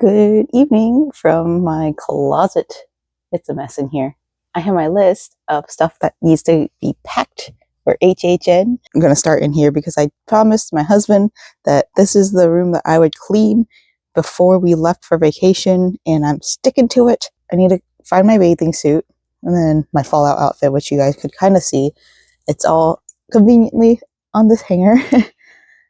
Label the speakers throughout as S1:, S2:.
S1: Good evening from my closet. It's a mess in here. I have my list of stuff that needs to be packed for HHN. I'm going to start in here because I promised my husband that this is the room that I would clean before we left for vacation, and I'm sticking to it. I need to find my bathing suit and then my Fallout outfit, which you guys could kind of see. It's all conveniently on this hanger.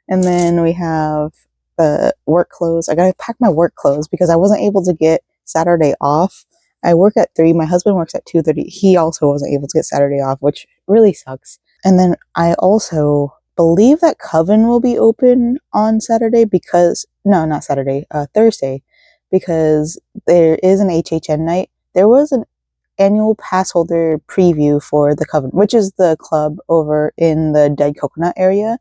S1: And then we have the work clothes. I gotta pack my work clothes because I wasn't able to get Saturday off. I work at 3. My husband works at 2:30. He also wasn't able to get Saturday off, which really sucks. And then I also believe that Coven will be open on Saturday because, no, not Saturday, Thursday, because there is an HHN night. There was an annual pass holder preview for the Coven, which is the club over in the Dead Coconut area.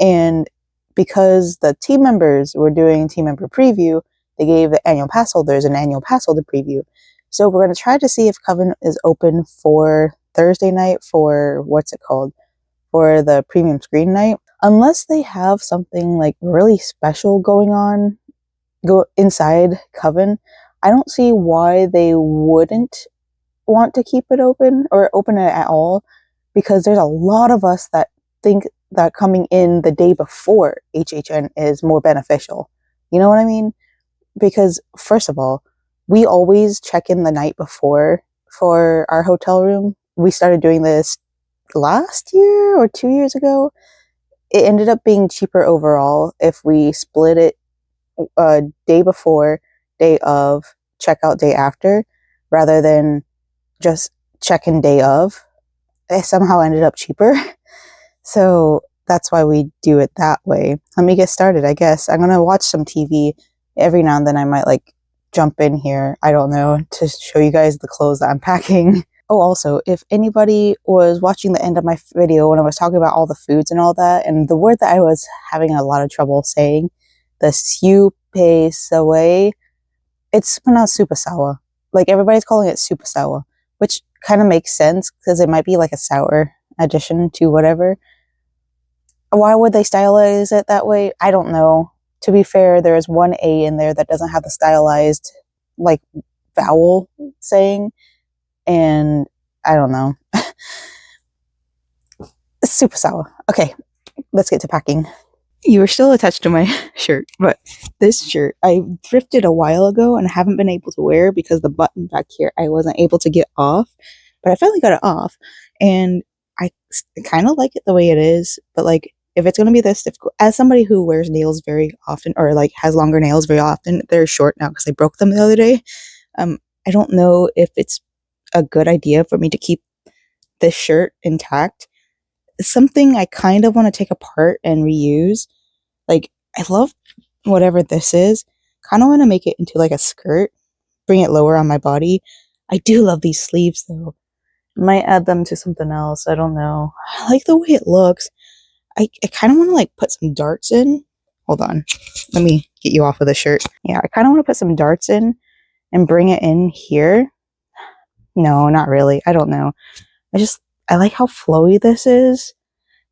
S1: And because the team members were doing team member preview, they gave the annual pass holders an annual pass holder preview. So we're going to try to see if Coven is open for Thursday night for, for the premium screen night. Unless they have something like really special going on inside Coven, I don't see why they wouldn't want to keep it open or open it at all, because there's a lot of us that think that coming in the day before HHN is more beneficial. You know what I mean? Because first of all, we always check in the night before for our hotel room. We started doing this last year or 2 years ago. It ended up being cheaper overall if we split it day before, day of, checkout day after, rather than just check-in day of. It somehow ended up cheaper. So that's why we do it that way. Let me get started, I guess. I'm going to watch some TV. Every now and then I might jump in here, I don't know, to show you guys the clothes that I'm packing. Oh, also, if anybody was watching the end of my video when I was talking about all the foods and all that, and the word that I was having a lot of trouble saying, the soupe sawa, it's pronounced supasawa. Everybody's calling it supasawa, which kind of makes sense because it might be like a sour addition to whatever. Why would they stylize it that way? I don't know. To be fair, there is one A in there that doesn't have the stylized vowel saying, and I don't know. Super sour. Okay, let's get to packing. You were still attached to my shirt, but this shirt I thrifted a while ago and I haven't been able to wear because the button back here I wasn't able to get off, but I finally got it off, and I kind of like it the way it is, but if it's going to be this difficult, as somebody who wears nails very often, or has longer nails very often, they're short now because I broke them the other day. I don't know if it's a good idea for me to keep this shirt intact. It's something I kind of want to take apart and reuse. I love whatever this is. Kind of want to make it into a skirt, bring it lower on my body. I do love these sleeves though. Might add them to something else. I don't know. I like the way it looks. I kind of want to put some darts in. Hold on. Let me get you off of the shirt. Yeah, I kind of want to put some darts in and bring it in here. No, not really. I don't know. I like how flowy this is.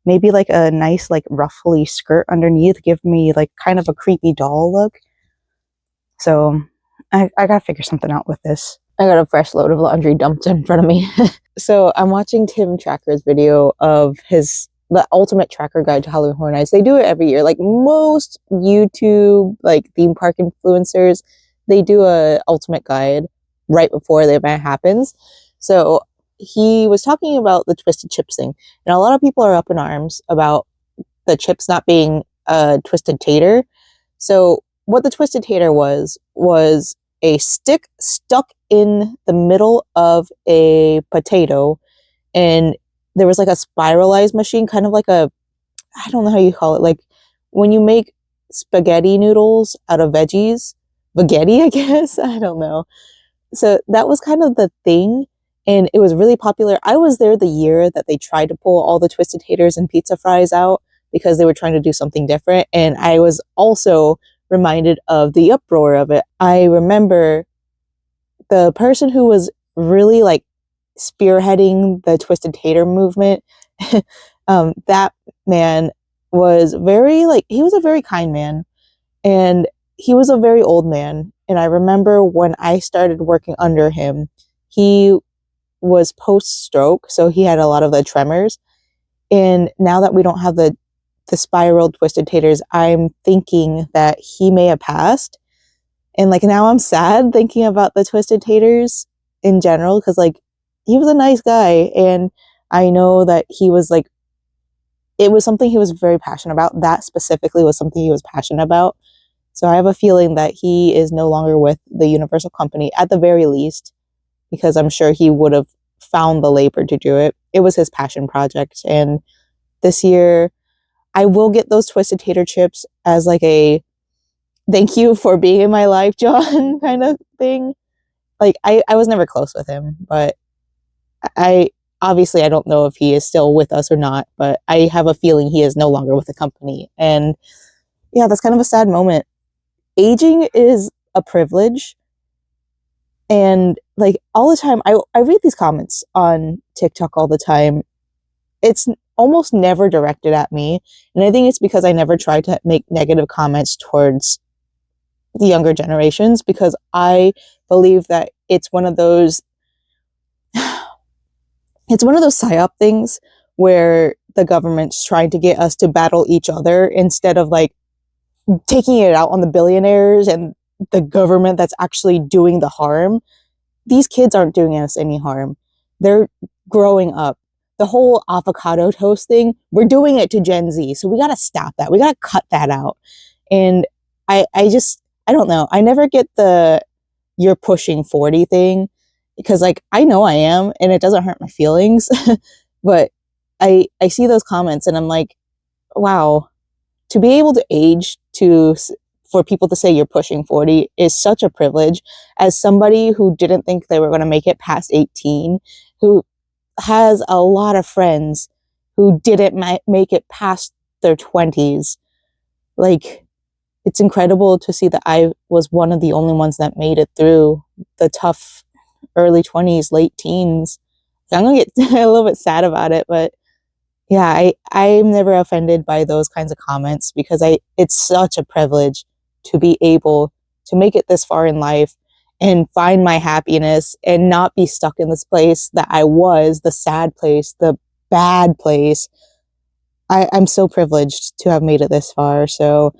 S1: Maybe a nice ruffly skirt underneath give me kind of a creepy doll look. So I gotta figure something out with this. I got a fresh load of laundry dumped in front of me. So I'm watching Tim Tracker's video of the ultimate tracker guide to Halloween Horror Nights. They do it every year. Most YouTube theme park influencers, they do a ultimate guide right before the event happens. So he was talking about the Twisted Chips thing, and a lot of people are up in arms about the chips not being a twisted tater. So what the twisted tater was a stick stuck in the middle of a potato, and there was a spiralized machine, kind of I don't know how you call it, when you make spaghetti noodles out of veggies, spaghetti, I guess, I don't know. So that was kind of the thing, and it was really popular. I was there the year that they tried to pull all the twisted taters and pizza fries out because they were trying to do something different, and I was also reminded of the uproar of it. I remember the person who was really spearheading the Twisted Tater movement, that man was very he was a very kind man, and he was a very old man, And I remember when I started working under him, he was post-stroke, so he had a lot of the tremors. And now that we don't have the spiral twisted taters, I'm thinking that he may have passed. And like now I'm sad thinking about the twisted taters in general, because like he was a nice guy, and I know that he was like, it was something he was very passionate about. That specifically was something he was passionate about. So I have a feeling that he is no longer with the Universal Company at the very least, because I'm sure he would have found the labor to do it. It was his passion project. And this year I will get those twisted tater chips as like a thank you for being in my life, John, kind of thing. Like I was never close with him, but I obviously I don't know if he is still with us or not, but I have a feeling he is no longer with the company. And yeah, that's kind of a sad moment. Aging is a privilege. And like all the time, I read these comments on TikTok all the time. It's almost never directed at me. And I think it's because I never tried to make negative comments towards the younger generations, because I believe that it's one of those psyop things where the government's trying to get us to battle each other instead of like taking it out on the billionaires and the government that's actually doing the harm. These kids aren't doing us any harm. They're growing up. The whole avocado toast thing, we're doing it to Gen Z. So we got to stop that. We got to cut that out. And I don't know. I never get the you're pushing 40 thing, because like I know I am and it doesn't hurt my feelings. But I see those comments and I'm like, wow, to be able to age for people to say you're pushing 40 is such a privilege. As somebody who didn't think they were going to make it past 18, who has a lot of friends who didn't make it past their 20s, like it's incredible to see that I was one of the only ones that made it through the tough early 20s, late teens. I'm gonna get a little bit sad about it, but yeah, I'm never offended by those kinds of comments, because it's such a privilege to be able to make it this far in life and find my happiness and not be stuck in this place that I was, the sad place, the bad place. I'm so privileged to have made it this far. So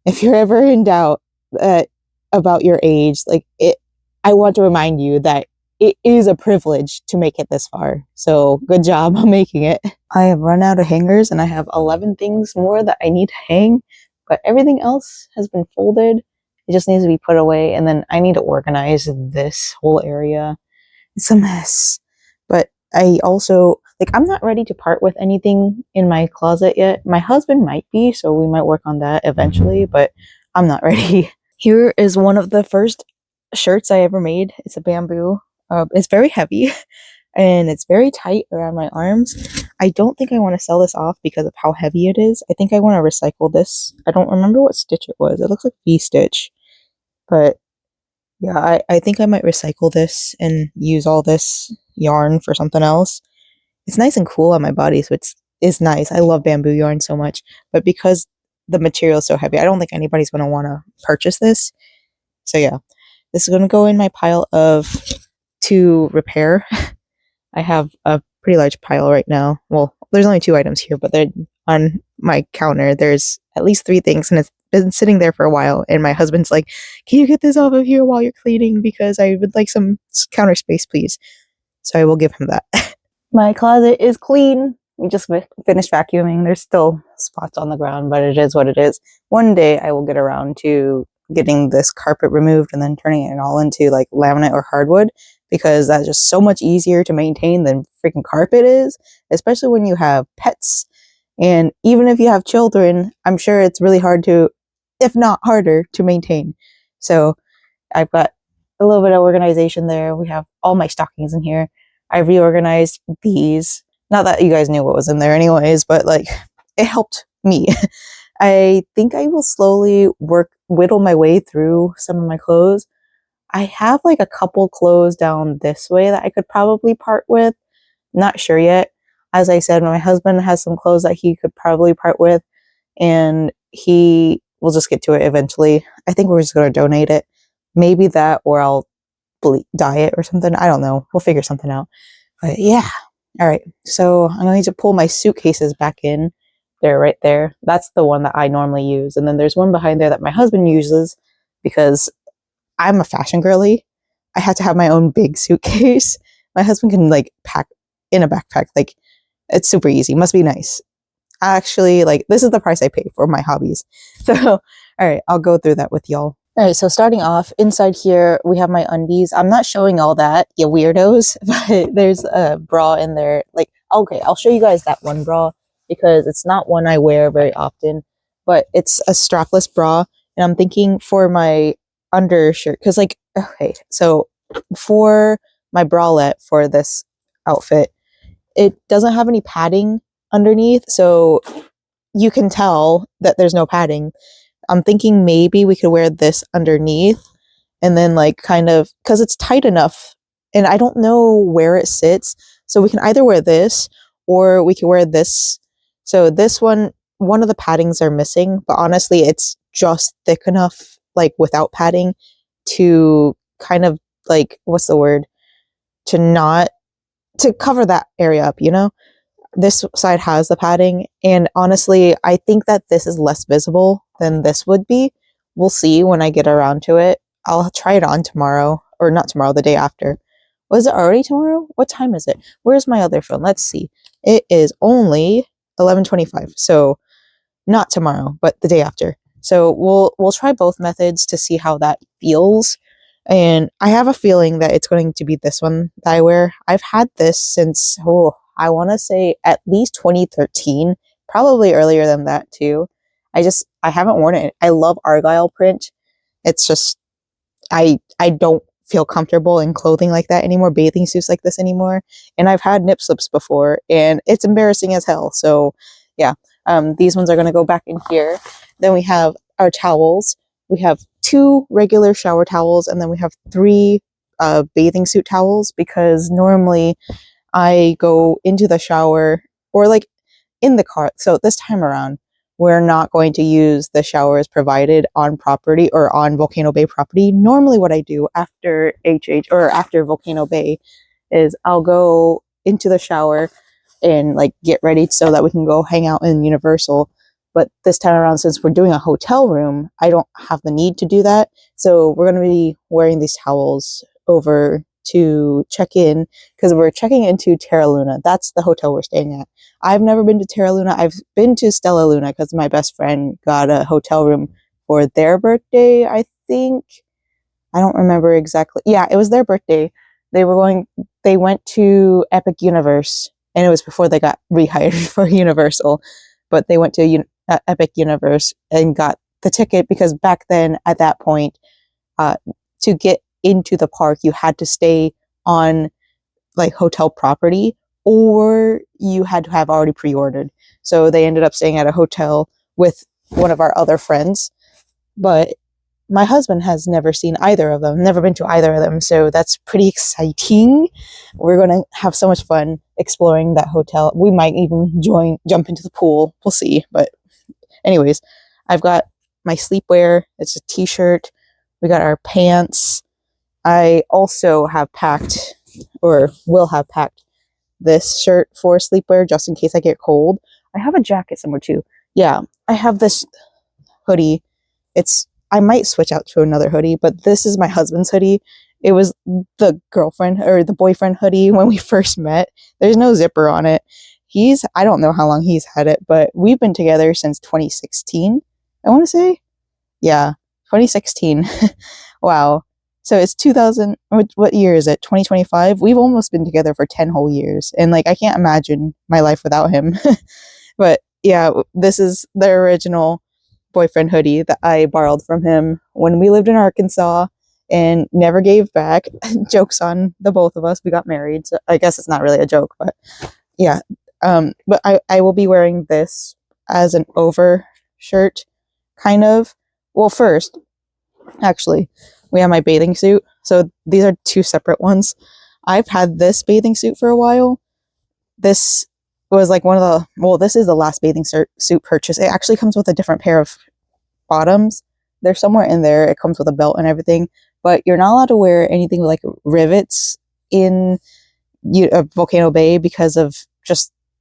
S1: if you're ever in doubt about your age, I want to remind you that it is a privilege to make it this far. So good job on making it. I have run out of hangers and I have 11 things more that I need to hang, but everything else has been folded. It just needs to be put away, and then I need to organize this whole area. It's a mess. But I also, I'm not ready to part with anything in my closet yet. My husband might be, so we might work on that eventually, but I'm not ready. Here is one of the first shirts I ever made. It's a bamboo. It's very heavy and it's very tight around my arms. I don't think I want to sell this off because of how heavy it is. I think I want to recycle this. I don't remember what stitch it was. It looks like V-stitch. But yeah, I think I might recycle this and use all this yarn for something else. It's nice and cool on my body, so it's nice. I love bamboo yarn so much. But because the material is so heavy, I don't think anybody's going to want to purchase this. So yeah, this is going to go in my pile of to repair. I have a pretty large pile right now. Well, there's only 2 items here, but they're on my counter. There's at least 3 things, and it's been sitting there for a while. And my husband's like, "Can you get this off of here while you're cleaning? Because I would like some counter space, please." So I will give him that. My closet is clean. We just finished vacuuming. There's still spots on the ground, but it is what it is. One day I will get around to getting this carpet removed and then turning it all into like laminate or hardwood, because that's just so much easier to maintain than freaking carpet is, especially when you have pets. And even if you have children, I'm sure it's really hard to, if not harder, to maintain. So I've got a little bit of organization there. We have all my stockings in here. I reorganized these. Not that you guys knew what was in there anyways, but like it helped me. I think I will slowly whittle my way through some of my clothes. I have like a couple clothes down this way that I could probably part with. Not sure yet. As I said, my husband has some clothes that he could probably part with, and he will just get to it eventually. I think we're just going to donate it. maybe that, or I'll dye it or something. I don't know. We'll figure something out. But yeah. All right. So I'm going to need to pull my suitcases back in. They're right there. That's the one that I normally use. And then there's one behind there that my husband uses because I'm a fashion girly. I had to have my own big suitcase. My husband can like pack in a backpack. Like, it's super easy. Must be nice. Actually, like, this is the price I pay for my hobbies. So, all right, I'll go through that with y'all. All right, so starting off, inside here, we have my undies. I'm not showing all that, you weirdos, but there's a bra in there. Like, okay, I'll show you guys that one bra because it's not one I wear very often, but it's a strapless bra. And I'm thinking for my undershirt, because, like, okay, so for my bralette for this outfit, it doesn't have any padding underneath, so you can tell that there's no padding. I'm thinking maybe we could wear this underneath and then like kind of, because it's tight enough and I don't know where it sits, so we can either wear this or we can wear this. So this one of the paddings are missing, but honestly it's just thick enough, like without padding, to kind of like, what's the word, to cover that area up, you know? This side has the padding, and honestly, I think that this is less visible than this would be. We'll see when I get around to it. I'll try it on tomorrow, or not tomorrow, the day after. Was it already tomorrow? What time is it? Where's my other phone? Let's see. It is only 11:25, so not tomorrow, but the day after. So we'll try both methods to see how that feels. And I have a feeling that it's going to be this one that I wear. I've had this since, I want to say at least 2013, probably earlier than that too. I haven't worn it. I love Argyle print. It's just, I don't feel comfortable in clothing like that anymore, bathing suits like this anymore. And I've had nip slips before and it's embarrassing as hell. So yeah, these ones are going to go back in here. Then we have our towels. We have 2 regular shower towels and then we have 3 bathing suit towels, because normally I go into the shower or like in the car. So this time around, we're not going to use the showers provided on property or on Volcano Bay property. Normally what I do after after Volcano Bay is I'll go into the shower and like get ready so that we can go hang out in Universal. But this time around, since we're doing a hotel room, I don't have the need to do that. So we're going to be wearing these towels over to check in, because we're checking into Terra Luna. That's the hotel we're staying at. I've never been to Terra Luna. I've been to Stella Luna because my best friend got a hotel room for their birthday, I think. I don't remember exactly. Yeah, it was their birthday. They went to Epic Universe, and it was before they got rehired for Universal, but they went to Epic Universe and got the ticket, because back then at that point, to get into the park, you had to stay on like hotel property, or you had to have already pre-ordered. So they ended up staying at a hotel with one of our other friends, but my husband has never seen either of them, never been to either of them. So that's pretty exciting. We're going to have so much fun exploring that hotel. We might even jump into the pool. We'll see. But anyways, I've got my sleepwear. It's a t-shirt. We got our pants. I also have packed, or will have packed, this shirt for sleepwear just in case I get cold. I have a jacket somewhere too. Yeah, I have this hoodie. I might switch out to another hoodie, but this is my husband's hoodie. It was the girlfriend or the boyfriend hoodie when we first met. There's no zipper on it. I don't know how long he's had it, but we've been together since 2016, I want to say. Yeah, 2016. Wow. So it's 2000, what year is it? 2025? We've almost been together for 10 whole years. And like, I can't imagine my life without him. But yeah, this is the original boyfriend hoodie that I borrowed from him when we lived in Arkansas and never gave back. Jokes on the both of us. We got married. So I guess it's not really a joke, but yeah. But I will be wearing this as an over shirt, kind of. Well, first, actually, we have my bathing suit. So these are 2 separate ones. I've had this bathing suit for a while. This was like this is the last bathing suit purchase. It actually comes with a different pair of bottoms. They're somewhere in there. It comes with a belt and everything. but you're not allowed to wear anything with like rivets in Volcano Bay because of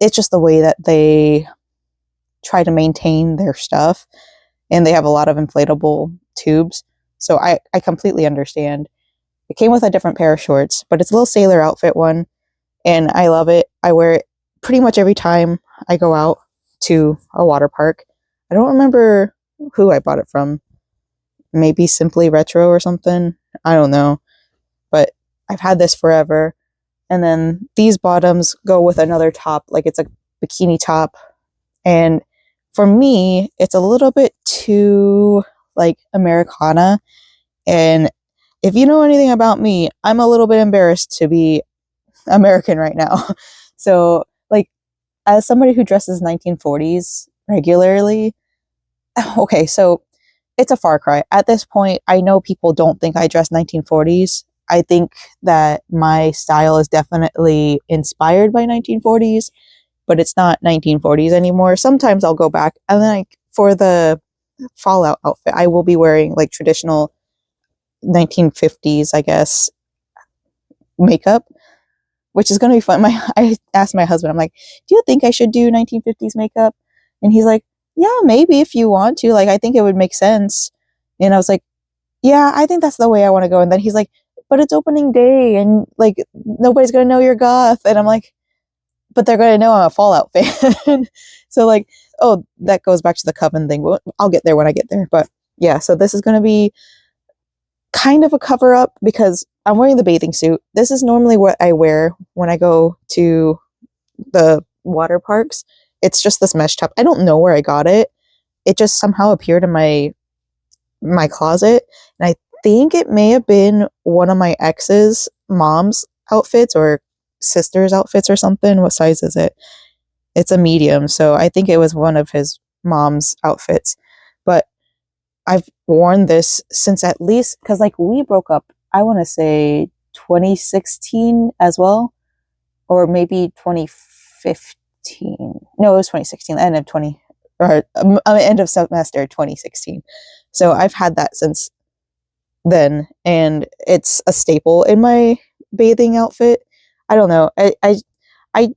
S1: it's just the way that they try to maintain their stuff, and they have a lot of inflatable tubes. So I completely understand. It came with a different pair of shorts, but it's a little sailor outfit one, and I love it. I wear it pretty much every time I go out to a water park. I don't remember who I bought it from. Maybe Simply Retro or something. I don't know. But I've had this forever. And then these bottoms go with another top, like it's a bikini top. And for me, it's a little bit too like Americana. And if you know anything about me, I'm a little bit embarrassed to be American right now. So, like, as somebody who dresses 1940s regularly, okay, so it's a far cry. At this point, I know people don't think I dress 1940s. I think that my style is definitely inspired by 1940s, but it's not 1940s anymore. Sometimes I'll go back, and then for the Fallout outfit, I will be wearing like traditional 1950s, I guess, makeup, which is going to be fun. I asked my husband, I'm like, do you think I should do 1950s makeup? And he's like, yeah, maybe if you want to. Like, I think it would make sense. And I was like, yeah, I think that's the way I want to go. And then he's like, but it's opening day and like nobody's going to know you're goth. And I'm like, but they're going to know I'm a Fallout fan. So like, oh, that goes back to the Coven thing. I'll get there when I get there. But yeah, so this is going to be kind of a cover up because I'm wearing the bathing suit. This is normally what I wear when I go to the water parks. It's just this mesh top. I don't know where I got it. It just somehow appeared in my closet, and I think it may have been one of my ex's mom's outfits or sister's outfits or something. What size is it? It's a medium, so I think it was one of his mom's outfits. But I've worn this since at least, because like we broke up, I want to say 2016 as well, or maybe 2015. No, it was 2016, end of end of semester 2016. So I've had that since then, and it's a staple in my bathing outfit. I don't know. I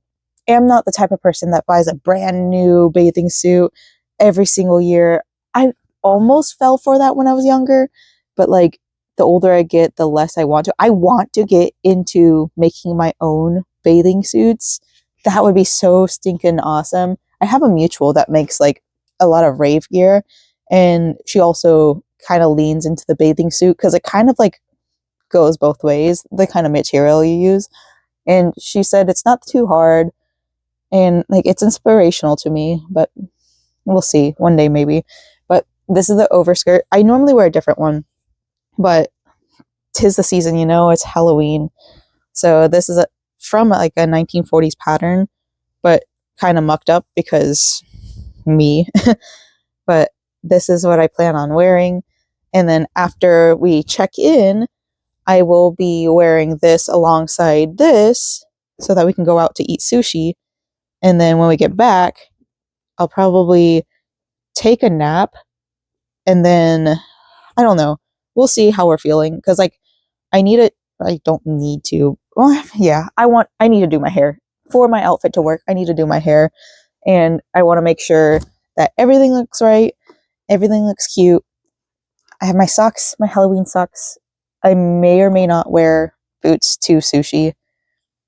S1: am not the type of person that buys a brand new bathing suit every single year. I almost fell for that when I was younger, but like the older I get, the less I want to. I want to get into making my own bathing suits. That would be so stinking awesome. I have a mutual that makes like a lot of rave gear, and she also kind of leans into the bathing suit because it kind of like goes both ways, the kind of material you use. And she said it's not too hard and like it's inspirational to me, but we'll see one day maybe. But this is the overskirt. I normally wear a different one, but 'tis the season, you know, it's Halloween. So this is from like a 1940s pattern, but kind of mucked up because me. But this is what I plan on wearing. And then after we check in, I will be wearing this alongside this so that we can go out to eat sushi. And then when we get back, I'll probably take a nap, and then I don't know. We'll see how we're feeling because like I need it. I don't need to. Well, yeah, I need to do my hair for my outfit to work. I need to do my hair, and I want to make sure that everything looks right. Everything looks cute. I have my socks, my Halloween socks. I may or may not wear boots to sushi.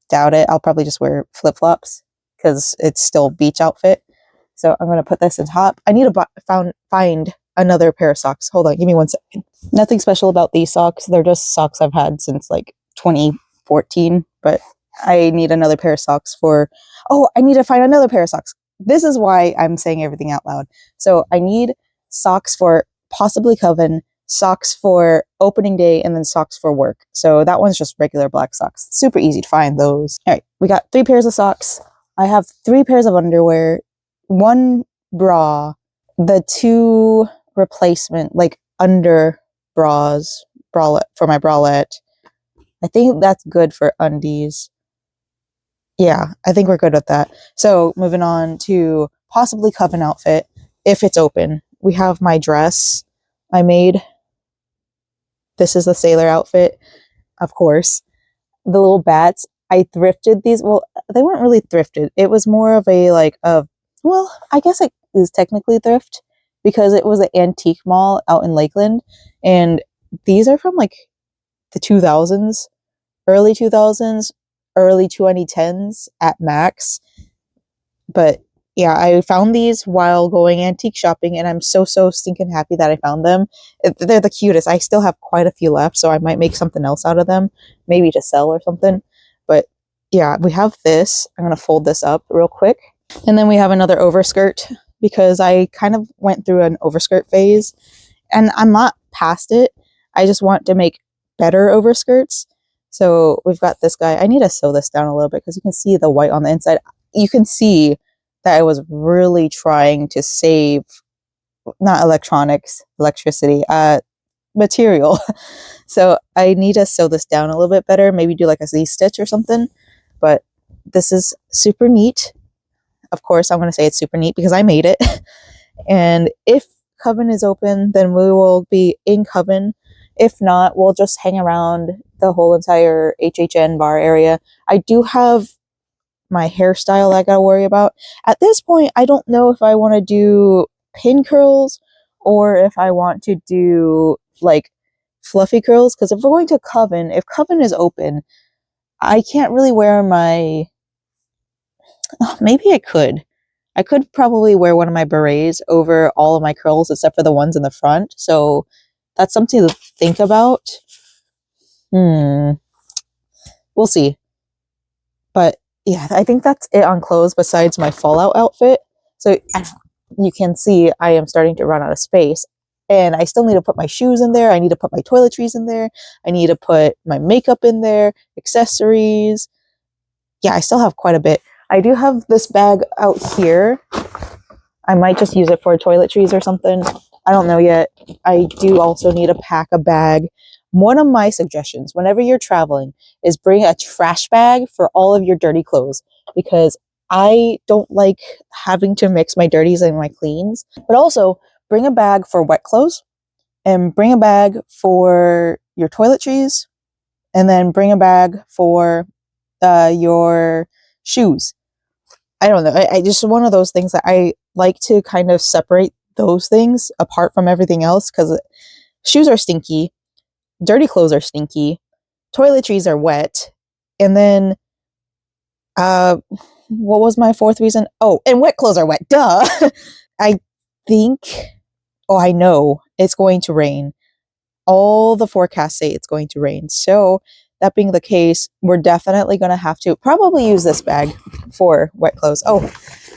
S1: Doubt it. I'll probably just wear flip-flops because it's still beach outfit. So I'm going to put this in top. I need to find another pair of socks. Hold on. Give me 1 second. Nothing special about these socks. They're just socks I've had since like 2014. But I need another pair of socks I need to find another pair of socks. This is why I'm saying everything out loud. So I need socks for possibly Coven, socks for opening day, and then socks for work. So that one's just regular black socks. Super easy to find those. All right, we got 3 pairs of socks. I have 3 pairs of underwear, 1 bra, the 2 replacement, like under bras, bralette for my bralette. I think that's good for undies. Yeah, I think we're good with that. So moving on to possibly Coven outfit, if it's open. We have my dress I made. This is the sailor outfit, of course. The little bats, I thrifted these. Well, they weren't really thrifted. It was more of a well, I guess it is technically thrift because it was an antique mall out in Lakeland, and these are from like the 2000s, early 2000s, early 2010s at max. But yeah, I found these while going antique shopping, and I'm so stinking happy that I found them. They're the cutest. I still have quite a few left, so I might make something else out of them, maybe to sell or something. But yeah, we have this. I'm going to fold this up real quick. And then we have another overskirt because I kind of went through an overskirt phase, and I'm not past it. I just want to make better overskirts. So we've got this guy. I need to sew this down a little bit because you can see the white on the inside. You can see that I was really trying to save, not electricity, material. So I need to sew this down a little bit better, maybe do like a Z-stitch or something. But this is super neat. Of course, I'm going to say it's super neat because I made it. And if Coven is open, then we will be in Coven. If not, we'll just hang around the whole entire HHN bar area. I do have my hairstyle I gotta worry about. At this point, I don't know if I want to do pin curls or if I want to do like fluffy curls, because if we're going to Coven, if Coven is open, I can't really wear my... maybe I could. I could probably wear one of my berets over all of my curls except for the ones in the front. So that's something to think about. We'll see. But yeah, I think that's it on clothes besides my Fallout outfit. So you can see I am starting to run out of space. And I still need to put my shoes in there. I need to put my toiletries in there. I need to put my makeup in there, accessories. Yeah, I still have quite a bit. I do have this bag out here. I might just use it for toiletries or something. I don't know yet. I do also need to pack a bag. One of my suggestions, whenever you're traveling, is bring a trash bag for all of your dirty clothes, because I don't like having to mix my dirties and my cleans. But also, bring a bag for wet clothes, and bring a bag for your toiletries, and then bring a bag for your shoes. I don't know. I just one of those things that I like to kind of separate those things apart from everything else, because shoes are stinky, dirty clothes are stinky, toiletries are wet, and then what was my fourth reason? Oh, and wet clothes are wet. Duh. I think, oh, I know it's going to rain. All the forecasts say it's going to rain. So that being the case, we're definitely going to have to probably use this bag for wet clothes. Oh,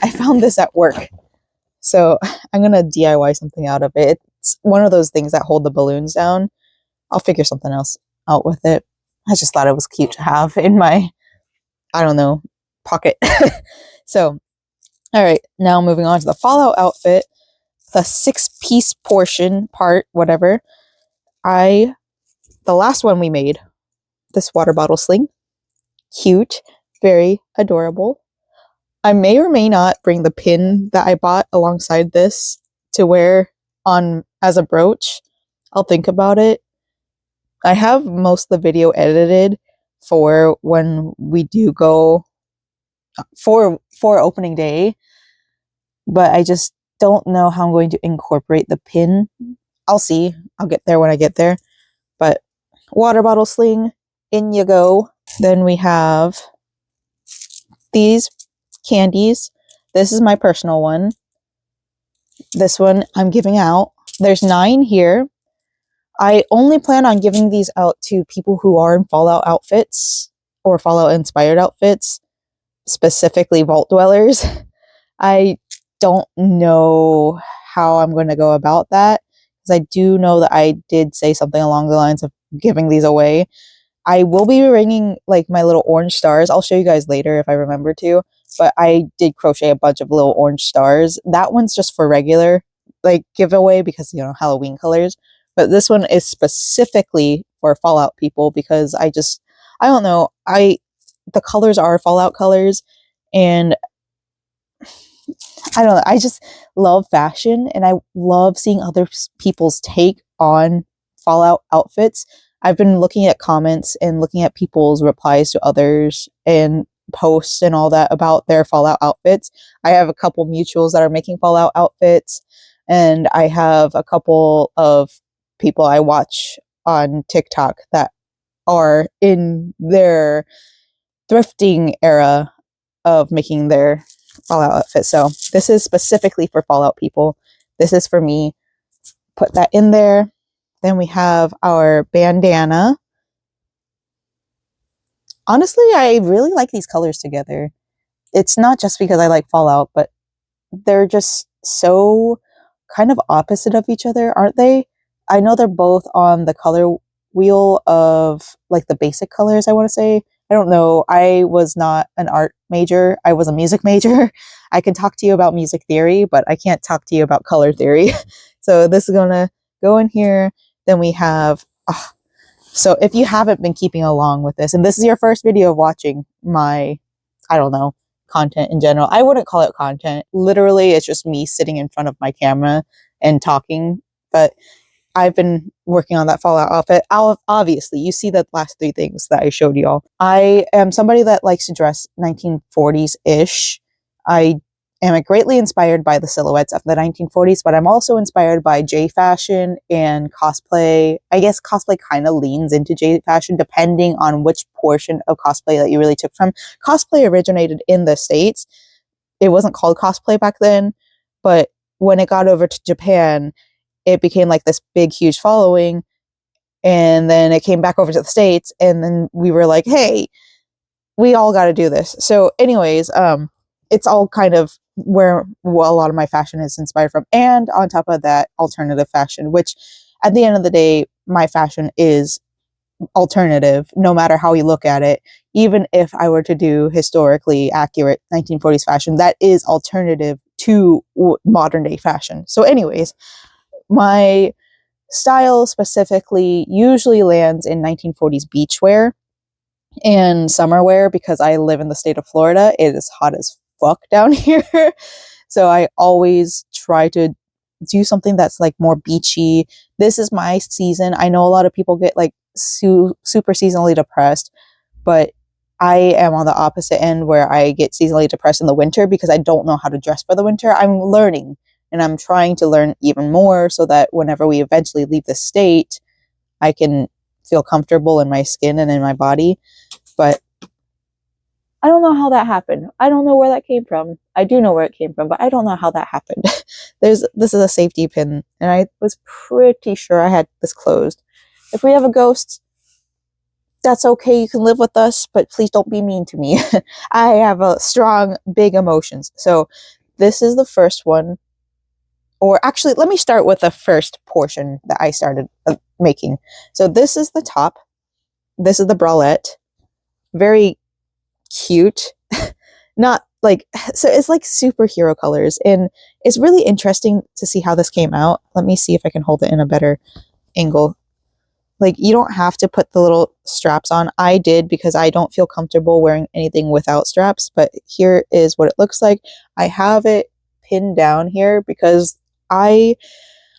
S1: I found this at work. So I'm going to DIY something out of it. It's one of those things that hold the balloons down. I'll figure something else out with it. I just thought it was cute to have in my, I don't know, pocket. So, all right, now moving on to the Fallout outfit, the 6-piece portion part, whatever. The last one we made, this water bottle sling, cute, very adorable. I may or may not bring the pin that I bought alongside this to wear on as a brooch. I'll think about it. I have most of the video edited for when we do go for opening day, but I just don't know how I'm going to incorporate the pin. I'll see. I'll get there when I get there. But water bottle sling, in you go. Then we have these candies. This is my personal one. This one I'm giving out. There's 9 here. I only plan on giving these out to people who are in Fallout outfits or Fallout inspired outfits, specifically Vault Dwellers. I don't know how I'm going to go about that, because I do know that I did say something along the lines of giving these away. I will be ringing like my little orange stars. I'll show you guys later if I remember to, but I did crochet a bunch of little orange stars. That one's just for regular like giveaway because, you know, Halloween colors. But this one is specifically for Fallout people because I don't know. The colors are Fallout colors, and I don't know. I just love fashion, and I love seeing other people's take on Fallout outfits. I've been looking at comments and looking at people's replies to others and posts and all that about their Fallout outfits. I have a couple mutuals that are making Fallout outfits, and I have a couple of people I watch on TikTok that are in their thrifting era of making their Fallout outfit. So this is specifically for Fallout people. This is for me. Put that in there. Then we have our bandana. Honestly, I really like these colors together. It's not just because I like Fallout, but they're just so kind of opposite of each other, aren't they? I know they're both on the color wheel of like the basic colors, I want to say. I don't know. I was not an art major. I was a music major. I can talk to you about music theory, but I can't talk to you about color theory. So this is going to go in here. Then we have, so if you haven't been keeping along with this, and this is your first video of watching my, I don't know, content in general. I wouldn't call it content. Literally, it's just me sitting in front of my camera and talking. But I've been working on that Fallout outfit. Obviously, you see the last three things that I showed y'all. I am somebody that likes to dress 1940s-ish. I am greatly inspired by the silhouettes of the 1940s, but I'm also inspired by J fashion and cosplay. I guess cosplay kind of leans into J fashion depending on which portion of cosplay that you really took from. Cosplay originated in the States. It wasn't called cosplay back then, but when it got over to Japan, it became like this big, huge following. And then it came back over to the States, and then we were like, hey, we all got to do this. So anyways, it's all kind of where a lot of my fashion is inspired from. And on top of that, alternative fashion, which at the end of the day, my fashion is alternative, no matter how you look at it. Even if I were to do historically accurate 1940s fashion, that is alternative to modern day fashion. So anyways, my style specifically usually lands in 1940s beachwear and summer wear because I live in the state of Florida. It is hot as fuck down here. So I always try to do something that's like more beachy. This is my season. I know a lot of people get like super seasonally depressed, but I am on the opposite end where I get seasonally depressed in the winter because I don't know how to dress for the winter. I'm learning. And I'm trying to learn even more so that whenever we eventually leave the state, I can feel comfortable in my skin and in my body. But I don't know how that happened. I don't know where that came from. I do know where it came from, but I don't know how that happened. This is a safety pin, and I was pretty sure I had this closed. If we have a ghost, that's okay. You can live with us, but please don't be mean to me. I have a strong, big emotions. So this is the first one. Or actually, let me start with the first portion that I started making. So this is the top. This is the bralette. Very cute. Not like, so it's like superhero colors. And it's really interesting to see how this came out. Let me see if I can hold it in a better angle. Like, you don't have to put the little straps on. I did because I don't feel comfortable wearing anything without straps. But here is what it looks like. I have it pinned down here because I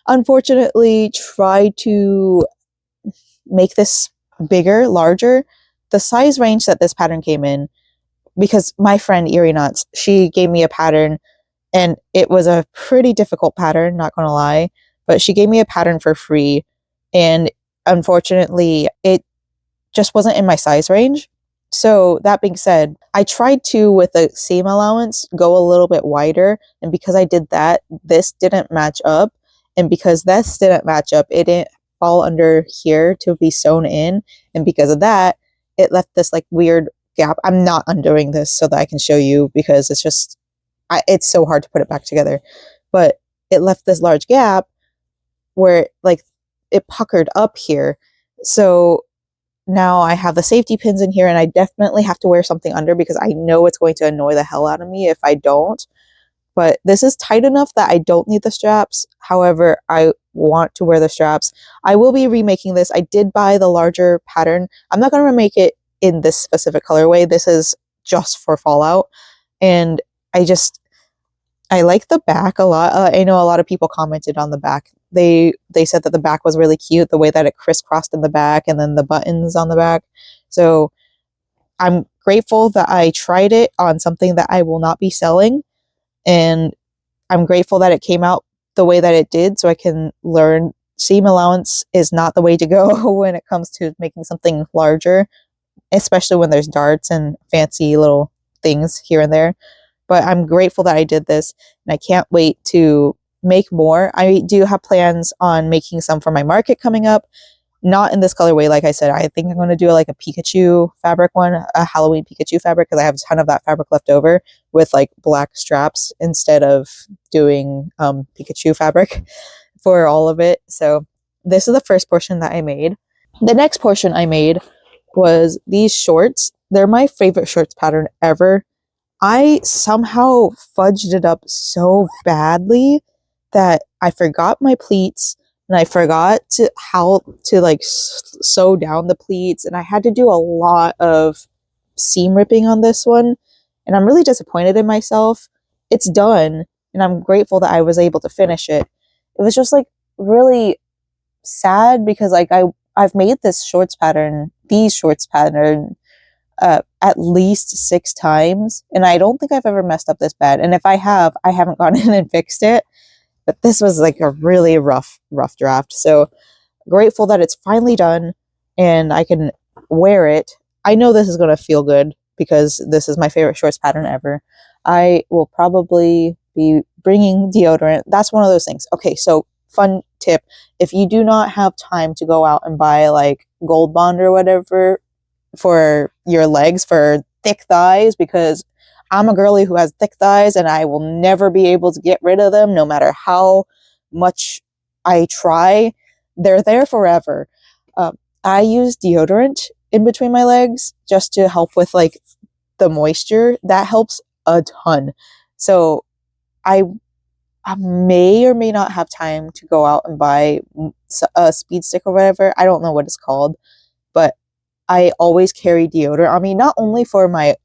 S1: unfortunately tried to make this bigger, larger. The size range that this pattern came in, because my friend Erie Nuts, she gave me a pattern and it was a pretty difficult pattern, not gonna lie, but she gave me a pattern for free. And unfortunately, it just wasn't in my size range. So that being said, I tried to, with the seam allowance, go a little bit wider. And because I did that, this didn't match up. And because this didn't match up, it didn't fall under here to be sewn in. And because of that, it left this like weird gap. I'm not undoing this so that I can show you because it's just, it's so hard to put it back together. But it left this large gap where like it puckered up here. So now I have the safety pins in here and I definitely have to wear something under because I know it's going to annoy the hell out of me if I don't. But this is tight enough that I don't need the straps. However, I want to wear the straps. I will be remaking this. I did buy the larger pattern. I'm not going to remake it in this specific colorway. This is just for Fallout. And I like the back a lot. I know a lot of people commented on the back they said that the back was really cute, the way that it crisscrossed in the back and then the buttons on the back. So I'm grateful that I tried it on something that I will not be selling, and I'm grateful that it came out the way that it did, so I can learn seam allowance is not the way to go when it comes to making something larger, especially when there's darts and fancy little things here and there. But I'm grateful that I did this, and I can't wait to make more. I do have plans on making some for my market coming up. Not in this colorway, like I said. I think I'm going to do like a Pikachu fabric one, a Halloween Pikachu fabric, because I have a ton of that fabric left over with like black straps instead of doing Pikachu fabric for all of it. So this is the first portion that I made. The next portion I made was these shorts. They're my favorite shorts pattern ever. I somehow fudged it up so badly that I forgot my pleats, and I forgot how to like sew down the pleats, and I had to do a lot of seam ripping on this one, and I'm really disappointed in myself. It's done, and I'm grateful that I was able to finish it. It was just like really sad because like I've made these shorts pattern at least 6 times, and I don't think I've ever messed up this bad. And if I have, I haven't gone in and fixed it. But this was like a really rough draft. So grateful that it's finally done and I can wear it. I know this is going to feel good because this is my favorite shorts pattern ever. I will probably be bringing deodorant. That's one of those things. Okay, so fun tip. If you do not have time to go out and buy like Gold Bond or whatever for your legs, for thick thighs, because I'm a girly who has thick thighs and I will never be able to get rid of them no matter how much I try. They're there forever. I use deodorant in between my legs just to help with like the moisture. That helps a ton. So I may or may not have time to go out and buy a speed stick or whatever. I don't know what it's called, but I always carry deodorant on me, not only for my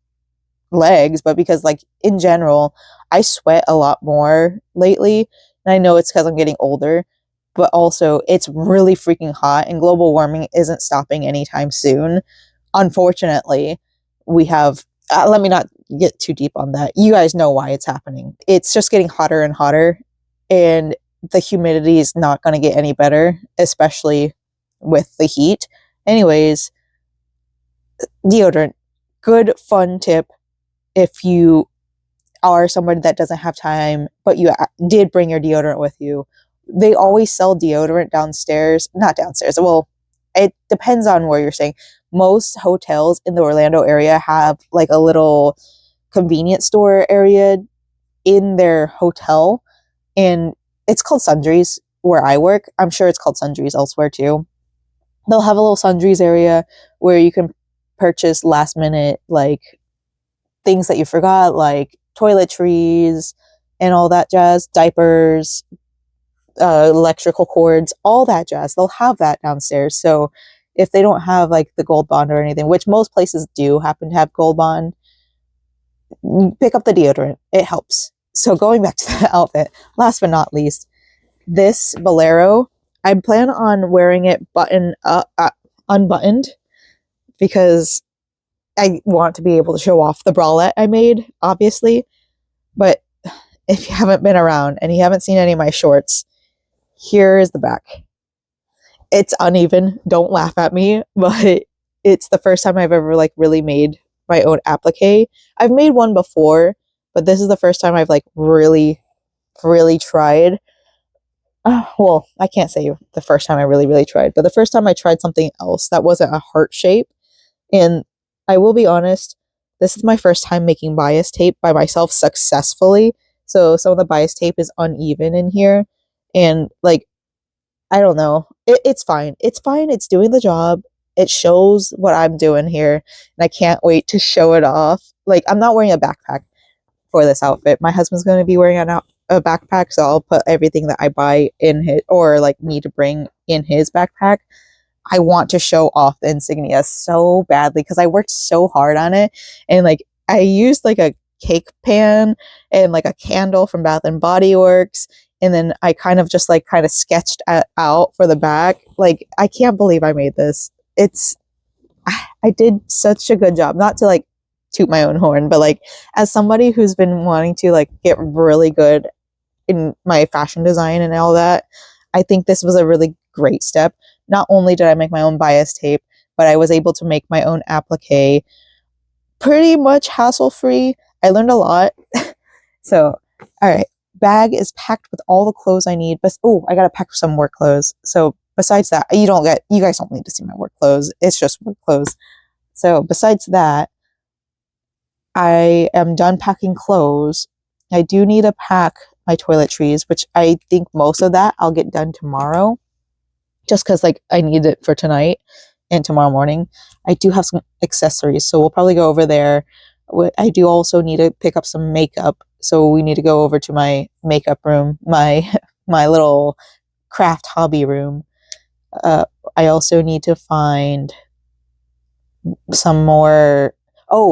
S1: legs, but because like in general, I sweat a lot more lately. And I know it's because I'm getting older, but also it's really freaking hot and global warming isn't stopping anytime soon. Unfortunately, we have, let me not get too deep on that. You guys know why it's happening. It's just getting hotter and hotter, and the humidity is not going to get any better, especially with the heat. Anyways, deodorant, good fun tip. If you are somebody that doesn't have time, but you did bring your deodorant with you, they always sell deodorant downstairs. Not downstairs. Well, it depends on where you're staying. Most hotels in the Orlando area have like a little convenience store area in their hotel, and it's called Sundries where I work. I'm sure it's called Sundries elsewhere too. They'll have a little Sundries area where you can purchase last minute like things that you forgot, like toiletries and all that jazz, diapers, electrical cords, all that jazz. They'll have that downstairs. So if they don't have like the Gold Bond or anything, which most places do happen to have Gold Bond, pick up the deodorant. It helps. So going back to the outfit, last but not least, this bolero, I plan on wearing it unbuttoned because I want to be able to show off the bralette I made, obviously. But if you haven't been around and you haven't seen any of my shorts, here is the back. It's uneven. Don't laugh at me, but it's the first time I've ever like really made my own applique. I've made one before, but this is the first time I've like really tried. Well, I can't say the first time I really tried, but the first time I tried something else that wasn't a heart shape. And I will be honest, this is my first time making bias tape by myself successfully. So some of the bias tape is uneven in here. And like, I don't know. It's fine. It's fine. It's doing the job. It shows what I'm doing here. And I can't wait to show it off. Like, I'm not wearing a backpack for this outfit. My husband's going to be wearing a backpack. So I'll put everything that I buy in his, or like need to bring in his backpack. I want to show off the insignia so badly because I worked so hard on it. And like, I used like a cake pan and like a candle from Bath and Body Works And then I kind of just like kind of sketched out for the back. Like, I can't believe I made this. I did such a good job. Not to like toot my own horn, but like as somebody who's been wanting to like get really good in my fashion design and all that, I think this was a really great step. Not only did I make my own bias tape, but I was able to make my own applique pretty much hassle-free. I learned a lot. So, all right. Bag is packed with all the clothes I need. But oh, I gotta pack some work clothes. So besides that, you guys don't need to see my work clothes. It's just work clothes. So besides that, I am done packing clothes. I do need to pack my toiletries, which I think most of that I'll get done tomorrow, just because like I need it for tonight and tomorrow morning. I do have some accessories, so we'll probably go over there. I do also need to pick up some makeup, so we need to go over to my makeup room, my little craft hobby room. I also need to find some more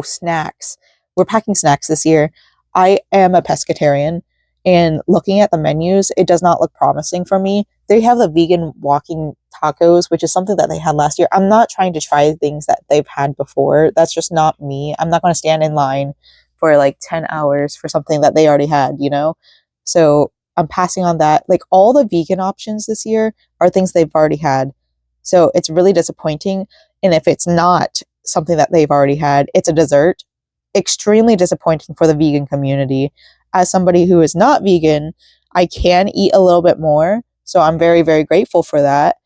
S1: snacks. We're packing snacks this year. I am a pescatarian, and looking at the menus, it does not look promising for me. They have the vegan walking tacos, which is something that they had last year. I'm not trying to try things that they've had before. That's just not me. I'm not going to stand in line for like 10 hours for something that they already had, you know? So I'm passing on that. Like, all the vegan options this year are things they've already had. So it's really disappointing. And if it's not something that they've already had, it's a dessert. Extremely disappointing for the vegan community. As somebody who is not vegan, I can eat a little bit more. So I'm very, very grateful for that.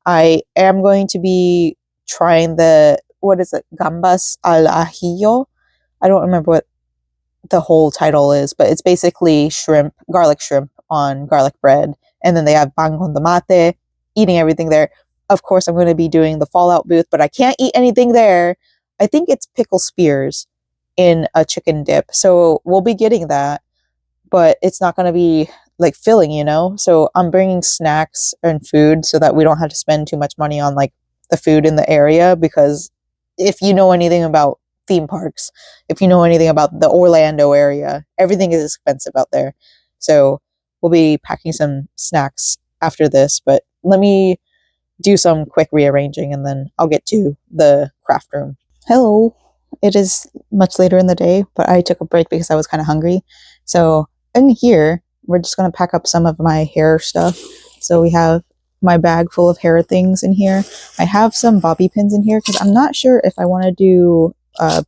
S1: I am going to be trying Gambas al ajillo. I don't remember what the whole title is, but it's basically garlic shrimp on garlic bread. And then they have pan con tomate, eating everything there. Of course, I'm going to be doing the Fallout booth, but I can't eat anything there. I think it's pickle spears in a chicken dip. So we'll be getting that, but it's not going to be like filling, you know? So I'm bringing snacks and food so that we don't have to spend too much money on like the food in the area, because if you know anything about theme parks, if you know anything about the Orlando area, everything is expensive out there. So we'll be packing some snacks after this, but let me do some quick rearranging and then I'll get to the craft room. Hello. It is much later in the day, but I took a break because I was kind of hungry. So in here, we're just going to pack up some of my hair stuff. So we have my bag full of hair things in here. I have some bobby pins in here because I'm not sure if I want to do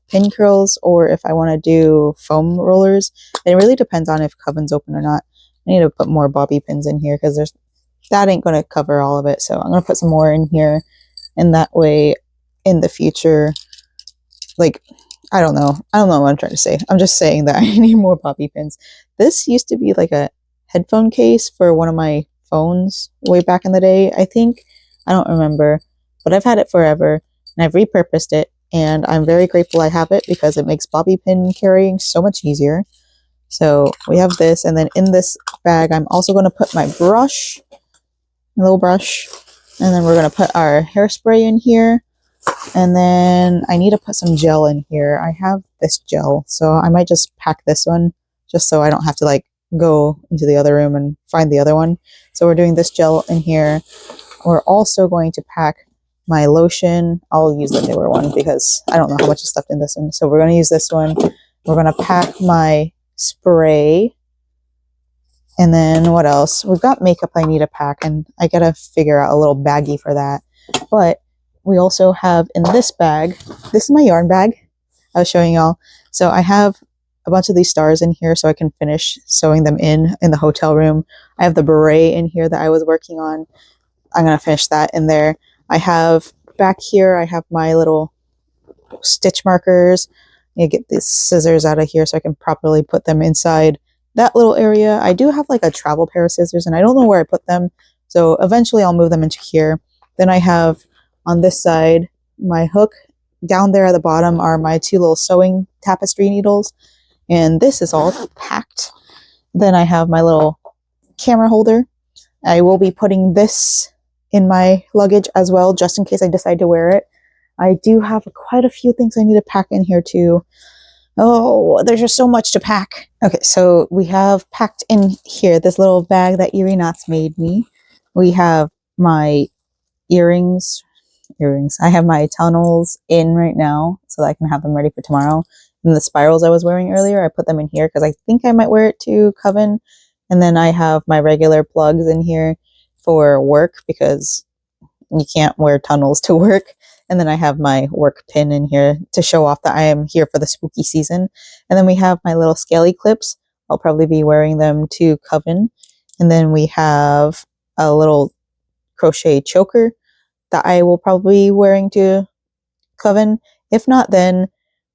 S1: pin curls or if I want to do foam rollers. It really depends on if Coven's open or not. I need to put more bobby pins in here because that ain't going to cover all of it. So I'm going to put some more in here, and that way in the future, like, I don't know what I'm trying to say. I'm just saying that I need more bobby pins. This used to be like a headphone case for one of my phones way back in the day, I think. I don't remember, but I've had it forever and I've repurposed it, and I'm very grateful I have it because it makes bobby pin carrying so much easier. So we have this, and then in this bag, I'm also going to put my brush, a little brush, and then we're going to put our hairspray in here. And then I need to put some gel in here. I have this gel, so I might just pack this one just so I don't have to like go into the other room and find the other one. So we're doing this gel in here. We're also going to pack my lotion. I'll use the newer one because I don't know how much is left in this one. So we're going to use this one. We're going to pack my spray. And then what else? We've got makeup I need to pack, and I got to figure out a little baggie for that. But we also have in this bag, this is my yarn bag I was showing y'all. So I have a bunch of these stars in here so I can finish sewing them in the hotel room. I have the beret in here that I was working on. I'm going to finish that in there. I have back here, I have my little stitch markers. I need to get these scissors out of here so I can properly put them inside that little area. I do have like a travel pair of scissors and I don't know where I put them. So eventually I'll move them into here. Then I have on this side my hook. Down there at the bottom are my two little sewing tapestry needles. And this is all packed. Then I have my little camera holder. I will be putting this in my luggage as well, just in case I decide to wear it. I do have quite a few things I need to pack in here too. Oh, there's just so much to pack. Okay, so we have packed in here this little bag that Erie Knots made me. We have my earrings. I have my tunnels in right now so that I can have them ready for tomorrow. And the spirals I was wearing earlier, I put them in here because I think I might wear it to Coven. And then I have my regular plugs in here for work because you can't wear tunnels to work. And then I have my work pin in here to show off that I am here for the spooky season. And then we have my little scaly clips. I'll probably be wearing them to Coven. And then we have a little crochet choker that I will probably be wearing to Coven. If not, then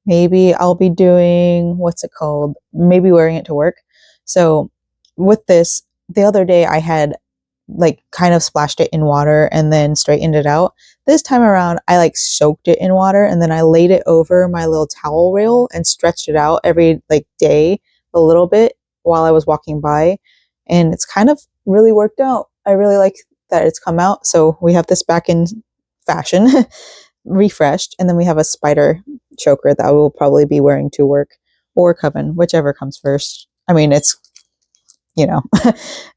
S1: maybe I'll be doing, what's it called? Maybe wearing it to work. So with this, the other day I had like kind of splashed it in water and then straightened it out. This time around, I like soaked it in water and then I laid it over my little towel rail and stretched it out every like day a little bit while I was walking by. And it's kind of really worked out. I really like that it's come out. So we have this back in fashion, refreshed. And then we have a spider choker that I will probably be wearing to work or Coven, whichever comes first. I mean, it's, you know,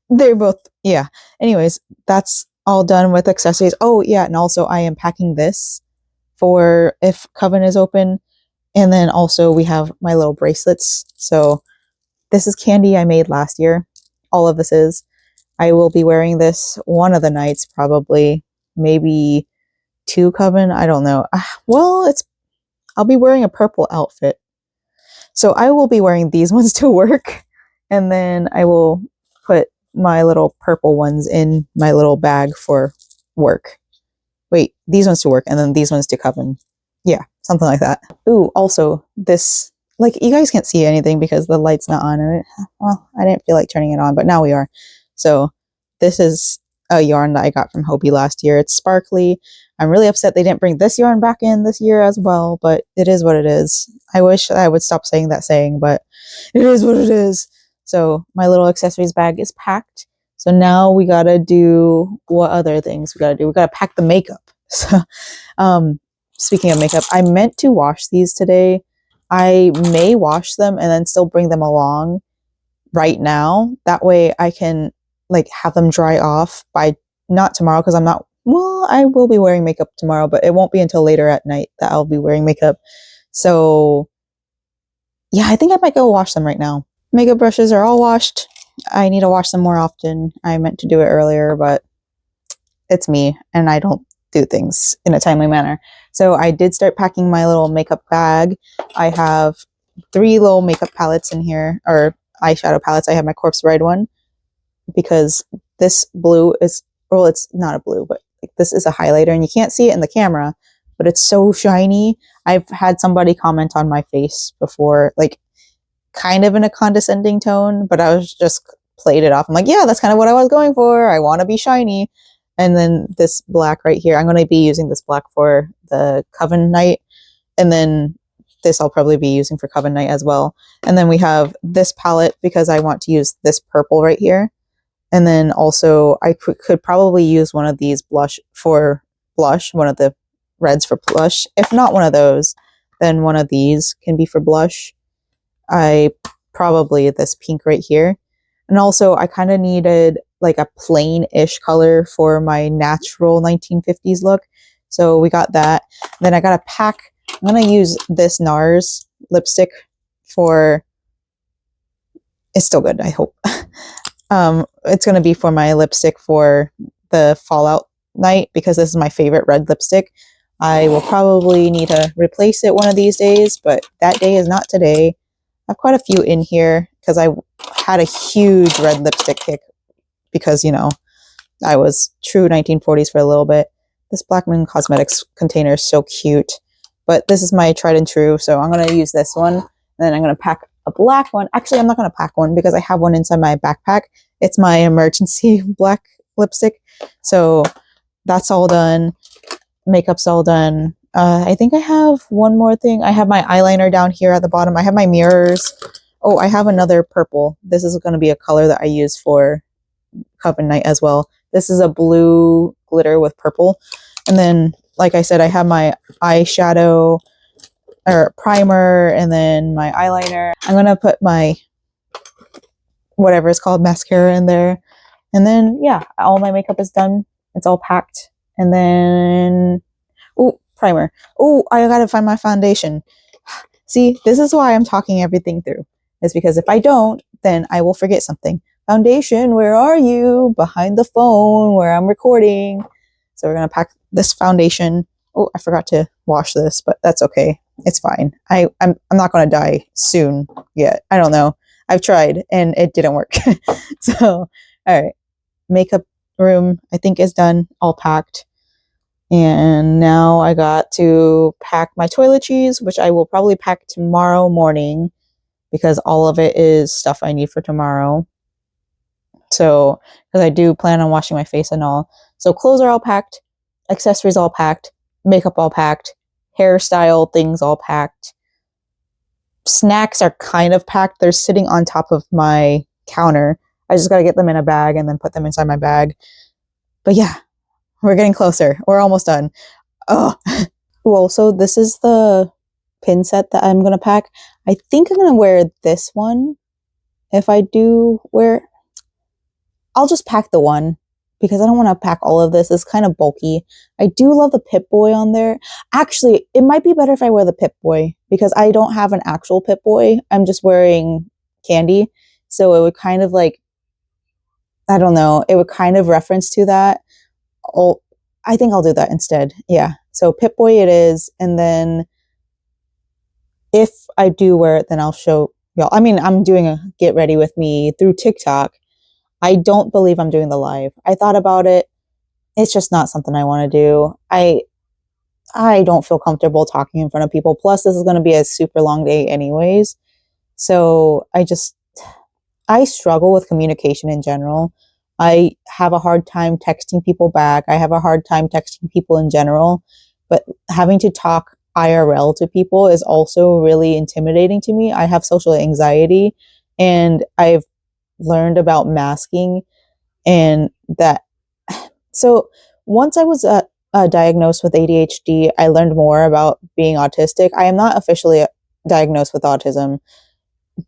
S1: they're both, yeah. Anyways, that's all done with accessories. Oh, yeah. And also I am packing this for if Coven is open. And then also we have my little bracelets. So this is candy I made last year. All of this is. I will be wearing this one of the nights, probably, maybe to Coven. I don't know. Well, I'll be wearing a purple outfit. So I will be wearing these ones to work. And then I will put my little purple ones in my little bag for work. Wait, these ones to work and then these ones to Coven. Yeah, something like that. Ooh, also this, like you guys can't see anything because the light's not on and well, I didn't feel like turning it on, but now we are. So this is a yarn that I got from Hobie last year. It's sparkly. I'm really upset they didn't bring this yarn back in this year as well, but it is what it is. I wish I would stop saying that saying, but it is what it is. So my little accessories bag is packed. So now we gotta do what other things we gotta do. We gotta pack the makeup. So, speaking of makeup, I meant to wash these today. I may wash them and then still bring them along right now. That way I can like have them dry off by not tomorrow because I'm not, well, I will be wearing makeup tomorrow, but it won't be until later at night that I'll be wearing makeup. So yeah, I think I might go wash them right now. Makeup brushes are all washed. I need to wash them more often. I meant to do it earlier, but it's me and I don't do things in a timely manner. So I did start packing my little makeup bag. I have 3 little makeup palettes in here, or eyeshadow palettes. I have my Corpse Bride one because this blue is, well, it's not a blue, but like, this is a highlighter and you can't see it in the camera, but it's so shiny. I've had somebody comment on my face before, like kind of in a condescending tone, but I was just played it off. I'm like, yeah, that's kind of what I was going for. I want to be shiny. And then this black right here, I'm going to be using this black for the Coven night. And then this I'll probably be using for Coven night as well. And then we have this palette because I want to use this purple right here. And then also I could probably use one of these blush for blush, one of the reds for blush. If not one of those, then one of these can be for blush. I probably this pink right here. And also I kind of needed like a plain-ish color for my natural 1950s look. So we got that. Then I got a pack. I'm going to use this NARS lipstick for, it's still good, I hope. It's going to be for my lipstick for the Fallout night because this is my favorite red lipstick. I will probably need to replace it one of these days, but that day is not today. I have quite a few in here because I had a huge red lipstick kick because, you know, I was true 1940s for a little bit. This Black Moon Cosmetics container is so cute, but this is my tried and true, so I'm going to use this one. And then I'm going to pack a black one. Actually, I'm not going to pack one because I have one inside my backpack. It's my emergency black lipstick. So that's all done. Makeup's all done. I think I have one more thing. I have my eyeliner down here at the bottom. I have my mirrors. Oh, I have another purple. This is going to be a color that I use for Coven night as well. This is a blue glitter with purple. And then, like I said, I have my eyeshadow or primer, and then my eyeliner. I'm gonna put my whatever it's called mascara in there, and then yeah, all my makeup is done. It's all packed, and then oh, primer. Oh, I gotta find my foundation. See, this is why I'm talking everything through. It's because if I don't, then I will forget something. Foundation, where are you? Behind the phone where I'm recording. So we're gonna pack this foundation. Oh, I forgot to wash this, but that's okay. It's fine. I'm not gonna die soon yet. I don't know. I've tried and it didn't work. So, all right. Makeup room, I think, is done, all packed. And now I got to pack my toiletries, which I will probably pack tomorrow morning because all of it is stuff I need for tomorrow. So, because I do plan on washing my face and all. So clothes are all packed, accessories all packed, makeup all packed, hairstyle things all packed. Snacks are kind of packed. They're sitting on top of my counter. I just got to get them in a bag and then put them inside my bag. But yeah, we're getting closer. We're almost done. Oh, well, so this is the pin set that I'm going to pack. I think I'm going to wear this one. If I do wear, I'll just pack the one because I don't want to pack all of this. It's kind of bulky. I do love the Pip-Boy on there. Actually, it might be better if I wear the Pip-Boy because I don't have an actual Pip-Boy. I'm just wearing candy. So it would kind of like, I don't know, it would kind of reference to that. Oh, I think I'll do that instead. Yeah. So Pip-Boy it is. And then if I do wear it, then I'll show y'all. I mean, I'm doing a get ready with me through TikTok. I don't believe I'm doing the live. I thought about it. It's just not something I want to do. I don't feel comfortable talking in front of people. Plus, this is going to be a super long day anyways. So I struggle with communication in general. I have a hard time texting people back. I have a hard time texting people in general. But having to talk IRL to people is also really intimidating to me. I have social anxiety and I've learned about masking and that. So once I was diagnosed with ADHD, I learned more about being autistic. I am not officially diagnosed with autism,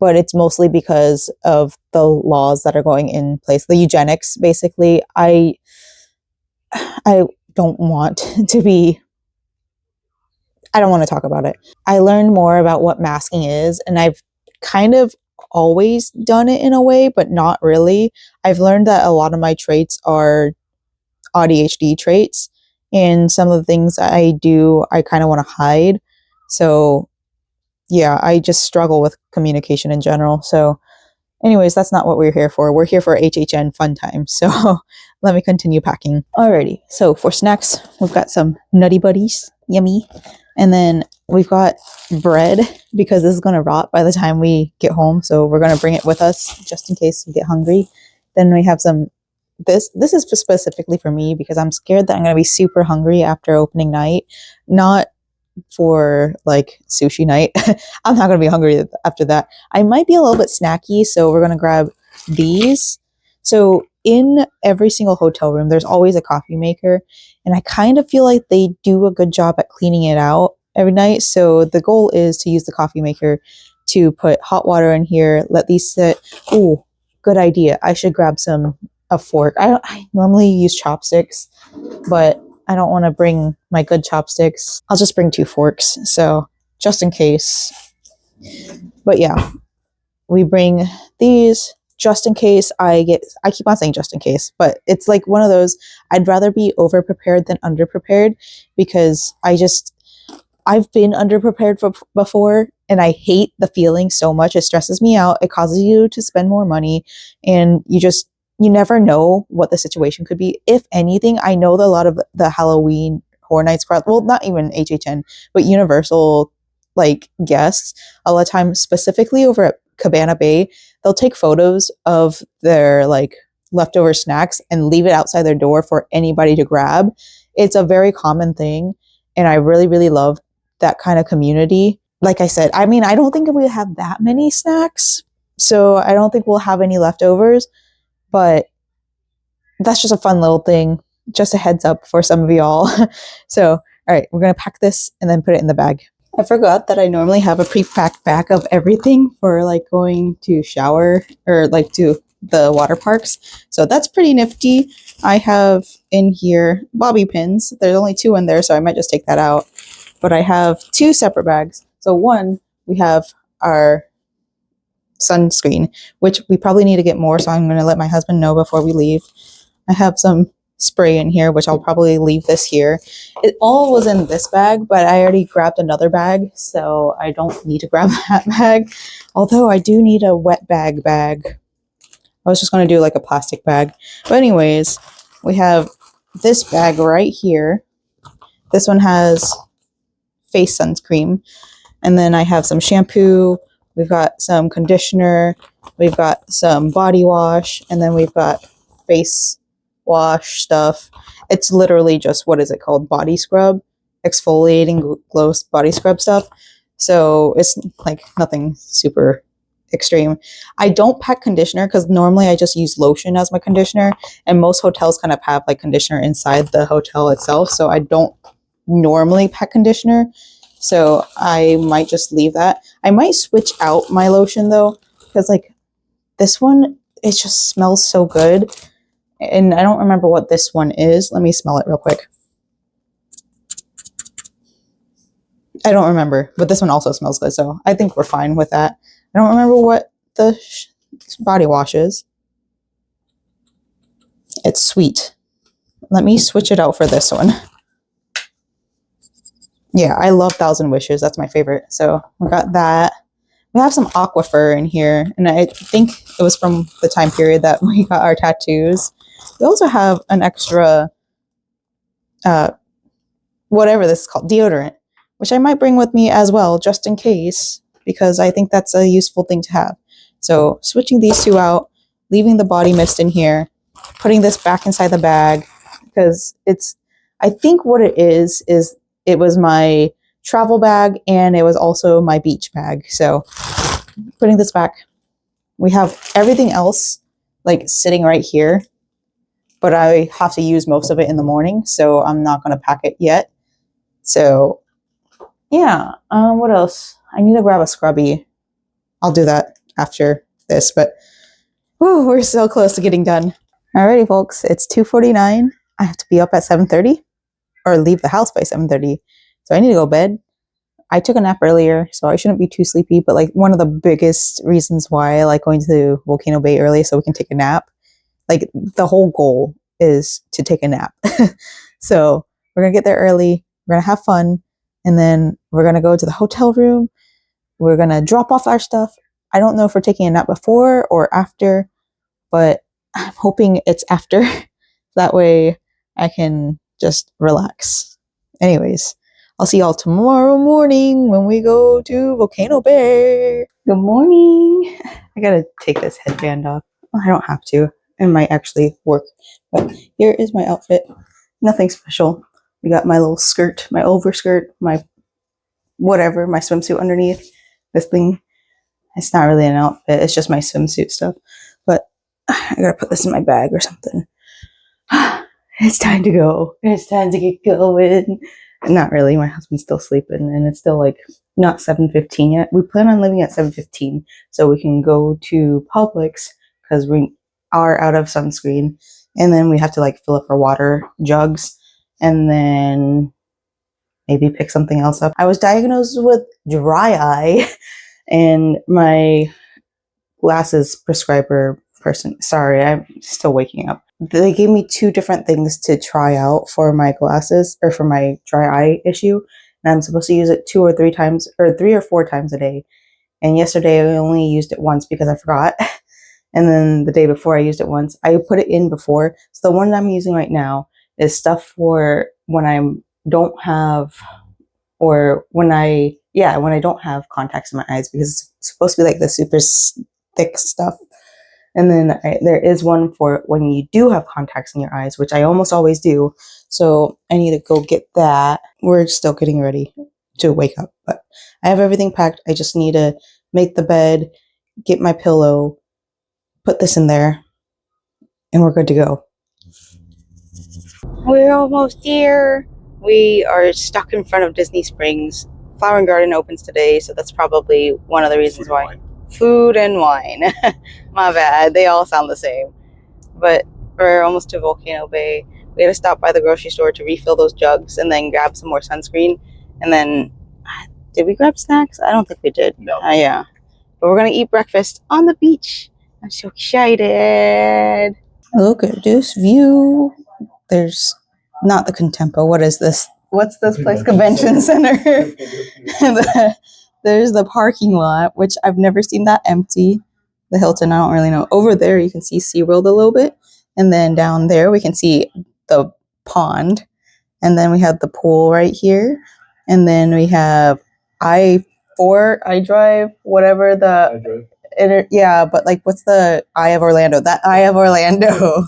S1: but it's mostly because of the laws that are going in place, the eugenics, basically. I don't want to be, I don't want to talk about it. I learned more about what masking is, and I've kind of always done it in a way, but not really. I've learned that a lot of my traits are ADHD traits, and some of the things I do, I kind of want to hide. So yeah, I just struggle with communication in general. So anyways, that's not what we're here for. We're here for HHN fun time. So let me continue packing. Alrighty. So for snacks, we've got some Nutty Buddies. Yummy. And then we've got bread because this is going to rot by the time we get home. So we're going to bring it with us just in case we get hungry. Then we have some, this is specifically for me because I'm scared that I'm going to be super hungry after opening night. Not for like sushi night. I'm not going to be hungry after that. I might be a little bit snacky, so we're going to grab these. So in every single hotel room, there's always a coffee maker, and I kind of feel like they do a good job at cleaning it out every night. So the goal is to use the coffee maker to put hot water in here, let these sit. Ooh, good idea. I should grab a fork. I normally use chopsticks, but I don't want to bring my good chopsticks. I'll just bring 2 forks. So just in case. But yeah, we bring these just in case I keep on saying just in case, but it's like one of those, I'd rather be over prepared than under prepared because I've been underprepared before and I hate the feeling so much. It stresses me out. It causes you to spend more money and you never know what the situation could be. If anything, I know that a lot of the Halloween Horror Nights crowd, well, not even HHN, but Universal like guests, a lot of times, specifically over at Cabana Bay, they'll take photos of their like leftover snacks and leave it outside their door for anybody to grab. It's a very common thing. And I really, really love that kind of community. Like I said, I mean, I don't think we have that many snacks. So I don't think we'll have any leftovers. But that's just a fun little thing, just a heads up for some of y'all. So, all right, we're going to pack this and then put it in the bag. I forgot that I normally have a pre-packed bag of everything for like going to shower or like to the water parks. So that's pretty nifty. I have in here bobby pins. There's only 2 in there, so I might just take that out. But I have 2 separate bags. So one, we have our sunscreen, which we probably need to get more, so I'm going to let my husband know before we leave. I have some spray in here, which I'll probably leave this here. It all was in this bag, but I already grabbed another bag, so I don't need to grab that bag. Although I do need a wet bag. I was just going to do like a plastic bag. But anyways, we have this bag right here. This one has face sunscreen. And then I have some shampoo. We've got some conditioner. We've got some body wash. And then we've got face wash stuff. It's literally just, what is it called? Body scrub, exfoliating glow body scrub stuff. So it's like nothing super extreme. I don't pack conditioner because normally I just use lotion as my conditioner, and most hotels kind of have like conditioner inside the hotel itself. So I don't normally pack conditioner. So I might just leave that. I might switch out my lotion though, because like this one, it just smells so good. And I don't remember what this one is. Let me smell it real quick. I don't remember, but this one also smells good. So I think we're fine with that. I don't remember what the body wash is. It's sweet. Let me switch it out for this one. Yeah, I love Thousand Wishes. That's my favorite. So we got that. We have some Aquifer in here, and I think it was from the time period that we got our tattoos. We also have an extra, whatever this is called, deodorant, which I might bring with me as well, just in case, because I think that's a useful thing to have. So switching these 2 out, leaving the body mist in here, putting this back inside the bag, because it's, I think what it is it was my travel bag and it was also my beach bag. So putting this back, we have everything else like sitting right here, but I have to use most of it in the morning, so I'm not going to pack it yet. So yeah, what else? I need to grab a scrubby. I'll do that after this, but whew, we're so close to getting done. Alrighty, folks, it's 2:49. I have to be up at 7:30 or leave the house by 7:30. So I need to go to bed. I took a nap earlier, so I shouldn't be too sleepy, but like one of the biggest reasons why I like going to Volcano Bay early so we can take a nap. Like the whole goal is to take a nap. So we're going to get there early. We're going to have fun. And then we're going to go to the hotel room. We're going to drop off our stuff. I don't know if we're taking a nap before or after, but I'm hoping it's after. That way I can just relax. Anyways, I'll see y'all tomorrow morning when we go to Volcano Bay. Good morning. I gotta take this headband off. Well, I don't have to. It might actually work. But here is my outfit. Nothing special. We got my little skirt, my overskirt, my whatever, my swimsuit underneath. This thing, it's not really an outfit. It's just my swimsuit stuff. But I gotta put this in my bag or something. It's time to go. It's time to get going. Not really. My husband's still sleeping, and it's still like not 7:15 yet. We plan on leaving at 7:15 so we can go to Publix because we are out of sunscreen, and then we have to like fill up our water jugs, and then maybe pick something else up. I was diagnosed with dry eye, and my glasses prescriber person, sorry, I'm still waking up. They gave me 2 different things to try out for my glasses or for my dry eye issue. And I'm supposed to use it 2 or 3 times or 3 or 4 times a day. And yesterday I only used it once because I forgot. And then the day before I used it once. I put it in before. So the one I'm using right now is stuff for when I don't have, or when I don't have contacts in my eyes, because it's supposed to be like the super thick stuff. And then there is one for when you do have contacts in your eyes, which I almost always do. So I need to go get that. We're still getting ready to wake up, but I have everything packed. I just need to make the bed, get my pillow, put this in there, and we're good to go. We're almost here. We are stuck in front of Disney Springs Flower and Garden opens today, so that's probably one of the reasons why. Food and wine. My bad. They all sound the same. But we're almost to Volcano Bay. We had to stop by the grocery store to refill those jugs and then grab some more sunscreen. And then, did we grab snacks? I don't think we did.
S2: No.
S1: Yeah. But we're going to eat breakfast on the beach. I'm so excited. Look at this view. There's not the Contempo. What is this? What's this place? Convention Center. There's the parking lot, which I've never seen that empty. The Hilton, I don't really know. Over there, you can see SeaWorld a little bit. And then down there, we can see the pond. And then we have the pool right here. And then we have iDrive, whatever the... yeah, but like, what's the Eye of Orlando? That Eye of Orlando.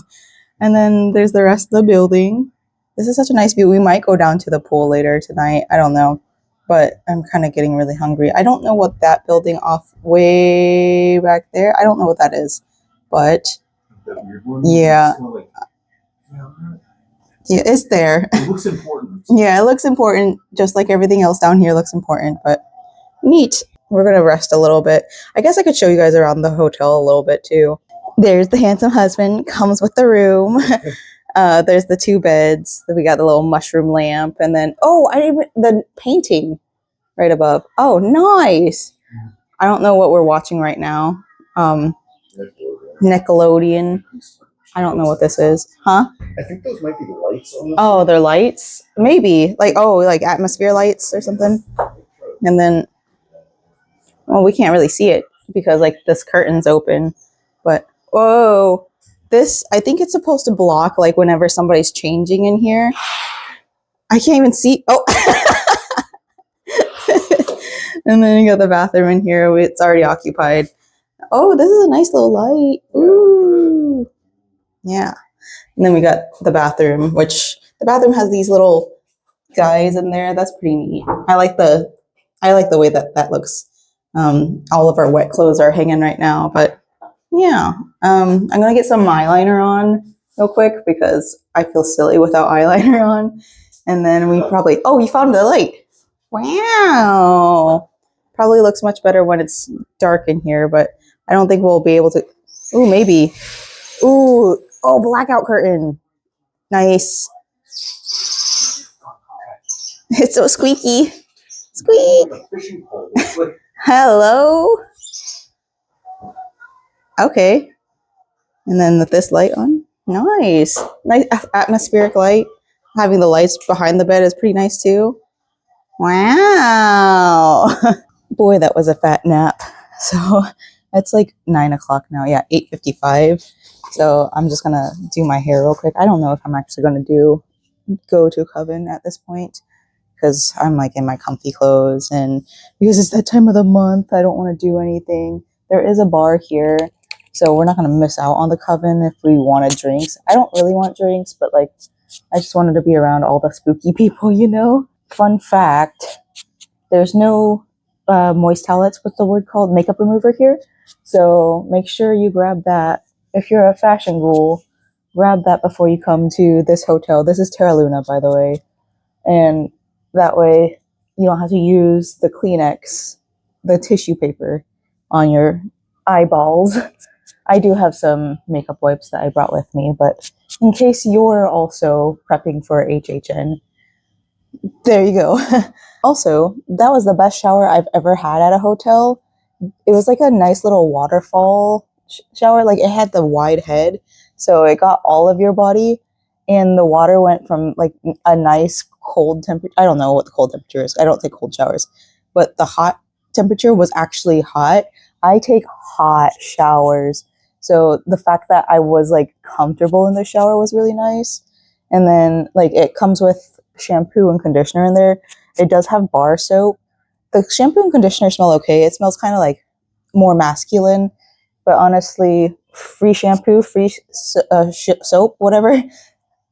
S1: And then there's the rest of the building. This is such a nice view. We might go down to the pool later tonight. I don't know. But I'm kind of getting really hungry. I don't know what that building off way back there. I don't know what that is. But yeah. Yeah, it's there.
S2: It looks important.
S1: Yeah, it looks important. Just like everything else down here looks important. But neat. We're going to rest a little bit. I guess I could show you guys around the hotel a little bit too. There's the handsome husband. Comes with the room. There's the 2 beds. We got the little mushroom lamp. And then, the painting right above. Oh, nice. I don't know what we're watching right now. Nickelodeon. I don't know what this is. Huh?
S2: I think those might be the lights on this.
S1: Oh, they're lights? Maybe. Like atmosphere lights or something. And then, well, we can't really see it because like this curtain's open. But, whoa. This, I think it's supposed to block like whenever somebody's changing in here. I can't even see. Oh. And then you got the bathroom in here. It's already occupied. Oh, this is a nice little light. Ooh. Yeah. And then we got the bathroom, which the bathroom has these little guys in there. That's pretty neat. I like the way that looks. All of our wet clothes are hanging right now, but yeah. I'm gonna get some eyeliner on real quick because I feel silly without eyeliner on. And then we probably, oh, you found the light. Wow. Probably looks much better when it's dark in here, but I don't think we'll be able to. Ooh, maybe. Ooh, oh, blackout curtain. Nice. It's so squeaky. Squeak. Hello. Okay. And then with this light on. Nice. Nice atmospheric light. Having the lights behind the bed is pretty nice too. Wow. Boy, that was a fat nap. So it's like 9 o'clock now. Yeah, 8:55. So I'm just going to do my hair real quick. I don't know if I'm actually going to go to Coven at this point because I'm like in my comfy clothes. And because it's that time of the month, I don't want to do anything. There is a bar here. So we're not going to miss out on the Coven if we wanted drinks. I don't really want drinks, but like I just wanted to be around all the spooky people, you know? Fun fact, there's no moist towelettes, what's the word called? Makeup remover here. So make sure you grab that. If you're a fashion ghoul, grab that before you come to this hotel. This is Terra Luna, by the way. And that way you don't have to use the Kleenex, the tissue paper on your eyeballs. I do have some makeup wipes that I brought with me, but in case you're also prepping for HHN, there you go. Also, that was the best shower I've ever had at a hotel. It was like a nice little waterfall shower. Like it had the wide head, so it got all of your body, and the water went from like a nice cold temperature. I don't know what the cold temperature is. I don't take cold showers, but the hot temperature was actually hot. I take hot showers, so the fact that I was like comfortable in the shower was really nice. And then like it comes with shampoo and conditioner in there. It does have bar soap. The shampoo and conditioner smell okay. It smells kind of like more masculine, but honestly, free shampoo, free soap, whatever,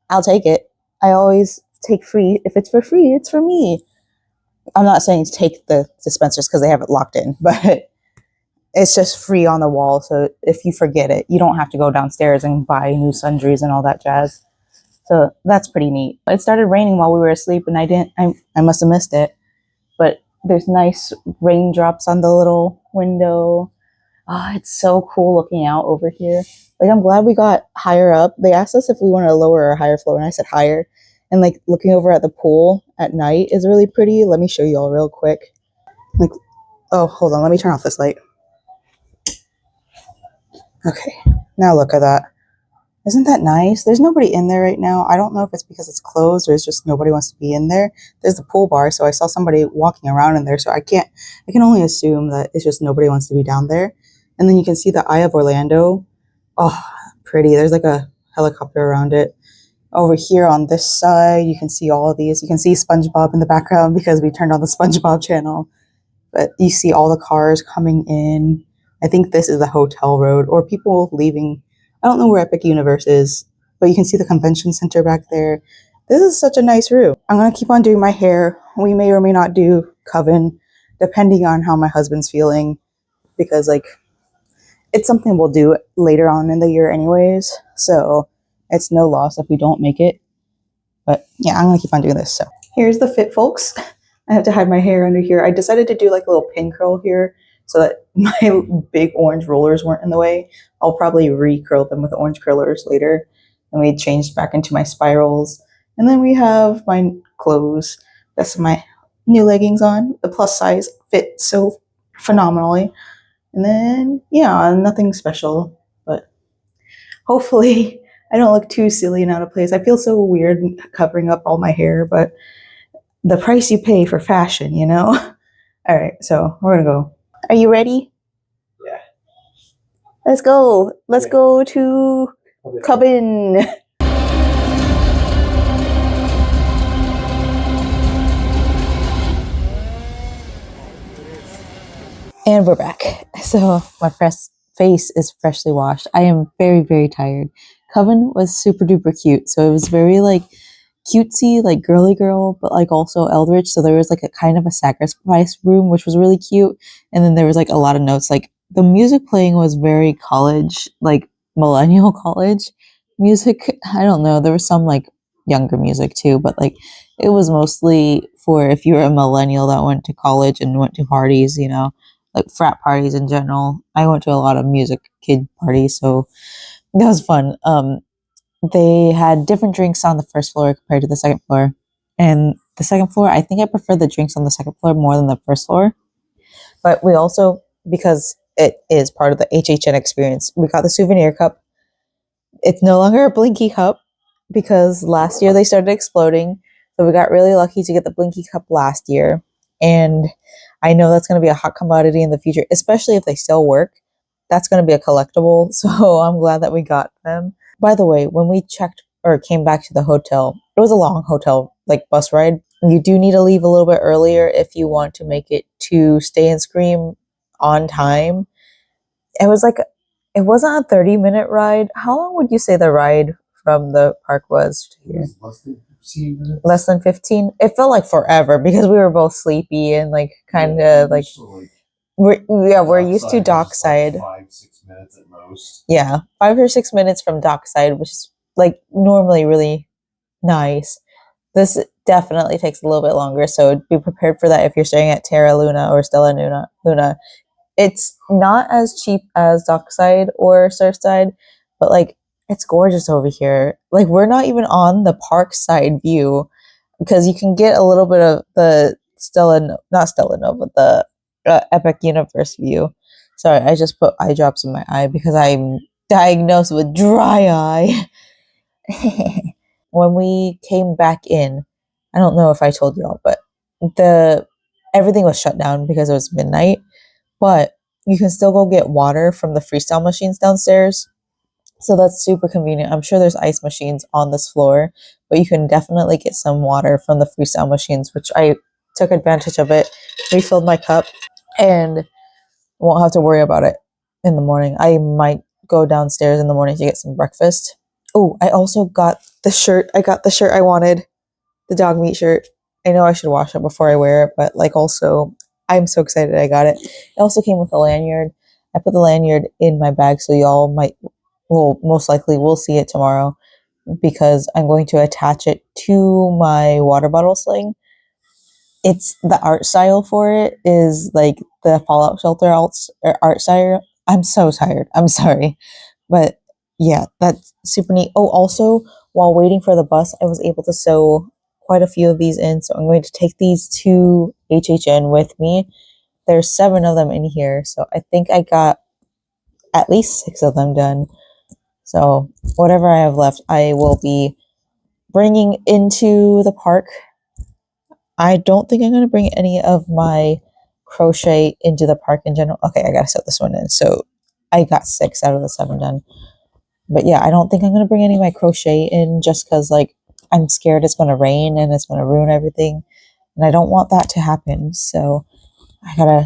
S1: I'll take it. I always take free. If it's for free, it's for me. I'm not saying to take the dispensers because they have it locked in, but it's just free on the wall. So if you forget it, you don't have to go downstairs and buy new sundries and all that jazz. So that's pretty neat. It started raining while we were asleep, and I must have missed it. But There's nice raindrops on the little window. Ah, it's so cool looking out over here. Like, I'm glad we got higher up. They asked us if we wanted a lower or higher floor, and I said higher. And like looking over at the pool at night is really pretty. Let me show you all real quick. Like, oh, hold on, let me turn off this light. Okay, now look at that. Isn't that nice? There's nobody in there right now. I don't know if it's because it's closed or it's just nobody wants to be in there. There's the pool bar, so I saw somebody walking around in there, so I can only assume that it's just nobody wants to be down there. And then you can see the Eye of Orlando. Oh, pretty. There's like a helicopter around it. Over here on this side, you can see all of these. You can see SpongeBob in the background because we turned on the SpongeBob channel. But you see all the cars coming in. I think this is the hotel road or people leaving. I don't know where Epic Universe is, but you can see the convention center back there. This is such a nice room. I'm going to keep on doing my hair. We may or may not do Coven, depending on how my husband's feeling, because like it's something we'll do later on in the year anyways. So it's no loss if we don't make it. But yeah, I'm going to keep on doing this. So here's the fit, folks. I have to hide my hair under here. I decided to do like a little pin curl here so that my big orange rollers weren't in the way. I'll probably re-curl them with orange curlers later. And we changed back into my spirals. And then we have my clothes. That's my new leggings on. The plus size fit so phenomenally. And then, yeah, nothing special. But hopefully I don't look too silly and out of place. I feel so weird covering up all my hair, but the price you pay for fashion, you know? All right, so we're gonna go. Are you ready?
S2: Yeah.
S1: Let's go. Let's go to Coven. And we're back. So my face is freshly washed. I am very, very tired. Coven was super duper cute. So it was very like cutesy, like girly girl, but like also eldritch. So there was like a kind of a sacrifice room, which was really cute. And then there was like a lot of notes. Like the music playing was very college, like millennial college music. I don't know. There was some like younger music too, but like it was mostly for if you were a millennial that went to college and went to parties, you know, like frat parties in general. I went to a lot of music kid parties, so that was fun. They had different drinks on the first floor compared to the second floor. And the second floor, I think I prefer the drinks on the second floor more than the first floor. But we also, because it is part of the HHN experience, we got the souvenir cup. It's no longer a Blinky cup because last year they started exploding. So we got really lucky to get the Blinky cup last year. And I know that's going to be a hot commodity in the future, especially if they still work. That's going to be a collectible. So I'm glad that we got them. By the way, when we checked or came back to the hotel, it was a long hotel, like bus ride. You do need to leave a little bit earlier if you want to make it to Stay and Scream on time. It was like, it wasn't a 30-minute ride. How long would you say the ride from the park was to here?
S2: Less than 15 minutes.
S1: Less than 15? It felt like forever because we were both sleepy and like kind of like, we're used to dockside.
S2: Like 5-6 minutes at most.
S1: Yeah, 5 or 6 minutes from dockside, which is like normally really nice. This definitely takes a little bit longer, so be prepared for that if you're staying at Terra Luna or Stella Luna. It's not as cheap as dockside or surfside, but like it's gorgeous over here. Like we're not even on the park side view because you can get a little bit of the not Stella Nova, the Epic Universe view. Sorry, I just put eye drops in my eye because I'm diagnosed with dry eye. When we came back in, I don't know if I told y'all, but everything was shut down because it was midnight. But you can still go get water from the freestyle machines downstairs. So that's super convenient. I'm sure there's ice machines on this floor, but you can definitely get some water from the freestyle machines, which I took advantage of it, refilled my cup, and won't have to worry about it in the morning. I might go downstairs in the morning to get some breakfast. Oh, I also got the shirt. I got the shirt I wanted, the dog meat shirt. I know I should wash it before I wear it, but like also, I'm so excited I got it. It also came with a lanyard. I put the lanyard in my bag so y'all most likely will see it tomorrow because I'm going to attach it to my water bottle sling. it's the art style for it is like the Fallout Shelter art style. I'm so tired. I'm sorry. But yeah, that's super neat. Oh, also, while waiting for the bus, I was able to sew quite a few of these in. So I'm going to take these to HHN with me. There's 7 of them in here. So I think I got at least 6 of them done. So whatever I have left, I will be bringing into the park. I don't think I'm going to bring any of my crochet into the park in general. Okay, I got to set this one in. So I got 6 out of the 7 done. But yeah, I don't think I'm going to bring any of my crochet in just because, like, I'm scared it's going to rain and it's going to ruin everything. And I don't want that to happen. So I got to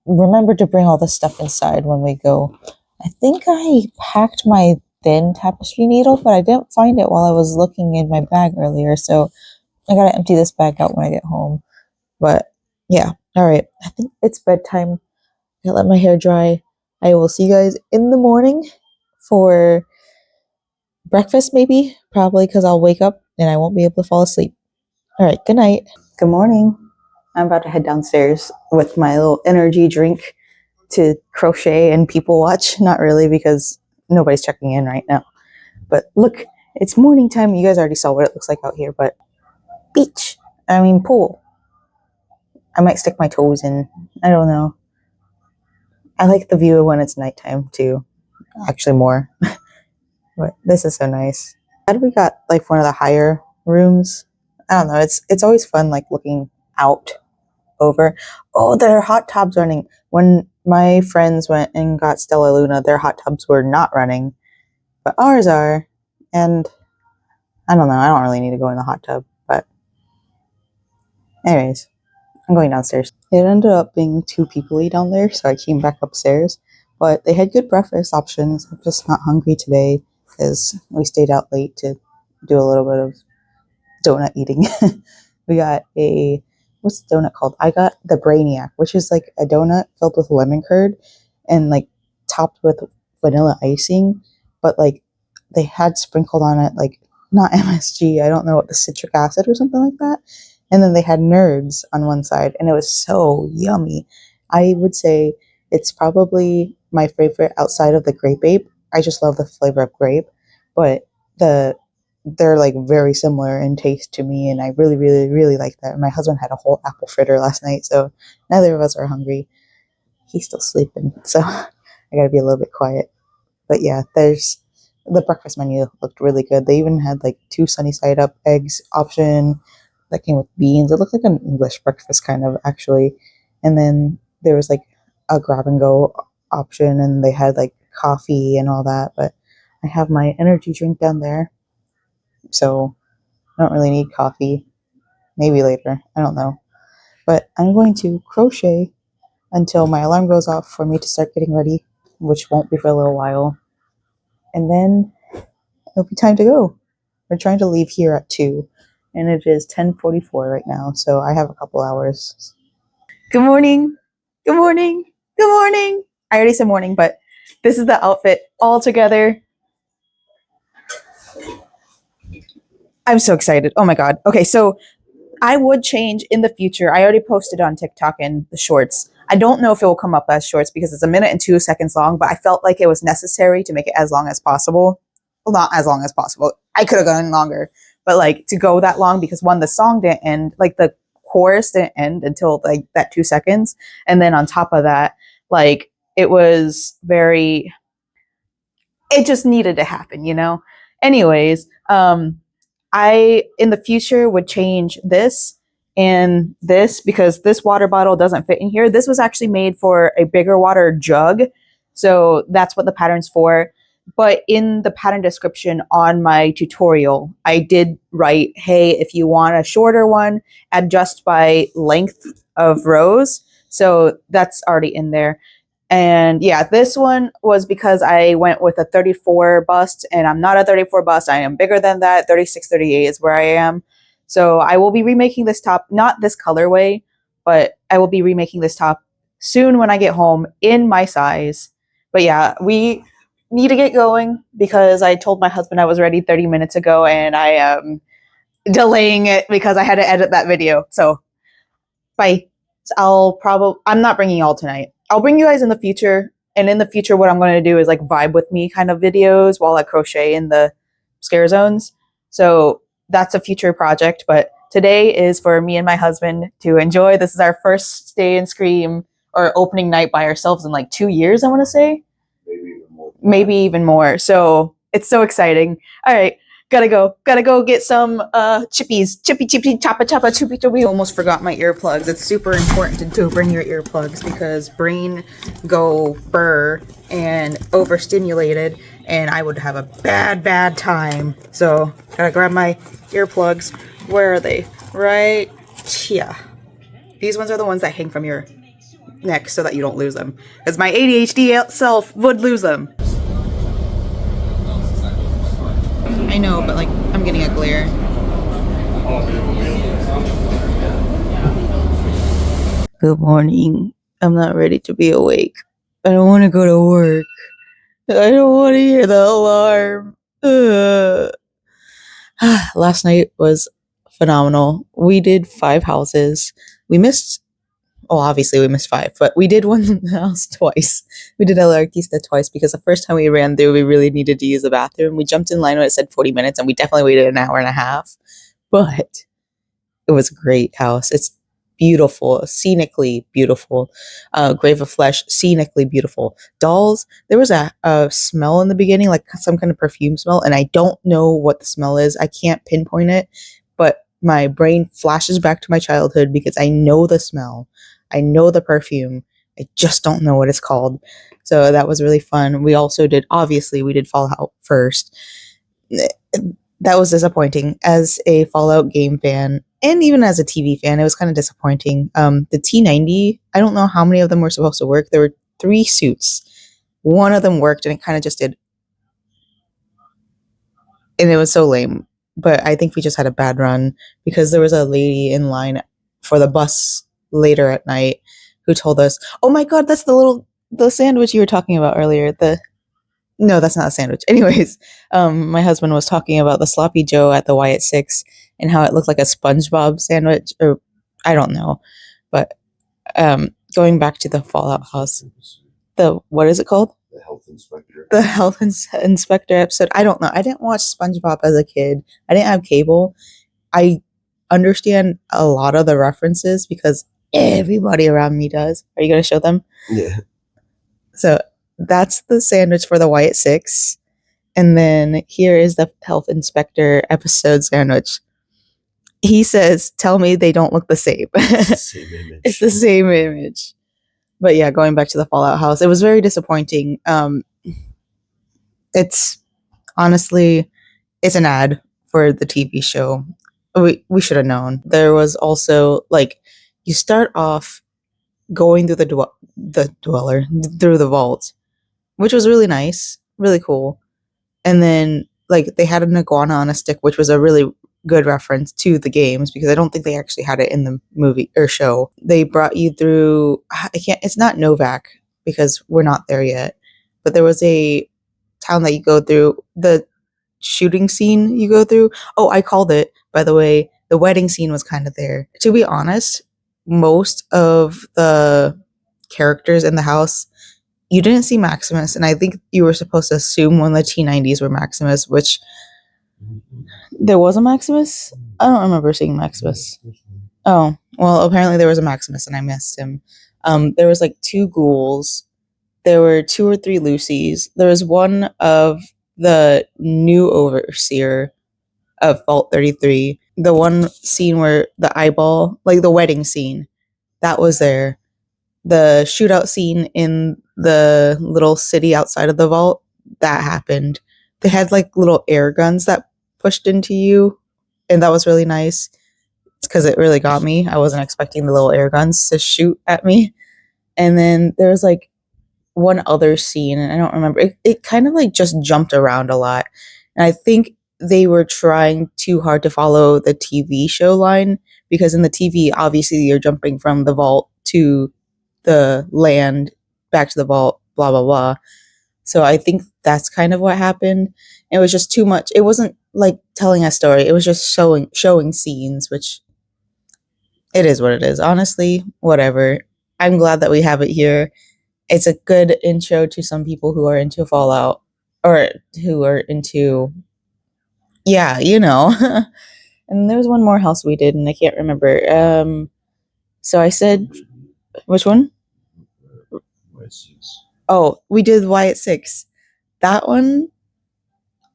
S1: remember to bring all this stuff inside when we go. I think I packed my thin tapestry needle, but I didn't find it while I was looking in my bag earlier. So I got to empty this bag out when I get home. But yeah, all right. I think it's bedtime. I let my hair dry. I will see you guys in the morning for breakfast, maybe, probably because I'll wake up and I won't be able to fall asleep. All right, good night. Good morning. I'm about to head downstairs with my little energy drink to crochet and people watch. Not really, because nobody's checking in right now. But look, it's morning time. You guys already saw what it looks like out here, but pool. I might stick my toes in. I don't know. I like the view when it's nighttime too. Actually, more. But this is so nice. Glad we got like one of the higher rooms. I don't know. It's always fun like looking out over. Oh, there are hot tubs running. When my friends went and got Stella Luna, their hot tubs were not running, but ours are. And I don't know. I don't really need to go in the hot tub, but anyways, I'm going downstairs. It ended up being too peoply down there, so I came back upstairs. But they had good breakfast options. I'm just not hungry today because we stayed out late to do a little bit of donut eating. We got what's the donut called? I got the Brainiac, which is like a donut filled with lemon curd and like topped with vanilla icing, but like they had sprinkled on it like not MSG, I don't know what, the citric acid or something like that. And then they had nerds on one side and it was so yummy. I would say it's probably my favorite outside of the grape ape. I just love the flavor of grape, but they're like very similar in taste to me, and I really, really, really like that. My husband had a whole apple fritter last night, so neither of us are hungry. He's still sleeping, so I gotta be a little bit quiet. But yeah, there's the breakfast menu looked really good. They even had like 2 sunny side up eggs option that came with beans. It looked like an English breakfast kind of actually. And then there was like a grab and go option, and they had like coffee and all that. But I have my energy drink down there, so I don't really need coffee. Maybe later. I don't know. But I'm going to crochet until my alarm goes off for me to start getting ready, which won't be for a little while. And then it'll be time to go. We're trying to leave here at 2, and it is 10:44 right now, so I have a couple hours. Good morning. Good morning. Good morning. I already said morning, but this is the outfit all together. I'm so excited. Oh my God. Okay, so I would change in the future. I already posted on TikTok and the shorts. I don't know if it will come up as shorts because it's 1 minute and 2 seconds long, but I felt like it was necessary to make it as long as possible. Well, not as long as possible. I could have gone longer, but like to go that long because one, the song didn't end, like the chorus didn't end until like that 2 seconds. And then on top of that, like it was very, it just needed to happen, you know? Anyways, I, in the future, would change this and this because this water bottle doesn't fit in here. This was actually made for a bigger water jug. So that's what the pattern's for. But in the pattern description on my tutorial, I did write, hey, if you want a shorter one, adjust by length of rows. So that's already in there. And yeah, this one was because I went with a 34 bust and I'm not a 34 bust. I am bigger than that. 36, 38 is where I am. So I will be remaking this top, not this colorway, but I will be remaking this top soon when I get home in my size. But yeah, we need to get going because I told my husband I was ready 30 minutes ago and I am delaying it because I had to edit that video. So Bye. I'm not bringing y'all tonight. I'll bring you guys in the future. And in the future, what I'm going to do is like vibe with me kind of videos while I crochet in the scare zones. So that's a future project. But today is for me and my husband to enjoy. This is our first day in Scream or opening night by ourselves in like 2 years, I want to say. Maybe even more. So it's so exciting. All right. Gotta go get some chippies. Chippy choppa choppa choopy choopy. Almost forgot my earplugs. It's super important to bring your earplugs because brain go burr and overstimulated and I would have a bad time. So gotta grab my earplugs. Where are they? Right here. These ones are the ones that hang from your neck so that you don't lose them. Because my ADHD self would lose them. I know, but like, I'm getting a glare. Good morning. I'm not ready to be awake. I don't want to go to work. I don't want to hear the alarm. Last night was phenomenal. We did 5 houses. We missed, obviously we missed 5, but we did one house twice. We did El Artista twice because the first time we ran through, we really needed to use the bathroom. We jumped in line when it said 40 minutes and we definitely waited an hour and a half. But it was a great house. It's beautiful, scenically beautiful. Grave of Flesh, scenically beautiful. Dolls, there was a smell in the beginning, like some kind of perfume smell, and I don't know what the smell is. I can't pinpoint it, but my brain flashes back to my childhood because I know the smell. I know the perfume. I just don't know what it's called. So that was really fun. We also did, obviously, we did Fallout first. That was disappointing as a Fallout game fan and even as a TV fan. It was kind of disappointing. The T90, I don't know how many of them were supposed to work. There were 3 suits. One of them worked and it kind of just did. And it was so lame. But I think we just had a bad run because there was a lady in line for the bus later at night who told us, oh my God, that's the sandwich you were talking about earlier. No, that's not a sandwich. Anyways, my husband was talking about the Sloppy Joe at the Wyatt 6 and how it looked like a SpongeBob sandwich, or I don't know. But going back to the Fallout house, what is it called?
S2: The health inspector.
S1: The health inspector episode. I don't know. I didn't watch SpongeBob as a kid. I didn't have cable. I understand a lot of the references because everybody around me does. Are you going to show them?
S2: Yeah.
S1: So that's the sandwich for the Wyatt 6. And then here is the health inspector episode sandwich. He says, tell me they don't look the same.
S2: It's the same image.
S1: It's the same image. But yeah, going back to the Fallout house, it was very disappointing. It's honestly, it's an ad for the TV show. We should have known. There was also like, you start off going through through the vault, which was really nice, really cool. And then like they had an iguana on a stick, which was a really good reference to the games because I don't think they actually had it in the movie or show. They brought you through, it's not Novak because we're not there yet, but there was a town that you go through, the shooting scene you go through. Oh, I called it, by the way. The wedding scene was kind of there. To be honest, most of the characters in the house, you didn't see Maximus, and I think you were supposed to assume one of the T90s were Maximus, which there was a Maximus? I don't remember seeing Maximus. Oh, well, apparently there was a Maximus and I missed him. There was like 2 ghouls. There were 2 or 3 Lucys. There was one of the new overseer of Vault 33. The one scene where the eyeball, like the wedding scene, that was there. The shootout scene in the little city outside of the vault, that happened. They had like little air guns that pushed into you, and that was really nice. It's because it really got me. I wasn't expecting the little air guns to shoot at me. And then there was like one other scene, and I don't remember. It kind of like just jumped around a lot. And I think they were trying too hard to follow the TV show line because in the TV, obviously, you're jumping from the vault to the land, back to the vault, blah, blah, blah. So I think that's kind of what happened. It was just too much. It wasn't like telling a story. It was just showing scenes, which it is what it is. Honestly, whatever. I'm glad that we have it here. It's a good intro to some people who are into Fallout or who are into, yeah, you know. And there was one more house we did, and I can't remember. So I said, which one? Oh, we did Wyatt 6. That one,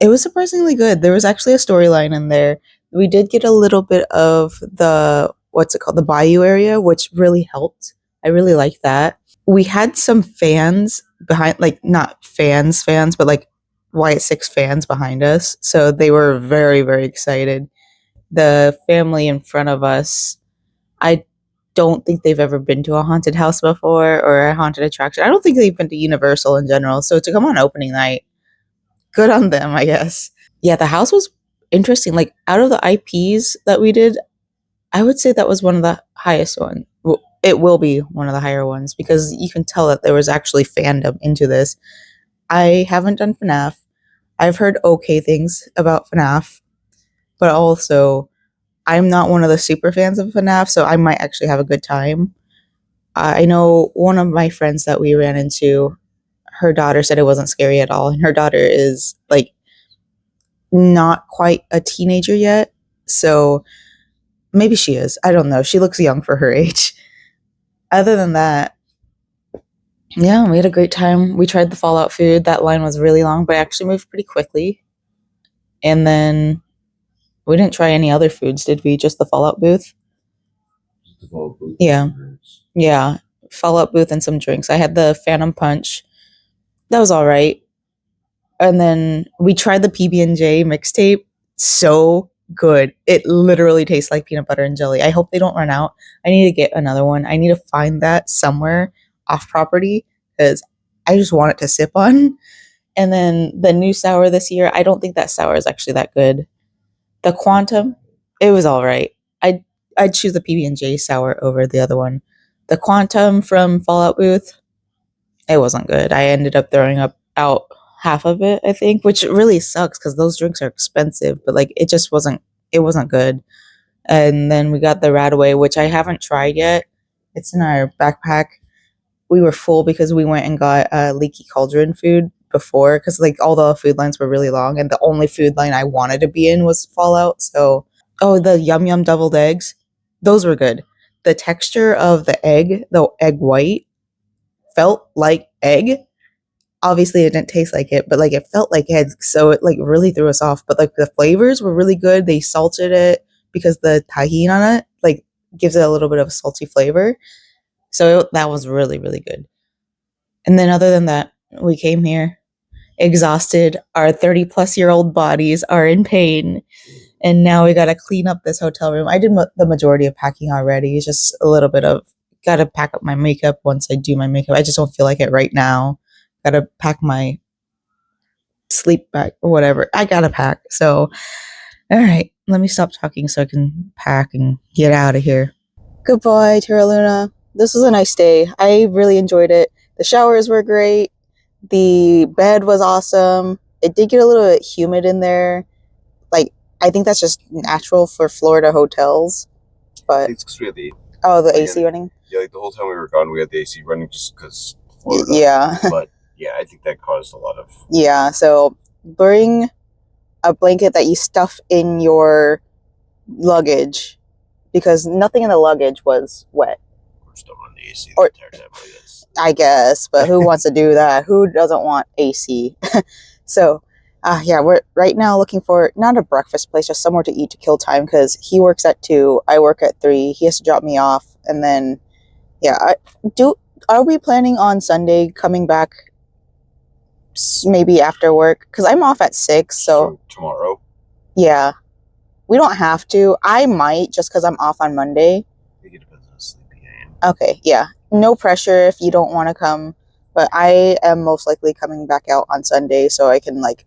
S1: it was surprisingly good. There was actually a storyline in there. We did get a little bit of the, what's it called, the bayou area, which really helped. I really liked that. We had some fans behind, like not fans, but like Wyatt 6 fans behind us. So they were very, very excited. The family in front of us, I don't think they've ever been to a haunted house before or a haunted attraction. I don't think they've been to Universal in general. So to come on opening night, good on them, I guess. Yeah, the house was interesting. Like out of the IPs that we did, I would say that was one of the highest ones. It will be one of the higher ones because you can tell that there was actually fandom into this. I haven't done FNAF. I've heard okay things about FNAF, but also I'm not one of the super fans of FNAF, so I might actually have a good time. I know one of my friends that we ran into, her daughter said it wasn't scary at all, and her daughter is like not quite a teenager yet, so maybe she is. I don't know. She looks young for her age. Other than that, yeah, we had a great time. We tried the Fallout food. That line was really long, but it actually moved pretty quickly. And then we didn't try any other foods, did we? Just the Fallout booth? Yeah. Yeah. Fallout booth and some drinks. I had the Phantom Punch. That was all right. And then we tried the PB&J mixtape. So good. It literally tastes like peanut butter and jelly. I hope they don't run out. I need to get another one. I need to find that somewhere off property because I just want it to sip on. And then the new sour this year, I don't think that sour is actually that good. The Quantum, it was all right. I'd choose the PB&J sour over the other one. The Quantum from Fallout Booth, it wasn't good. I ended up throwing out half of it, I think, which really sucks because those drinks are expensive. But like, it just wasn't. It wasn't good. And then we got the Radaway, which I haven't tried yet. It's in our backpack. We were full because we went and got Leaky Cauldron food before because like all the food lines were really long, and the only food line I wanted to be in was Fallout. So, oh, the Yum Yum deviled eggs, those were good. The texture of the egg white, felt like egg. Obviously, it didn't taste like it, but like it felt like egg, so it like really threw us off. But like the flavors were really good. They salted it because the tahini on it like gives it a little bit of a salty flavor. So that was really, really good. And then other than that, we came here exhausted. Our 30-plus-year-old bodies are in pain. And now we got to clean up this hotel room. I did the majority of packing already. It's just a little bit of, got to pack up my makeup once I do my makeup. I just don't feel like it right now. Got to pack my sleep bag or whatever. I got to pack. So, all right, let me stop talking so I can pack and get out of here. Goodbye, Terra Luna. This was a nice day. I really enjoyed it. The showers were great. The bed was awesome. It did get a little bit humid in there. Like, I think that's just natural for Florida hotels. But
S2: It's because we had the
S1: AC running?
S2: Yeah, like the whole time we were gone, we had the AC running just because Florida.
S1: Yeah.
S2: But yeah, I think that caused a lot of.
S1: Yeah, so bring a blanket that you stuff in your luggage because nothing in the luggage was wet.
S2: We're still on the AC
S1: Or-
S2: the entire time.
S1: I guess, but who wants to do that? Who doesn't want AC? So, yeah, we're right now looking for not a breakfast place, just somewhere to eat to kill time because he works at 2, I work at 3. He has to drop me off, and then, yeah, are we planning on Sunday coming back? Maybe after work because I'm off at 6. So
S2: tomorrow.
S1: Yeah, we don't have to. I might just because I'm off on Monday.
S2: I think it depends on how sleepy I am.
S1: Okay, yeah. No pressure if you don't want to come, but I am most likely coming back out on Sunday so I can like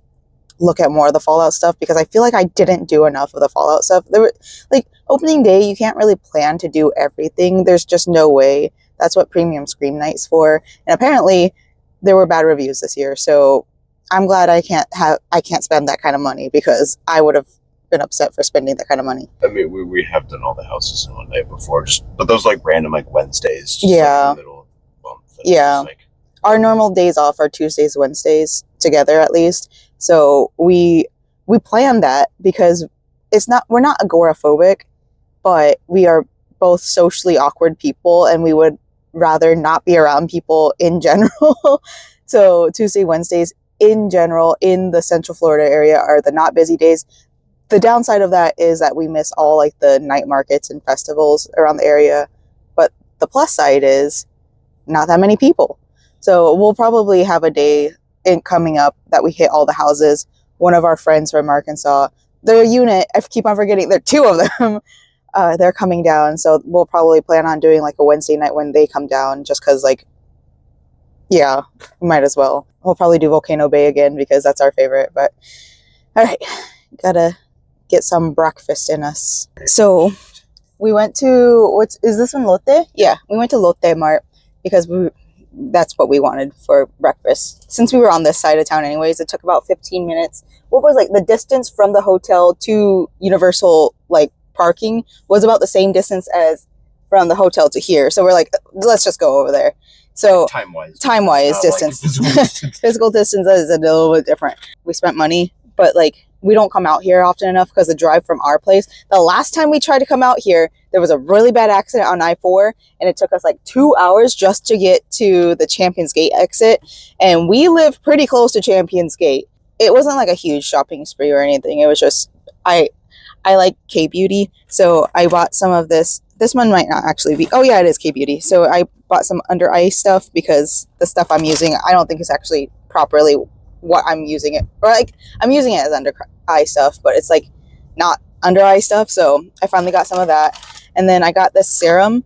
S1: look at more of the Fallout stuff because I feel like I didn't do enough of the Fallout stuff. There were like opening day, you can't really plan to do everything. There's just no way. That's what Premium Scream Night's for. And apparently there were bad reviews this year, so I'm glad I can't spend that kind of money because I would have been upset for spending that kind of money.
S2: I mean, we have done all the houses in one night before, but those like random like Wednesdays, just
S1: Yeah.
S2: like in the middle of the month.
S1: Yeah.
S2: Like,
S1: our normal days off are Tuesdays, Wednesdays together at least. So we plan that because we're not agoraphobic, but we are both socially awkward people, and we would rather not be around people in general. So Tuesday, Wednesdays in general in the Central Florida area are the not busy days. The downside of that is that we miss all like the night markets and festivals around the area. But the plus side is not that many people. So we'll probably have a day coming up that we hit all the houses. One of our friends from Arkansas, their unit, I keep on forgetting, there are two of them. They're coming down, so we'll probably plan on doing like a Wednesday night when they come down, just because like, yeah, we might as well. We'll probably do Volcano Bay again because that's our favorite. But all right, gotta get some breakfast in us. So we went to, is this one Lotte? Yeah, we went to Lotte Mart because that's what we wanted for breakfast. Since we were on this side of town anyways, it took about 15 minutes. What was like the distance from the hotel to Universal like parking was about the same distance as from the hotel to here. So we're like, let's just go over there. So time-wise distance. Like physical distance is a little bit different. We spent money, but like we don't come out here often enough because the drive from our place. The last time we tried to come out here, there was a really bad accident on I-4, and it took us like 2 hours just to get to the Champions Gate exit. And we live pretty close to Champions Gate. It wasn't like a huge shopping spree or anything. It was just, I like K-Beauty, so I bought some of this. This one might not actually be, oh yeah, it is K-Beauty. So I bought some under eye stuff because the stuff I'm using, I don't think is actually properly what I'm using it, or like I'm using it as under eye stuff, but it's like not under eye stuff. So I finally got some of that. And then I got this serum,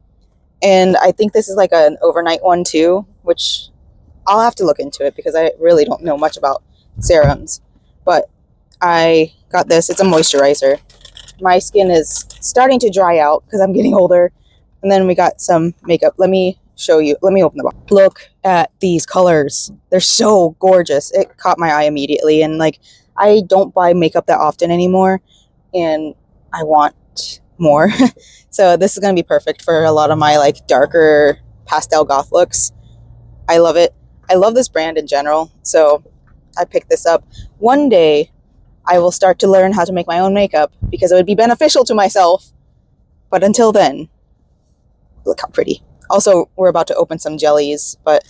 S1: and I think this is like an overnight one too, which I'll have to look into it because I really don't know much about serums. But I got this. It's a moisturizer. My skin is starting to dry out because I'm getting older. And then we got some makeup. Let me show you. Let me open the box. Look at these colors. They're so gorgeous. It caught my eye immediately. And like, I don't buy makeup that often anymore, and I want more. So this is going to be perfect for a lot of my like darker pastel goth looks. I love it. I love this brand in general. So I picked this up. One day I will start to learn how to make my own makeup because it would be beneficial to myself. But until then, look how pretty. Also, we're about to open some jellies, but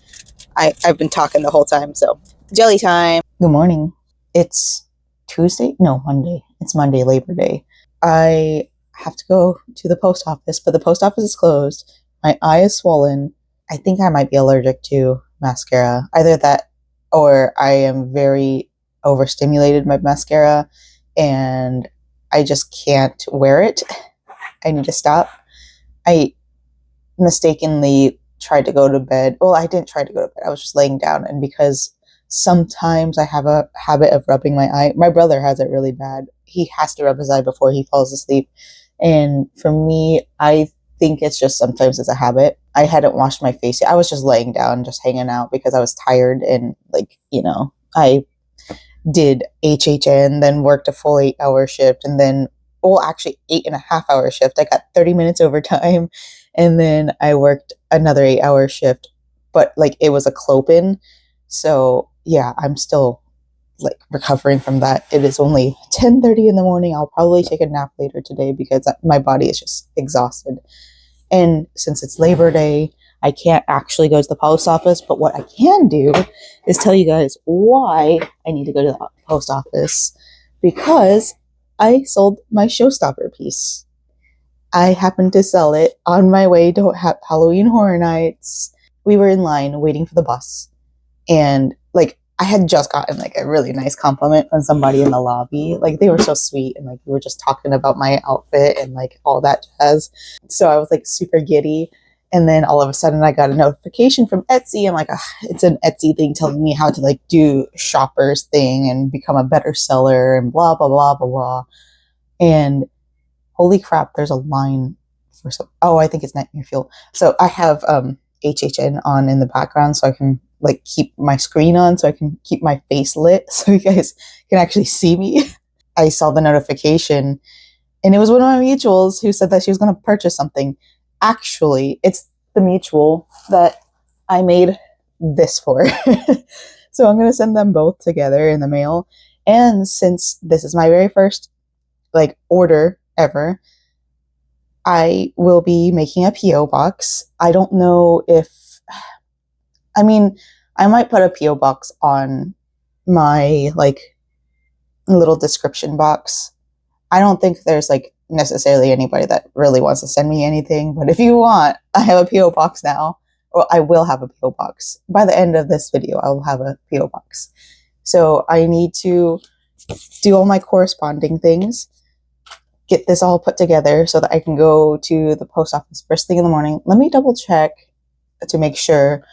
S1: I've been talking the whole time, so jelly time. Good morning. It's Tuesday? No, Monday. It's Monday, Labor Day. I have to go to the post office, but the post office is closed. My eye is swollen. I think I might be allergic to mascara. Either that or I am very overstimulated by mascara and I just can't wear it. I need to stop. I mistakenly tried to go to bed. Well, I didn't try to go to bed. I was just laying down, and because sometimes I have a habit of rubbing my eye. My brother has it really bad. He has to rub his eye before he falls asleep. And for me, I think it's just sometimes it's a habit. I hadn't washed my face yet. I was just laying down, just hanging out because I was tired and like, I did HHN, then worked a full 8-hour shift, and then, well, actually 8.5-hour shift. I got 30 minutes overtime, and then I worked another 8-hour shift, but like it was a clopen. So yeah, I'm still like recovering from that. It is only 10:30 in the morning. I'll probably take a nap later today because my body is just exhausted. And since it's Labor Day, I can't actually go to the post office, but what I can do is tell you guys why I need to go to the post office, because I sold my showstopper piece. I happened to sell it on my way to Halloween Horror Nights. We were in line waiting for the bus, and like I had just gotten like a really nice compliment from somebody in the lobby. Like they were so sweet, and like we were just talking about my outfit and like all that jazz. So I was like super giddy. And then all of a sudden I got a notification from Etsy. I'm like, it's an Etsy thing telling me how to like do shoppers thing and become a better seller and blah, blah, blah, blah, blah. And holy crap, there's a line for some, I think it's Nightmare Fuel. So I have HHN on in the background so I can like keep my screen on so I can keep my face lit so you guys can actually see me. I saw the notification, and it was one of my mutuals who said that she was going to purchase something. Actually, it's the mutual that I made this for. So I'm going to send them both together in the mail. And since this is my very first like order ever, I will be making a PO box. I don't know if, I mean, I might put a PO box on my like little description box. I don't think there's like necessarily anybody that really wants to send me anything, but if you want, I have a PO box now. Well, I will have a PO box. By the end of this video, I will have a PO box. So I need to do all my corresponding things, get this all put together so that I can go to the post office first thing in the morning. Let me double check to make sure.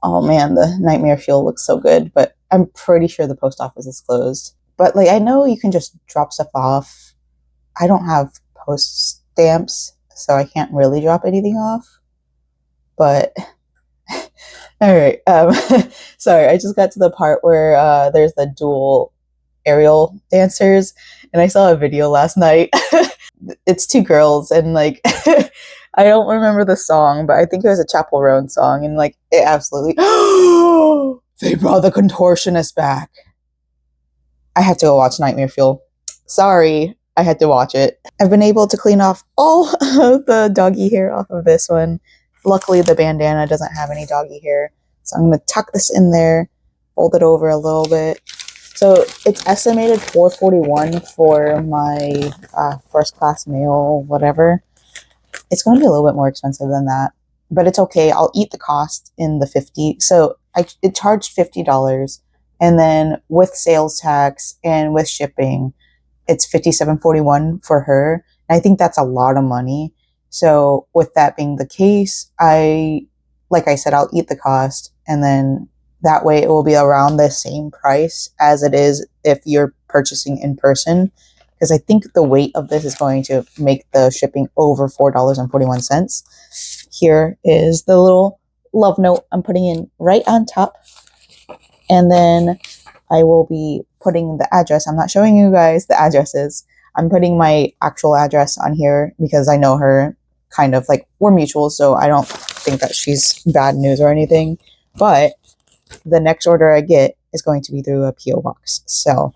S1: Oh man, the Nightmare Fuel looks so good, but I'm pretty sure the post office is closed. But like, I know you can just drop stuff off. I don't have post stamps, so I can't really drop anything off. But all right, sorry, I just got to the part where there's the dual aerial dancers, and I saw a video last night. It's two girls, and like I don't remember the song, but I think it was a Chapel Roan song, and like it absolutely they brought the contortionist back. I had to go watch Nightmare Fuel. Sorry, I had to watch it. I've been able to clean off all of the doggy hair off of this one. Luckily, the bandana doesn't have any doggy hair, so I'm going to tuck this in there, fold it over a little bit. So it's estimated $4.41 for my first class meal, whatever. It's going to be a little bit more expensive than that, but it's okay. I'll eat the cost in the $50. So it charged $50, and then with sales tax and with shipping, it's $57.41 for her. And I think that's a lot of money. So with that being the case, like I said, I'll eat the cost, and then that way it will be around the same price as it is if you're purchasing in person. Because I think the weight of this is going to make the shipping over $4.41. Here is the little love note I'm putting in right on top. And then I will be putting the address. I'm not showing you guys the addresses. I'm putting my actual address on here because I know her, kind of like we're mutuals, so I don't think that she's bad news or anything. But the next order I get is going to be through a PO box. So, all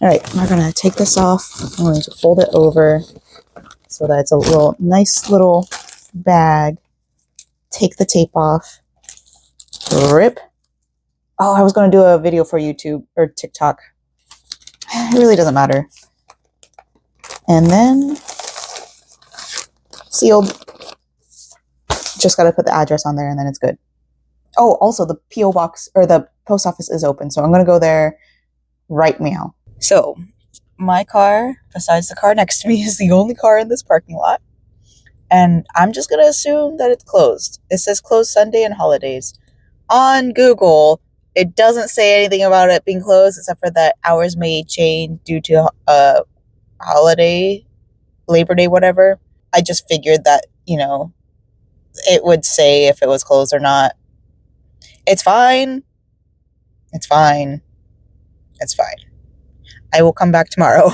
S1: right, we're gonna take this off. I'm going to fold it over so that it's a little nice little bag. Take the tape off. Rip. Oh, I was gonna do a video for YouTube or TikTok. It really doesn't matter. And then sealed. Just gotta put the address on there and then it's good. Oh, also the PO box or the post office is open, so I'm gonna go there right now. So my car, besides the car next to me, is the only car in this parking lot, and I'm just gonna assume that it's closed. It says closed Sunday and holidays. On Google, it doesn't say anything about it being closed except for that hours may change due to holiday, Labor Day, whatever. I just figured that, you know, it would say if it was closed or not. It's fine. It's fine. It's fine. I will come back tomorrow.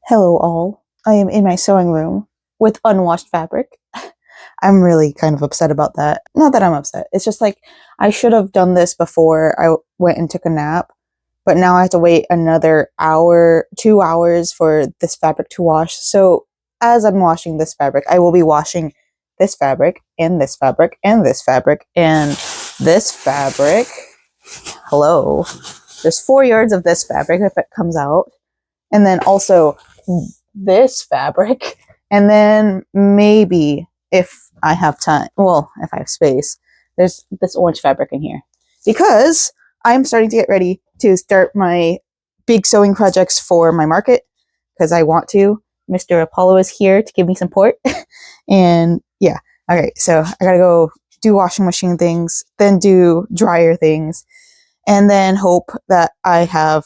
S1: Hello all. I am in my sewing room with unwashed fabric. I'm really kind of upset about that. Not that I'm upset. It's just like I should have done this before I went and took a nap. But now I have to wait another hour, 2 hours for this fabric to wash. So as I'm washing this fabric, I will be washing this fabric and this fabric and this fabric and this fabric. Hello. There's 4 yards of this fabric if it comes out. And then also this fabric. And then maybe if I have time, well, if I have space, there's this orange fabric in here. Because I'm starting to get ready to start my big sewing projects for my market. Because I want to. Mr. Apollo is here to give me support. And yeah. Okay, so I gotta go do washing machine things, then do dryer things, and then hope that I have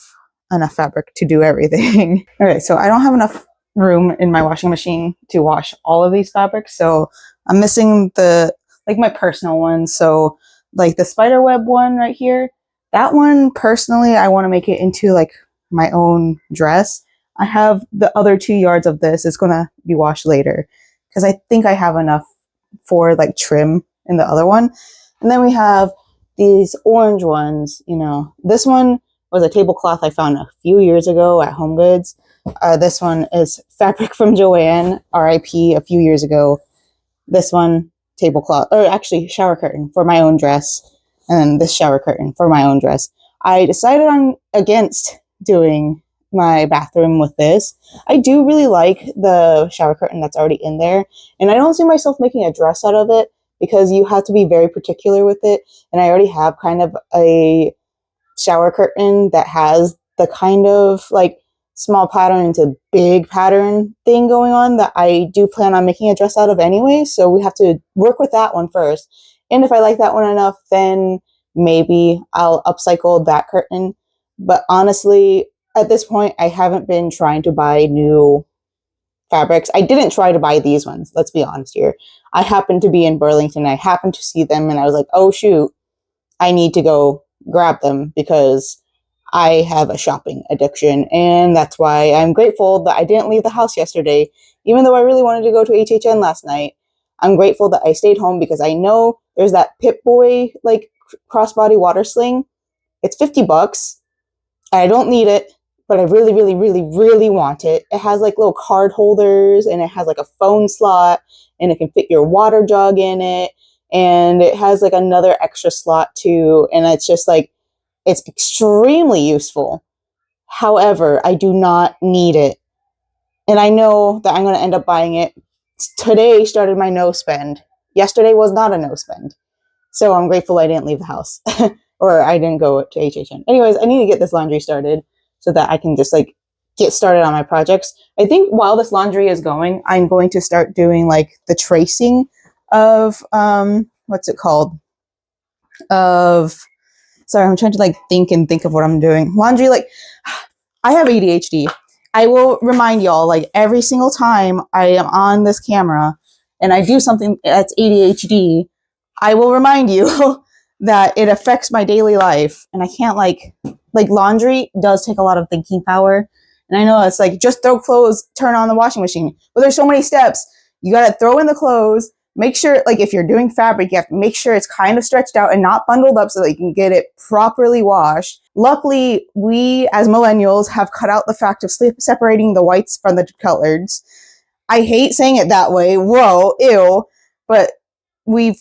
S1: enough fabric to do everything. Okay, so I don't have enough room in my washing machine to wash all of these fabrics, so I'm missing the, like my personal ones. So like the spider web one right here, that one personally I want to make it into like my own dress. I have the other 2 yards of this. It's going to be washed later because I think I have enough for like trim in the other one. And then we have these orange ones. You know, this one was a tablecloth I found a few years ago at Home Goods. This one is fabric from Joanne, RIP, a few years ago. This one, tablecloth, or actually shower curtain for my own dress. And then this shower curtain for my own dress. I decided against doing my bathroom with this. I do really like the shower curtain that's already in there, and I don't see myself making a dress out of it because you have to be very particular with it, and I already have kind of a shower curtain that has the kind of like small pattern to big pattern thing going on that I do plan on making a dress out of anyway, so we have to work with that one first. And if I like that one enough, then maybe I'll upcycle that curtain. But honestly, at this point, I haven't been trying to buy new fabrics. I didn't try to buy these ones, let's be honest here. I happened to be in Burlington, I happened to see them, and I was like, oh shoot, I need to go grab them because I have a shopping addiction. And that's why I'm grateful that I didn't leave the house yesterday, even though I really wanted to go to HHN last night. I'm grateful that I stayed home because I know there's that Pip-Boy like crossbody water sling. It's $50. I don't need it, but I really, really, really, really want it. It has like little card holders, and it has like a phone slot, and it can fit your water jug in it. And it has like another extra slot too. And it's just like, it's extremely useful. However, I do not need it. And I know that I'm going to end up buying it. Today started my no spend. Yesterday was not a no spend. So I'm grateful I didn't leave the house. Or I didn't go to HHN. Anyways, I need to get this laundry started so that I can just like get started on my projects. I think while this laundry is going, I'm going to start doing like the tracing of what's it called? Sorry, I'm trying to like think of what I'm doing. Laundry, like I have ADHD. I will remind y'all like every single time I am on this camera and I do something that's ADHD, I will remind you that it affects my daily life, and I can't like laundry does take a lot of thinking power. And I know it's like just throw clothes, turn on the washing machine, but there's so many steps. You got to throw in the clothes, make sure like if you're doing fabric, you have to make sure it's kind of stretched out and not bundled up so that you can get it properly washed. Luckily, we as millennials have cut out the fact of separating the whites from the coloreds. I hate saying it that way. Whoa, ew. But we've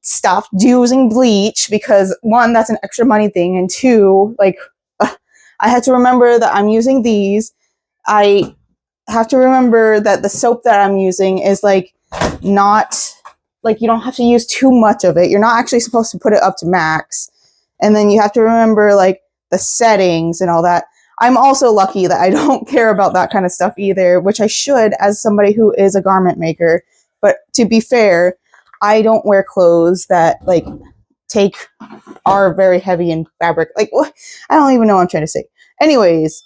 S1: stopped using bleach because one, that's an extra money thing, and two, like I had to remember that I'm using these. I have to remember that the soap that I'm using is like not like you don't have to use too much of it. You're not actually supposed to put it up to max. And then you have to remember like the settings and all that. I'm also lucky that I don't care about that kind of stuff either, which I should as somebody who is a garment maker. But to be fair, I don't wear clothes that like are very heavy in fabric. Like, what? I don't even know what I'm trying to say. Anyways,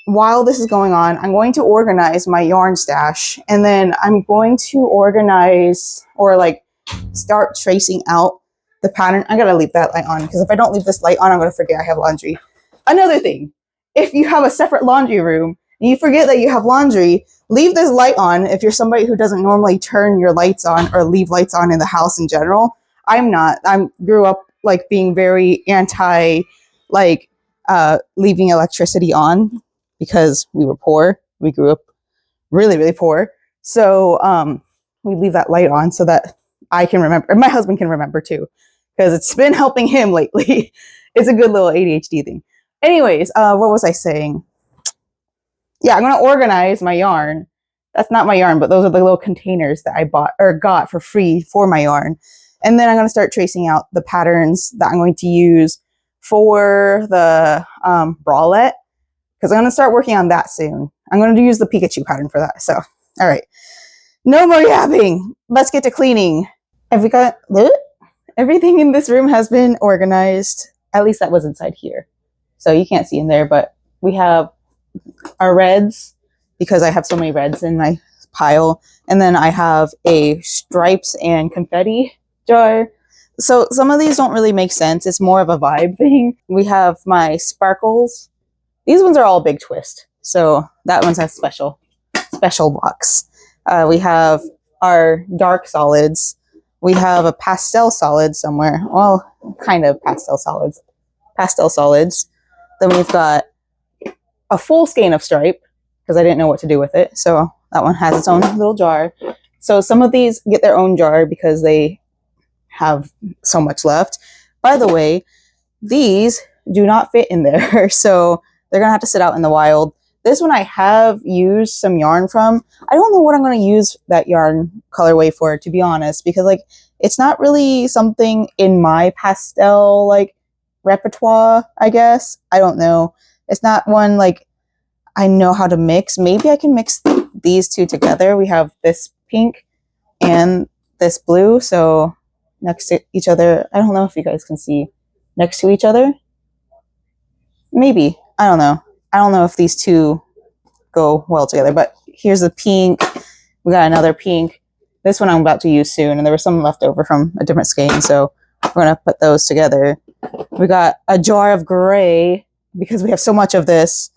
S1: while this is going on, I'm going to organize my yarn stash, and then I'm going to organize or like start tracing out the pattern. I gotta leave that light on because if I don't leave this light on, I'm gonna forget I have laundry. Another thing, if you have a separate laundry room and you forget that you have laundry, leave this light on if you're somebody who doesn't normally turn your lights on or leave lights on in the house in general. I'm not. I grew up like being very anti like leaving electricity on because we were poor. We grew up really, really poor. So we leave that light on so that I can remember, and my husband can remember too, because it's been helping him lately. It's a good little ADHD thing. Anyways, what was I saying? Yeah, I'm going to organize my yarn. That's not my yarn, but those are the little containers that I bought or got for free for my yarn. And then I'm going to start tracing out the patterns that I'm going to use for the bralette, because I'm going to start working on that soon. I'm going to use the Pikachu pattern for that. So, all right. No more yapping. Let's get to cleaning. Everything in this room has been organized. At least that was inside here. So you can't see in there, but we have our reds because I have so many reds in my pile. And then I have a stripes and confetti jar. So some of these don't really make sense. It's more of a vibe thing. We have my sparkles. These ones are all Big Twist. So that one's a special box. We have our dark solids. We have a pastel solid somewhere. Well, kind of pastel solids. Then we've got a full skein of stripe because I didn't know what to do with it. So that one has its own little jar. So some of these get their own jar because they have so much left. By the way, these do not fit in there. So they're going to have to sit out in the wild. This one I have used some yarn from. I don't know what I'm going to use that yarn colorway for, to be honest, because like it's not really something in my pastel like repertoire, I guess. I don't know. It's not one like I know how to mix. Maybe I can mix these two together. We have this pink and this blue, so next to each other. I don't know if you guys can see next to each other. Maybe. I don't know. I don't know if these two go well together, but here's the pink. We got another pink. This one I'm about to use soon, and there was some left over from a different skein, so we're going to put those together. We got a jar of gray because we have so much of this.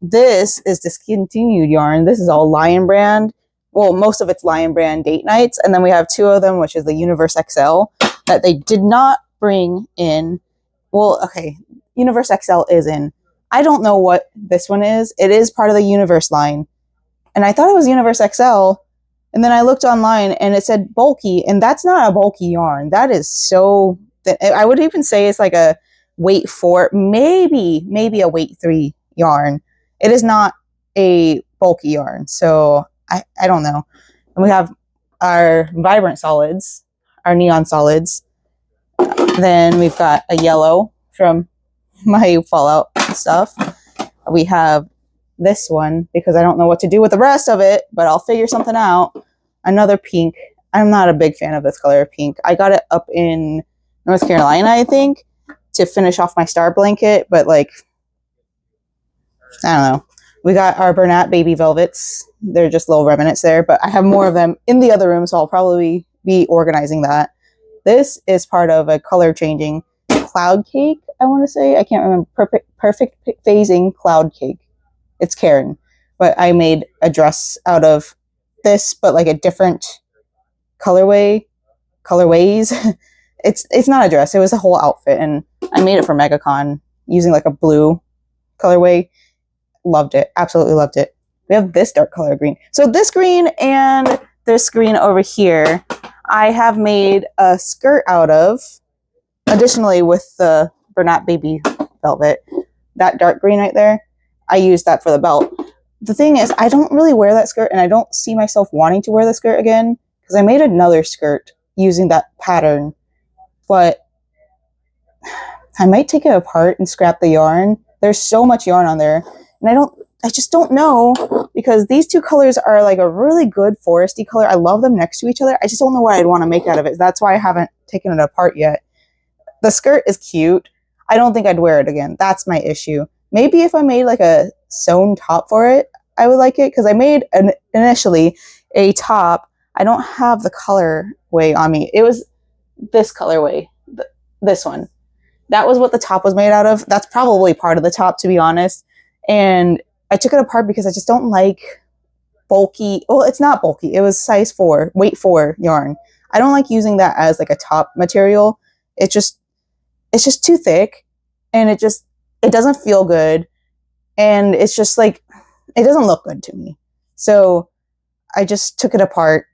S1: This is discontinued yarn. This is all Lion Brand. Well, most of it's Lion Brand date nights, and then we have two of them, which is the Universe XL that they did not bring in. Well, okay, Universe XL is in. I don't know what this one is. It is part of the Universe line, and I thought it was Universe XL, and then I looked online and it said bulky, and that's not a bulky yarn. That is so thin. I would even say it's like a weight 4, maybe a weight 3 yarn. It is not a bulky yarn, so I don't know. And we have our vibrant solids, our neon solids. Then we've got a yellow from my Fallout stuff. We have this one because I don't know what to do with the rest of it, but I'll figure something out. Another pink. I'm not a big fan of this color of pink. I got it up in North Carolina, I think, to finish off my star blanket, but like, I don't know. We got our Bernat baby velvets. They're just little remnants there, but I have more of them in the other room, so I'll probably be organizing that. This is part of a color changing cloud cake, I want to say. I can't remember. Perfect phasing cloud cake. It's Karen. But I made a dress out of this, but like a different colorways. It's not a dress. It was a whole outfit, and I made it for MegaCon using like a blue colorway. Loved it. Absolutely loved it. We have this dark color green. So this green and this green over here, I have made a skirt out of. Additionally, with the Bernat baby velvet, that dark green right there, I used that for the belt. The thing is, I don't really wear that skirt, and I don't see myself wanting to wear the skirt again because I made another skirt using that pattern, but I might take it apart and scrap the yarn. There's so much yarn on there, and I just don't know, because these two colors are like a really good foresty color. I love them next to each other. I just don't know what I'd want to make out of it. That's why I haven't taken it apart yet. The skirt is cute. I don't think I'd wear it again. That's my issue. Maybe if I made like a sewn top for it, I would like it, because I made initially a top. I don't have the colorway on me. It was this colorway, this one. That was what the top was made out of. That's probably part of the top, to be honest. And I took it apart because I just don't like bulky. Well, it's not bulky. It was size 4, weight 4 yarn. I don't like using that as like a top material. It's just too thick, and it doesn't feel good, and it's just like, it doesn't look good to me. So I just took it apart,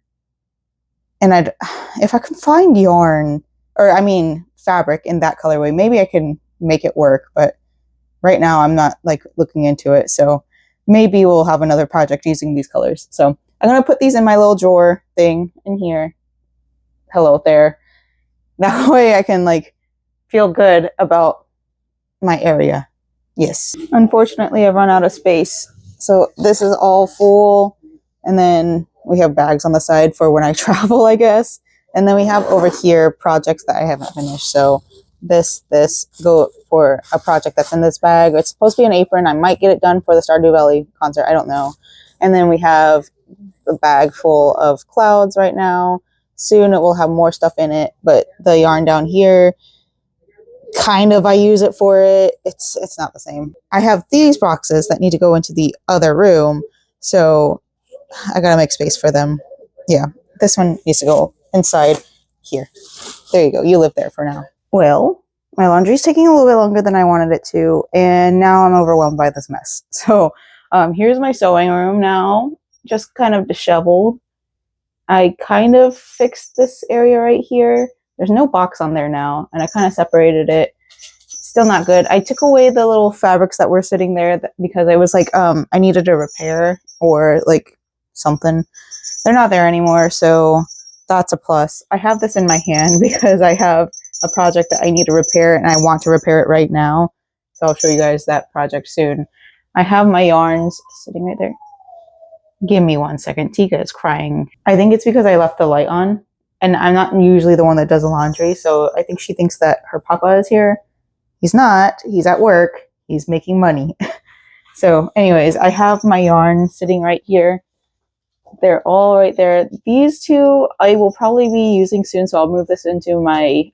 S1: and if I can find yarn, or I mean fabric in that colorway, maybe I can make it work, but right now I'm not like looking into it. So maybe we'll have another project using these colors. So I'm going to put these in my little drawer thing in here. Hello there. That way I can like feel good about my area. Yes. Unfortunately, I've run out of space. So this is all full. And then we have bags on the side for when I travel, I guess. And then we have over here projects that I haven't finished. So this go for a project that's in this bag. It's supposed to be an apron. I might get it done for the Stardew Valley concert. I don't know. And then we have the bag full of clouds right now. Soon it will have more stuff in it. But the yarn down here, kind of I use it for it. It's not the same. I have these boxes that need to go into the other room, so I gotta make space for them. Yeah, this one needs to go inside here. There you go. You live there for now. Well, my laundry's taking a little bit longer than I wanted it to, and now I'm overwhelmed by this mess. So here's my sewing room now, just kind of disheveled. I kind of fixed this area right here. There's no box on there now, and I kind of separated it. Still not good. I took away the little fabrics that were sitting there because I was like, I needed a repair or like something. They're not there anymore, so that's a plus. I have this in my hand because I have a project that I need to repair, and I want to repair it right now. So I'll show you guys that project soon. I have my yarns sitting right there. Give me 1 second. Tika is crying. I think it's because I left the light on, and I'm not usually the one that does the laundry, so I think she thinks that her papa is here. He's not. He's at work. He's making money. So anyways, I have my yarn sitting right here. They're all right there. These two I will probably be using soon, so I'll move this into my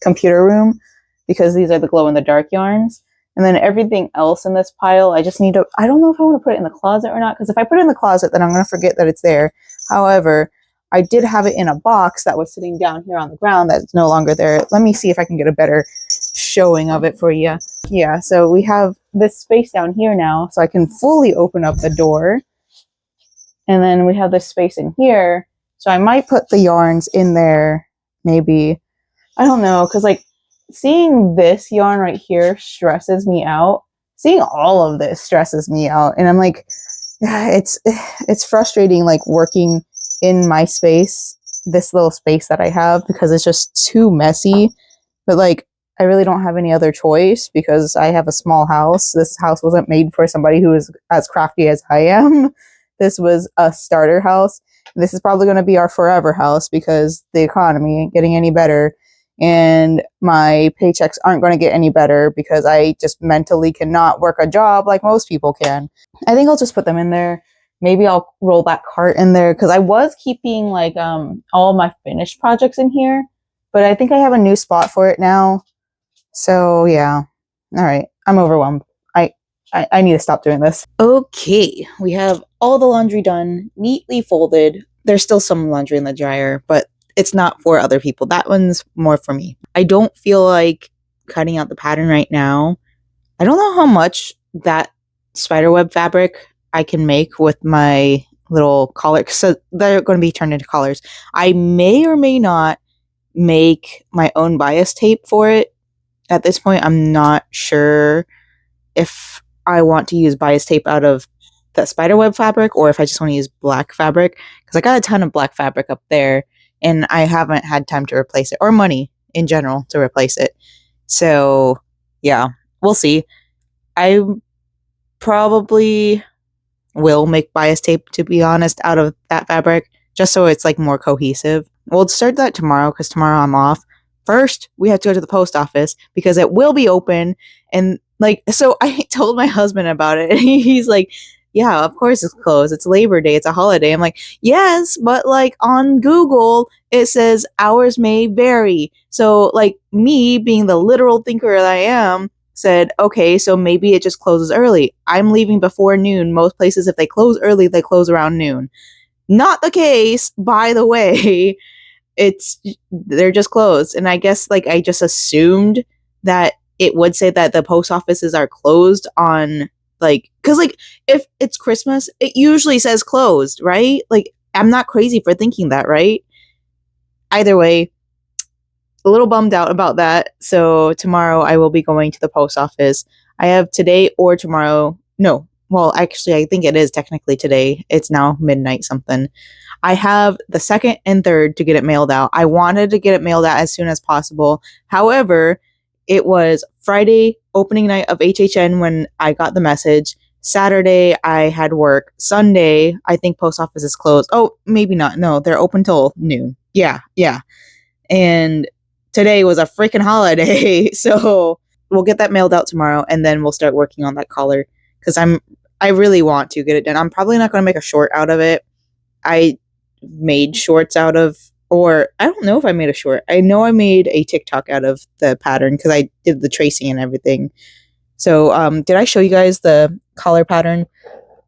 S1: computer room because these are the glow-in-the-dark yarns. And then everything else in this pile, I just need to, I don't know if I want to put it in the closet or not, because if I put it in the closet, then I'm going to forget that it's there. However, I did have it in a box that was sitting down here on the ground that's no longer there. Let me see if I can get a better showing of it for you. Yeah, so we have this space down here now, so I can fully open up the door. And then we have this space in here, so I might put the yarns in there, maybe. I don't know, because like seeing this yarn right here stresses me out. Seeing all of this stresses me out, and I'm like, it's frustrating, like working in my space, this little space that I have, because it's just too messy. But like, I really don't have any other choice because I have a small house. This house wasn't made for somebody who is as crafty as I am. This was a starter house. This is probably going to be our forever house because the economy ain't getting any better. And my paychecks aren't going to get any better because I just mentally cannot work a job like most people can. I think I'll just put them in there. Maybe I'll roll that cart in there because I was keeping like all my finished projects in here, but I think I have a new spot for it now. So yeah. All right. I'm overwhelmed. I need to stop doing this. Okay. We have all the laundry done, neatly folded. There's still some laundry in the dryer, but it's not for other people. That one's more for me. I don't feel like cutting out the pattern right now. I don't know how much that spiderweb fabric I can make with my little collar. So they're going to be turned into collars. I may or may not make my own bias tape for it. At this point, I'm not sure if I want to use bias tape out of the spiderweb fabric or if I just want to use black fabric, because I got a ton of black fabric up there and I haven't had time to replace it, or money in general to replace it. So yeah, we'll see. I probably will make bias tape, to be honest, out of that fabric, just so it's like more cohesive. We'll start that tomorrow because tomorrow I'm off. First, we have to go to the post office because it will be open. And like, so I told my husband about it and he's like, yeah, of course it's closed. It's Labor Day. It's a holiday. I'm like, yes, but like on Google, it says hours may vary. So like me being the literal thinker that I am, said, okay, so maybe it just closes early. I'm leaving before noon. Most places, if they close early, they close around noon. Not the case, by the way. They're just closed. And I guess like I just assumed that it would say that the post offices are closed on like, because like if it's Christmas, it usually says closed, right? Like I'm not crazy for thinking that, right? Either way, a little bummed out about that. So tomorrow I will be going to the post office. I have today or tomorrow. No, well, actually, I think it is technically today. It's now midnight something. I have the 2nd and 3rd to get it mailed out. I wanted to get it mailed out as soon as possible. However, it was Friday, opening night of HHN when I got the message. Saturday, I had work. Sunday, I think post office is closed. Oh, maybe not. No, they're open till noon. Yeah. And today was a freaking holiday. So we'll get that mailed out tomorrow and then we'll start working on that collar because I really want to get it done. I'm probably not going to make a short out of it. I made shorts out of or I don't know if I made a short. I know I made a TikTok out of the pattern because I did the tracing and everything. So did I show you guys the collar pattern?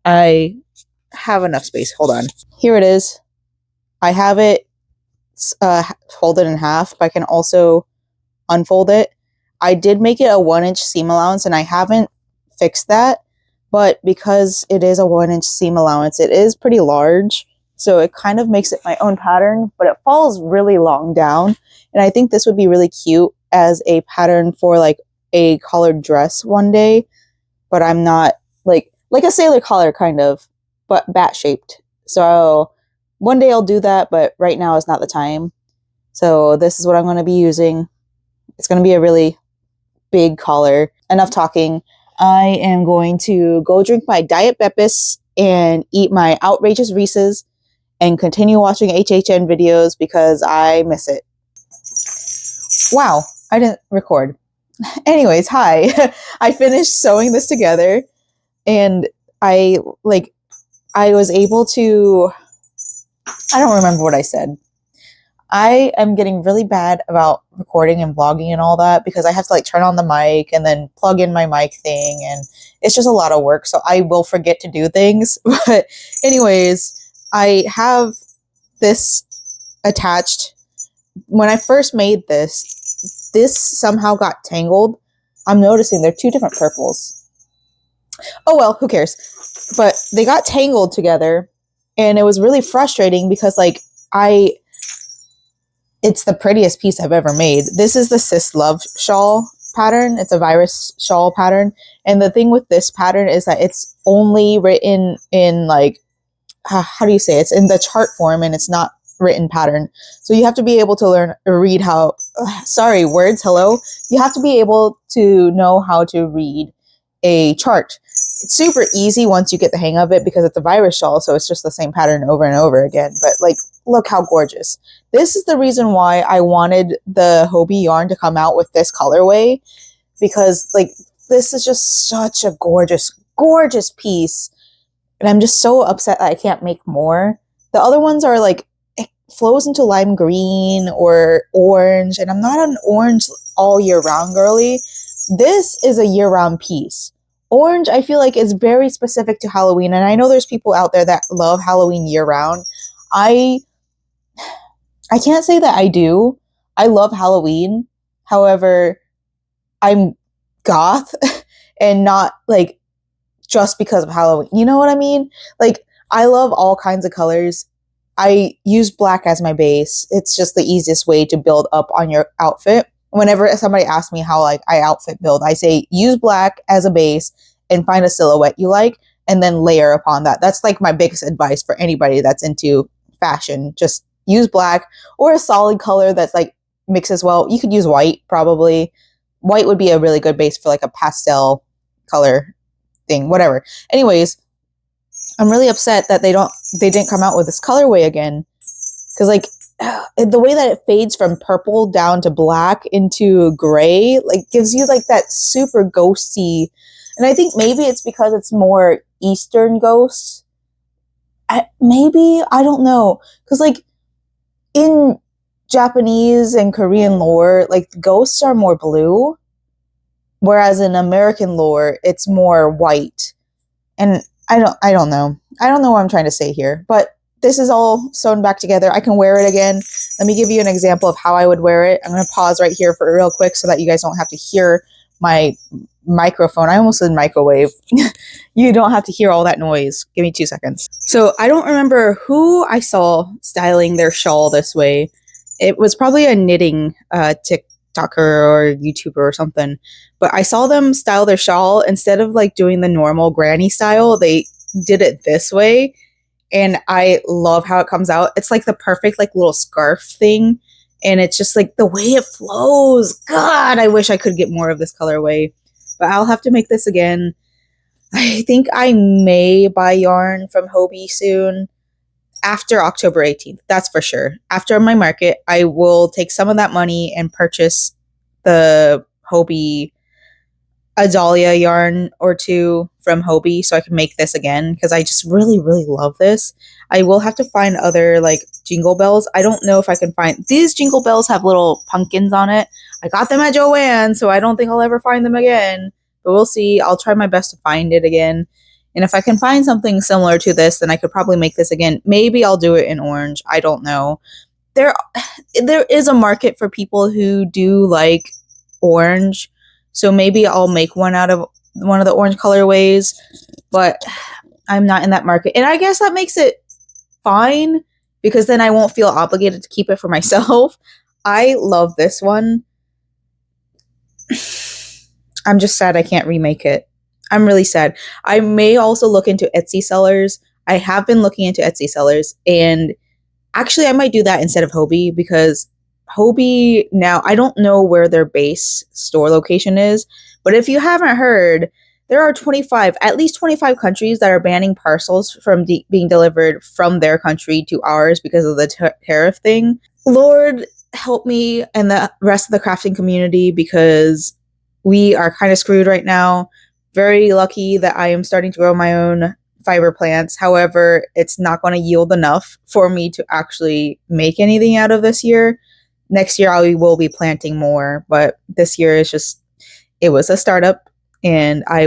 S1: I have enough space. Hold on. Here it is. I have it folded in half, but I can also unfold it. I did make it a 1-inch seam allowance, and I haven't fixed that, but because it is a 1-inch seam allowance, it is pretty large, so it kind of makes it my own pattern, but it falls really long down, and I think this would be really cute as a pattern for like a collared dress one day, but I'm not like a sailor collar kind of, but bat shaped. So one day I'll do that, but right now is not the time. So this is what I'm going to be using. It's going to be a really big collar. Enough talking. I am going to go drink my Diet Beppis and eat my outrageous Reese's and continue watching HHN videos because I miss it. Wow, I didn't record. Anyways, hi. I finished sewing this together and I was able to, I don't remember what I said. I am getting really bad about recording and vlogging and all that because I have to like turn on the mic and then plug in my mic thing, and it's just a lot of work. So I will forget to do things. But anyways, I have this attached. When I first made this somehow got tangled. I'm noticing they're two different purples. Oh well, who cares? But they got tangled together, and it was really frustrating because like it's the prettiest piece I've ever made. This is the Sis Love shawl pattern. It's a virus shawl pattern. And the thing with this pattern is that it's only written in like, how do you say it? It's in the chart form and it's not written pattern. So you have to be able to read how, hello. You have to be able to know how to read a chart. It's super easy once you get the hang of it because it's a virus shawl. So it's just the same pattern over and over again. But like, look how gorgeous. This is the reason why I wanted the Hobbii yarn to come out with this colorway, because like this is just such a gorgeous, gorgeous piece. And I'm just so upset that I can't make more. The other ones are like, it flows into lime green or orange, and I'm not an orange all year round girly. This is a year round piece. Orange, I feel like, is very specific to Halloween, and I know there's people out there that love Halloween year round. I can't say that I do. I love Halloween. However, I'm goth and not like just because of Halloween. You know what I mean? Like, I love all kinds of colors. I use black as my base. It's just the easiest way to build up on your outfit. Whenever somebody asks me how like I outfit build, I say use black as a base and find a silhouette you like and then layer upon that. That's like my biggest advice for anybody that's into fashion. Just use black or a solid color that's like mixes well. You could use white probably. White would be a really good base for like a pastel color thing, whatever. Anyways, I'm really upset that they didn't come out with this colorway again, because like the way that it fades from purple down to black into gray like gives you like that super ghosty, and I think maybe it's because it's more Eastern ghost. Maybe, I don't know, because like in Japanese and Korean lore, like ghosts are more blue, whereas in American lore it's more white. And I don't know. I don't know what I'm trying to say here, but this is all sewn back together. I can wear it again. Let me give you an example of how I would wear it. I'm going to pause right here for real quick so that you guys don't have to hear my microphone. I almost said microwave. You don't have to hear all that noise. Give me 2 seconds. So I don't remember who I saw styling their shawl this way. It was probably a knitting TikToker or YouTuber or something. But I saw them style their shawl. Instead of like doing the normal granny style, they did it this way. And I love how it comes out. It's like the perfect like little scarf thing. And it's just like the way it flows. God, I wish I could get more of this colorway. But I'll have to make this again. I think I may buy yarn from Hobbii soon. After October 18th. That's for sure. After my market, I will take some of that money and purchase the Hobbii a dahlia yarn or two from Hobie so I can make this again because I just really, really love this. I will have to find other like jingle bells. I don't know if I can find these jingle bells have little pumpkins on it. I got them at Joann, so I don't think I'll ever find them again. But we'll see. I'll try my best to find it again. And if I can find something similar to this, then I could probably make this again. Maybe I'll do it in orange. I don't know. There is a market for people who do like orange. So maybe I'll make one out of one of the orange colorways, but I'm not in that market. And I guess that makes it fine because then I won't feel obligated to keep it for myself. I love this one. I'm just sad I can't remake it. I'm really sad. I may also look into Etsy sellers. I have been looking into Etsy sellers, and actually I might do that instead of Hobie because Hobie now, I don't know where their base store location is, but if you haven't heard, there are at least 25 countries that are banning parcels from being delivered from their country to ours because of the tariff thing. Lord help me and the rest of the crafting community because we are kind of screwed right now. Very lucky that I am starting to grow my own fiber plants. However, it's not going to yield enough for me to actually make anything out of this year. Next year, I will be planting more, but this year is just, it was a startup, and I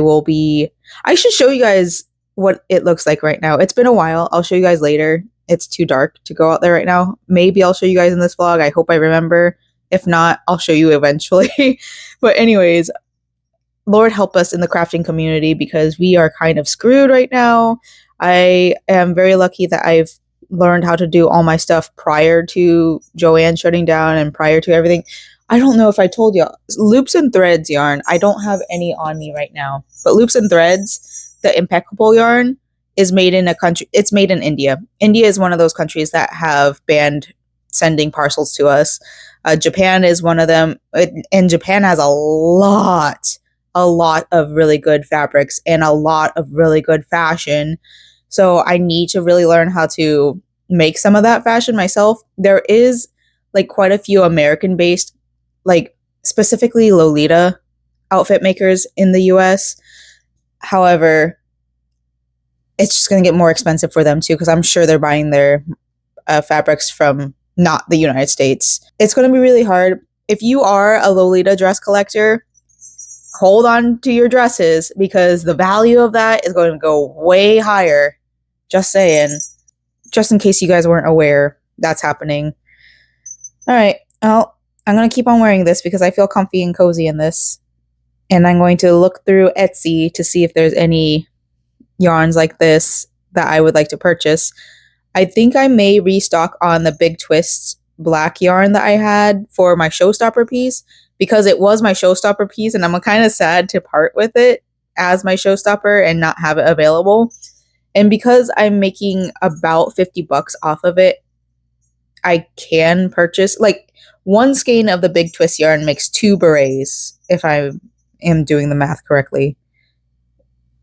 S1: should show you guys what it looks like right now. It's been a while. I'll show you guys later. It's too dark to go out there right now. Maybe I'll show you guys in this vlog. I hope I remember. If not, I'll show you eventually. But anyways, Lord help us in the crafting community because we are kind of screwed right now. I am very lucky that I've learned how to do all my stuff prior to Joann shutting down and prior to everything. I don't know if I told you, Loops and Threads yarn, I don't have any on me right now, but Loops and Threads, the impeccable yarn, is made in it's made in India. India is one of those countries that have banned sending parcels to us. Japan is one of them, and Japan has a lot of really good fabrics and a lot of really good fashion. So I need to really learn how to make some of that fashion myself. There is like quite a few American based, like specifically Lolita outfit makers in the US. However, it's just going to get more expensive for them too because I'm sure they're buying their fabrics from not the United States. It's going to be really hard. If you are a Lolita dress collector, hold on to your dresses because the value of that is going to go way higher. Just saying. Just in case you guys weren't aware, that's happening. All right. Well, I'm going to keep on wearing this because I feel comfy and cozy in this. And I'm going to look through Etsy to see if there's any yarns like this that I would like to purchase. I think I may restock on the Big Twist black yarn that I had for my showstopper piece because it was my showstopper piece and I'm kind of sad to part with it as my showstopper and not have it available. And because I'm making about $50 off of it, I can purchase, like, one skein of the Big Twist yarn makes 2 berets, if I am doing the math correctly.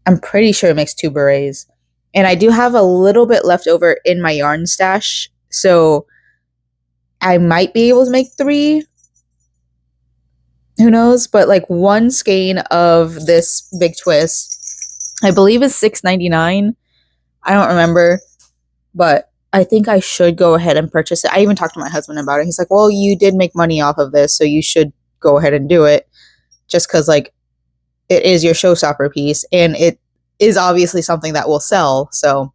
S1: I'm pretty sure it makes 2 berets. And I do have a little bit left over in my yarn stash, so I might be able to make 3. Who knows? But like one skein of this Big Twist, I believe is $6.99. I don't remember, but I think I should go ahead and purchase it. I even talked to my husband about it. He's like, well, you did make money off of this, so you should go ahead and do it just because, like, it is your showstopper piece and it is obviously something that will sell. So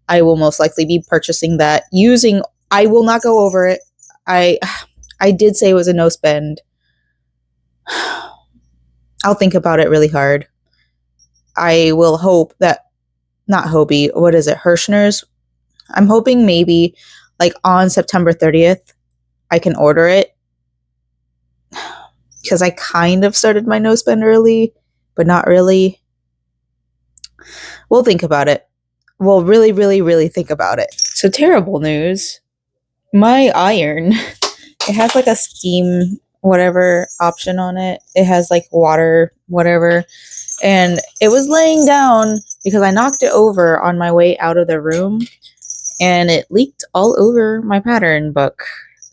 S1: I will most likely be purchasing that I will not go over it. I did say it was a no spend. I'll think about it really hard. I will hope that, not Hobie, what is it, Hirschner's? I'm hoping maybe like on September 30th, I can order it. Because I kind of started my no spend early, but not really. We'll think about it. We'll really, really, really think about it. So terrible news. My iron, it has like a steam whatever option on it. It has like water, whatever. And it was laying down because I knocked it over on my way out of the room and it leaked all over my pattern book.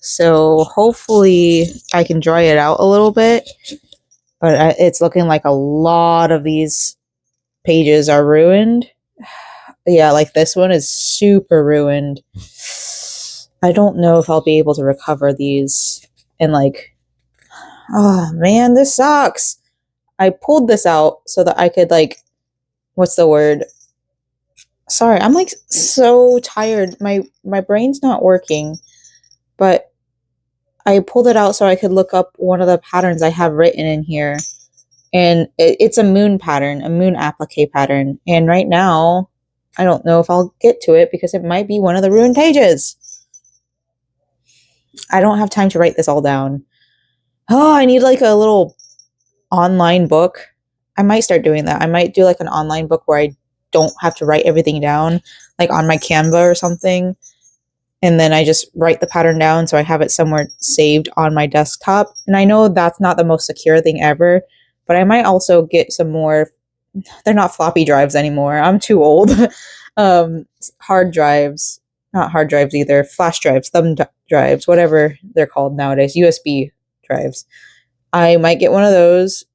S1: So hopefully I can dry it out a little bit But it's looking like a lot of these pages are ruined. Yeah, like this one is super ruined. I don't know if I'll be able to recover these. And like, oh man, this sucks. I pulled this out so that I could like, what's the word? Sorry, I'm like so tired. My brain's not working. But I pulled it out so I could look up one of the patterns I have written in here. And it's a moon pattern, a moon applique pattern. And right now, I don't know if I'll get to it because it might be one of the ruined pages. I don't have time to write this all down. Oh, I need like a little online book. I might start doing that. I might do like an online book where I don't have to write everything down, like on my Canva or something. And then I just write the pattern down so I have it somewhere saved on my desktop. And I know that's not the most secure thing ever, but I might also get some more. They're not floppy drives anymore. I'm too old. Hard drives, not hard drives either, flash drives, thumb drives, whatever they're called nowadays, USB drives. I might get one of those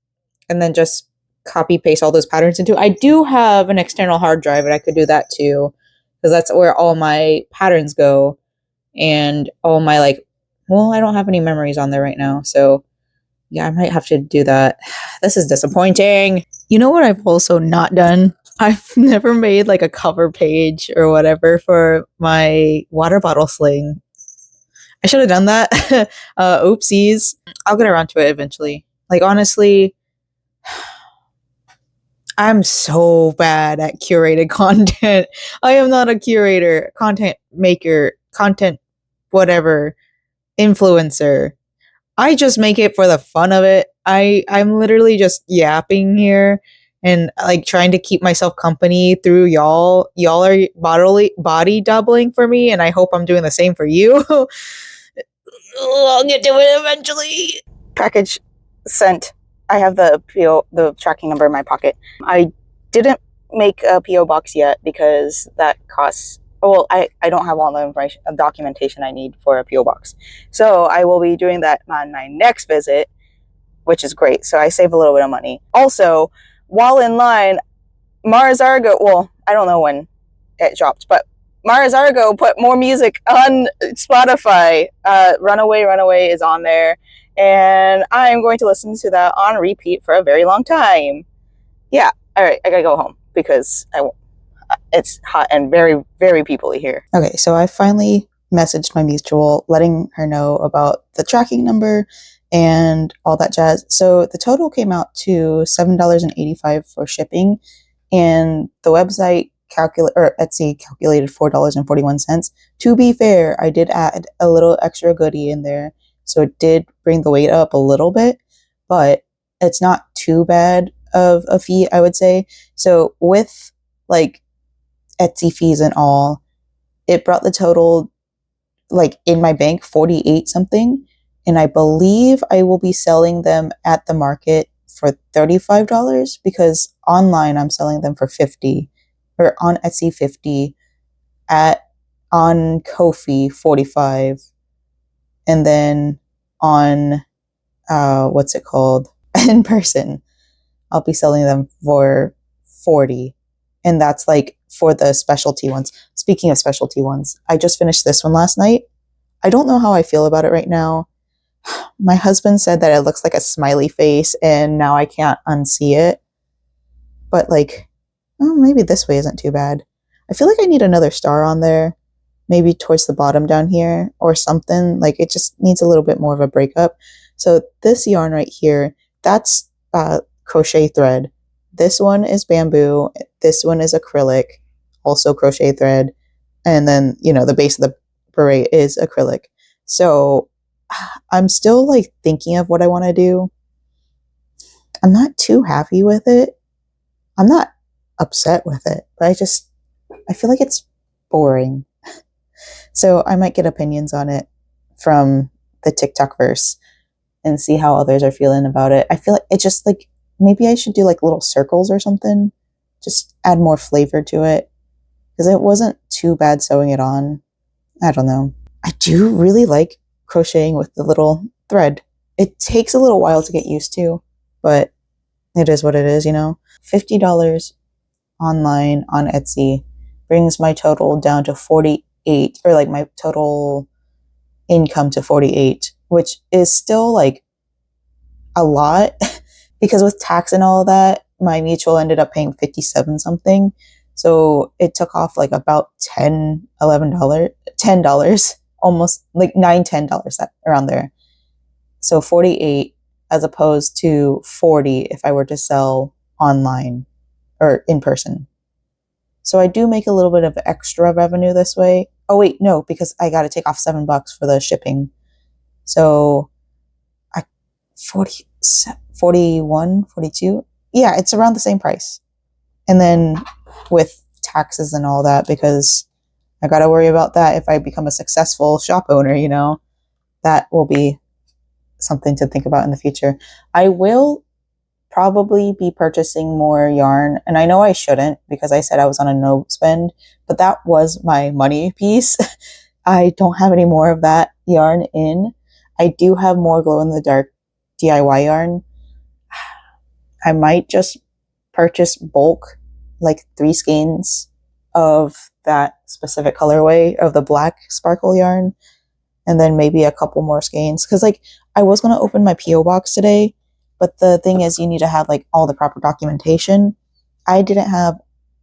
S1: and then just copy paste all those patterns into. I do have an external hard drive and I could do that too, because that's where all my patterns go and all my like, well, I don't have any memories on there right now. So yeah, I might have to do that. This is disappointing. You know what I've also not done? I've never made like a cover page or whatever for my water bottle sling. I should have done that. Oopsies. I'll get around to it eventually. Like, honestly, I'm so bad at curated content. I am not a curator, content maker, content whatever, influencer. I just make it for the fun of it. I'm literally just yapping here and like trying to keep myself company through y'all. Y'all are body doubling for me, and I hope I'm doing the same for you. I'll get to it eventually. Package sent. I have the tracking number in my pocket. I didn't make a PO box yet because that costs. Well, I don't have all the information, documentation I need for a PO box, so I will be doing that on my next visit, which is great. So I save a little bit of money. Also, while in line, Mars Argo. Well, I don't know when it dropped, but Mars Argo put more music on Spotify. Runaway, Runaway is on there, and I am going to listen to that on repeat for a very long time. Yeah, all right, I gotta go home because it's hot and very, very people-y here. Okay, so I finally messaged my mutual, letting her know about the tracking number and all that jazz. So the total came out to $7.85 for shipping, and the website Etsy calculated $4.41. To be fair, I did add a little extra goodie in there, so it did bring the weight up a little bit, but it's not too bad of a fee, I would say. So with like Etsy fees and all, it brought the total like in my bank 48 something, and I believe I will be selling them at the market for $35 because online I'm selling them for 50, or on Etsy 50, on Ko-fi 45, and then on what's it called, in person I'll be selling them for 40, and that's like for the specialty ones. Speaking of specialty ones, I just finished this one last night. I don't know how I feel about it right now. My husband said that it looks like a smiley face, and now I can't unsee it. But like, oh, maybe this way isn't too bad. I feel like I need another star on there, maybe towards the bottom down here or something. Like, it just needs a little bit more of a breakup. So this yarn right here, that's crochet thread. This one is bamboo. This one is acrylic, also crochet thread. And then, you know, the base of the beret is acrylic. So I'm still like thinking of what I want to do. I'm not too happy with it. I'm not upset with it, but I feel like it's boring. So I might get opinions on it from the TikTok verse and see how others are feeling about it. I feel like it just like, maybe I should do like little circles or something. Just add more flavor to it. Because it wasn't too bad sewing it on. I don't know. I do really like crocheting with the little thread. It takes a little while to get used to, but it is what it is, you know? $50 online on Etsy brings my total down to 48, or like my total income to 48, which is still like a lot because with tax and all that, my mutual ended up paying 57 something. So it took off like about $10, almost like $9, $10 that around there. So 48 as opposed to 40 if I were to sell online or in person. So I do make a little bit of extra revenue this way. Oh wait, no, because I got to take off $7 for the shipping. So I 40, 41, 42. Yeah, it's around the same price. And then with taxes and all that, because I got to worry about that if I become a successful shop owner, you know, that will be something to think about in the future. I will probably be purchasing more yarn, and I know I shouldn't because I said I was on a no spend, but that was my money piece. I don't have any more of that yarn in. I do have more glow in the dark DIY yarn. I might just purchase bulk, like 3 skeins of that specific colorway of the black sparkle yarn, and then maybe a couple more skeins. Because like I was gonna open my PO box today, but the thing is, you need to have like all the proper documentation. I didn't have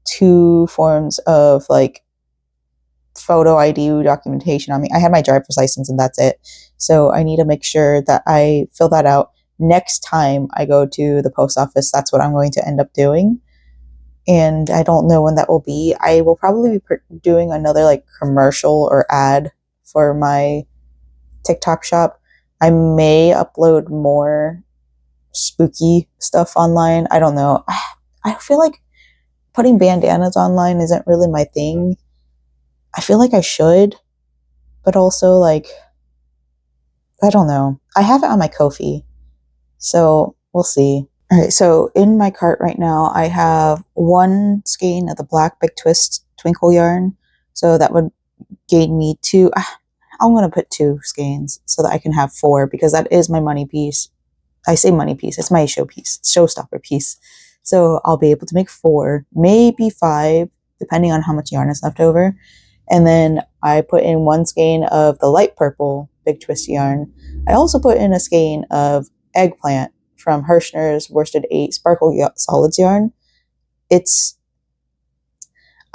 S1: 2 forms of like photo ID documentation on me. I had my driver's license and that's it. So I need to make sure that I fill that out next time I go to the post office. That's what I'm going to end up doing. And I don't know when that will be. I will probably be doing another like commercial or ad for my TikTok shop. I may upload more spooky stuff online. I don't know. I feel like putting bandanas online isn't really my thing. I feel like I should, but also like, I don't know. I have it on my Ko-fi, so we'll see. All right, so in my cart right now, I have 1 skein of the black Big Twist twinkle yarn. So that would gain me 2. I'm going to put 2 skeins so that I can have 4 because that is my money piece. I say money piece. It's my showstopper piece. So I'll be able to make 4, maybe 5, depending on how much yarn is left over. And then I put in 1 skein of the light purple Big Twist yarn. I also put in a skein of eggplant from Hirschner's Worsted 8 Sparkle Solids yarn.